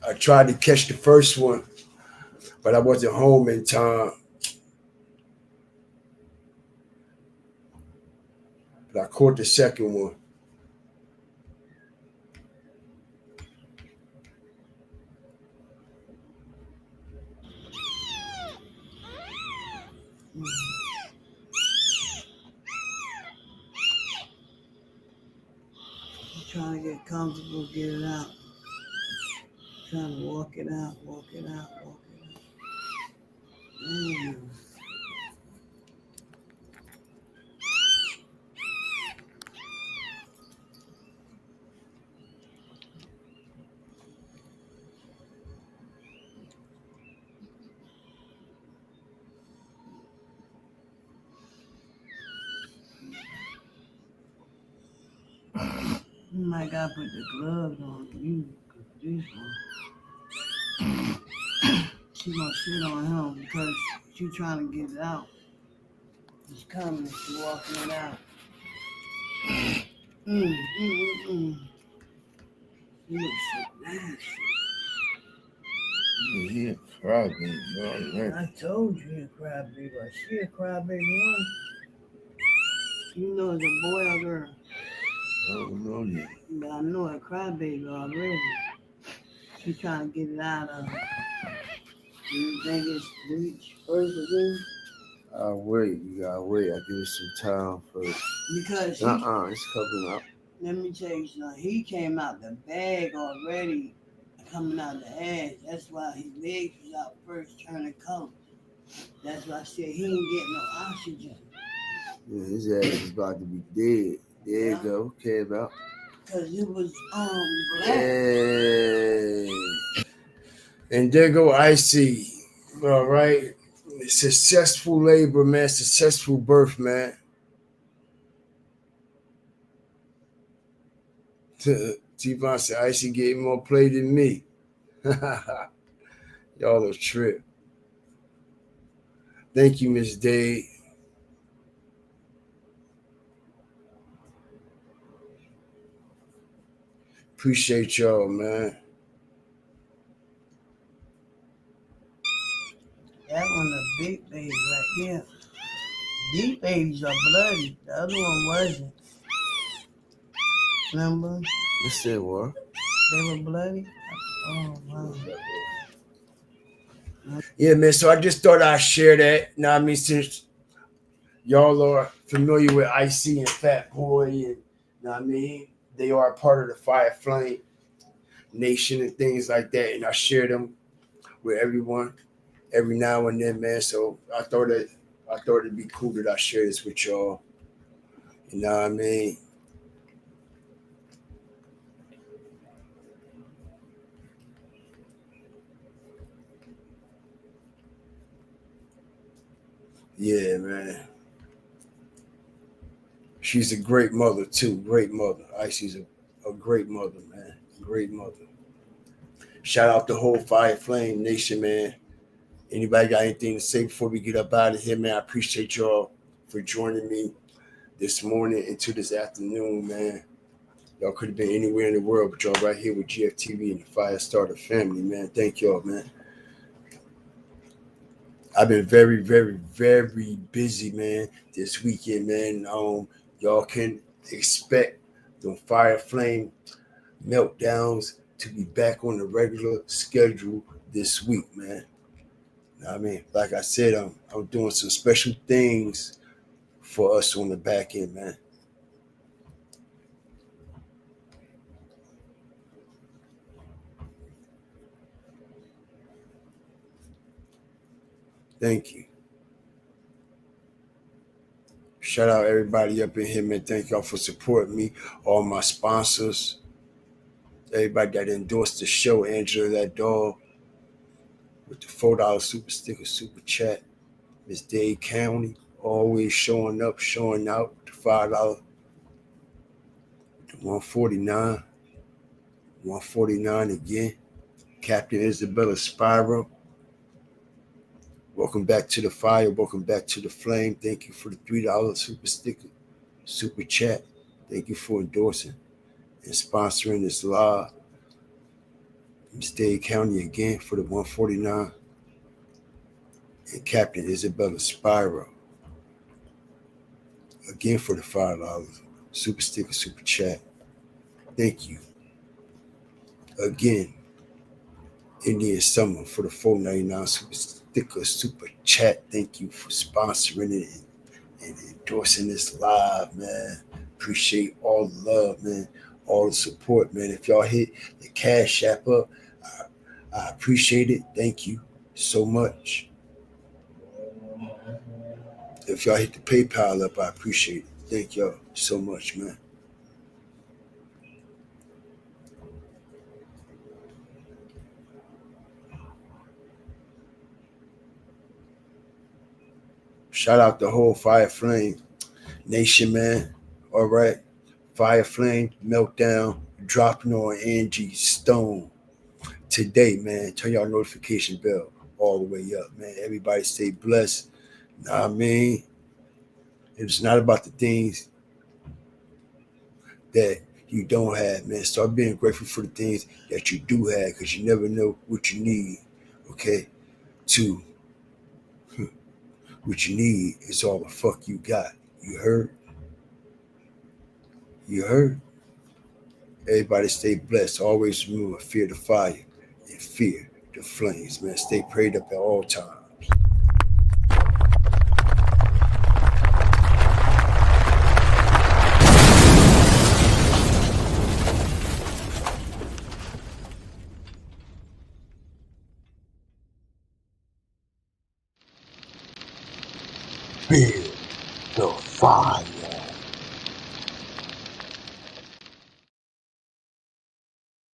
I tried to catch the first one, but I wasn't home in time. But I caught the second one. Trying to get comfortable, get it out. Trying to walk it out. Damn. You might gotta put the gloves on you, cause this one, she gonna sit on him because she trying to get it out. It's coming, she walking it out. You look so nasty. Yeah, crybaby. I told you he a crybaby. She a crybaby one. You know it's a boy or girl. I don't know yet. But I know a crybaby already. She trying to get it out of her. Do you think it's bleach first again? I'll wait. You gotta wait. I give it some time first. Because It's coming out. let me tell you something. He came out the bag already, coming out the ass. That's why his legs was out first, turning color. That's why I said he ain't getting no oxygen. Yeah, his ass is about to be dead. There you go. Okay, about. Cause it was black. Hey. And there go Icy. All right. Successful labor, man. Successful birth, man. T-Von said Icy gave more play than me. Y'all a trip. Thank you, Miss Day. Appreciate y'all, man. That one a big baby right here. These babies are bloody. The other one wasn't. Remember? You said what? They were bloody. Oh wow. Yeah, man. So I just thought I'd share that. Now, I mean, since y'all are familiar with Icy and Fat Boy, and you know what I mean, they are a part of the Fire Flame Nation and things like that, and I share them with everyone every now and then, man. So I thought it'd be cool that I share this with y'all. You know what I mean? Yeah, man. She's a great mother too. Great mother. Icy's a great mother, man. Great mother. Shout out the whole Fire Flame Nation, man. Anybody got anything to say before we get up out of here, man? I appreciate y'all for joining me this morning into this afternoon, man. Y'all could have been anywhere in the world, but y'all right here with GFTV and the Firestarter family, man. Thank y'all, man. I've been very, very, very busy, man, this weekend, man. Y'all can expect the Fire Flame meltdowns to be back on the regular schedule this week, man. I mean, like I said, I'm doing some special things for us on the back end, man. Thank you. Shout out everybody up in here, man. Thank y'all for supporting me. All my sponsors, everybody that endorsed the show, Angela, that dog, with the $4 super sticker, super chat. Miss Dade County, always showing up, showing out. The $5, the 149, 149 again. Captain Isabella Spyro. Welcome back to the fire. Welcome back to the flame. Thank you for the $3 super sticker, super chat. Thank you for endorsing and sponsoring this live. Miss Dade County again for the 149. And Captain Isabella Spyro again for the $5 super sticker, super chat. Thank you. Again, Indian Summer for the $4.99 super sticker, super chat. Thank you for sponsoring it and endorsing this live, man. Appreciate all the love, man. All the support, man. If y'all hit the Cash App up, I appreciate it. Thank you so much. If y'all hit the PayPal up, I appreciate it. Thank y'all so much, man. Shout out the whole Fire Flame Nation, man. All right. Fire Flame Meltdown dropping on Angie Stone today, man. Turn y'all notification bell all the way up, man. Everybody stay blessed. Know what I mean? It's not about the things that you don't have, man. Start being grateful for the things that you do have, because you never know what you need, okay? What you need is all the fuck you got. You heard? You heard? Everybody stay blessed. Always remember, fear the fire and fear the flames, man. Stay prayed up at all times. Fear the fire.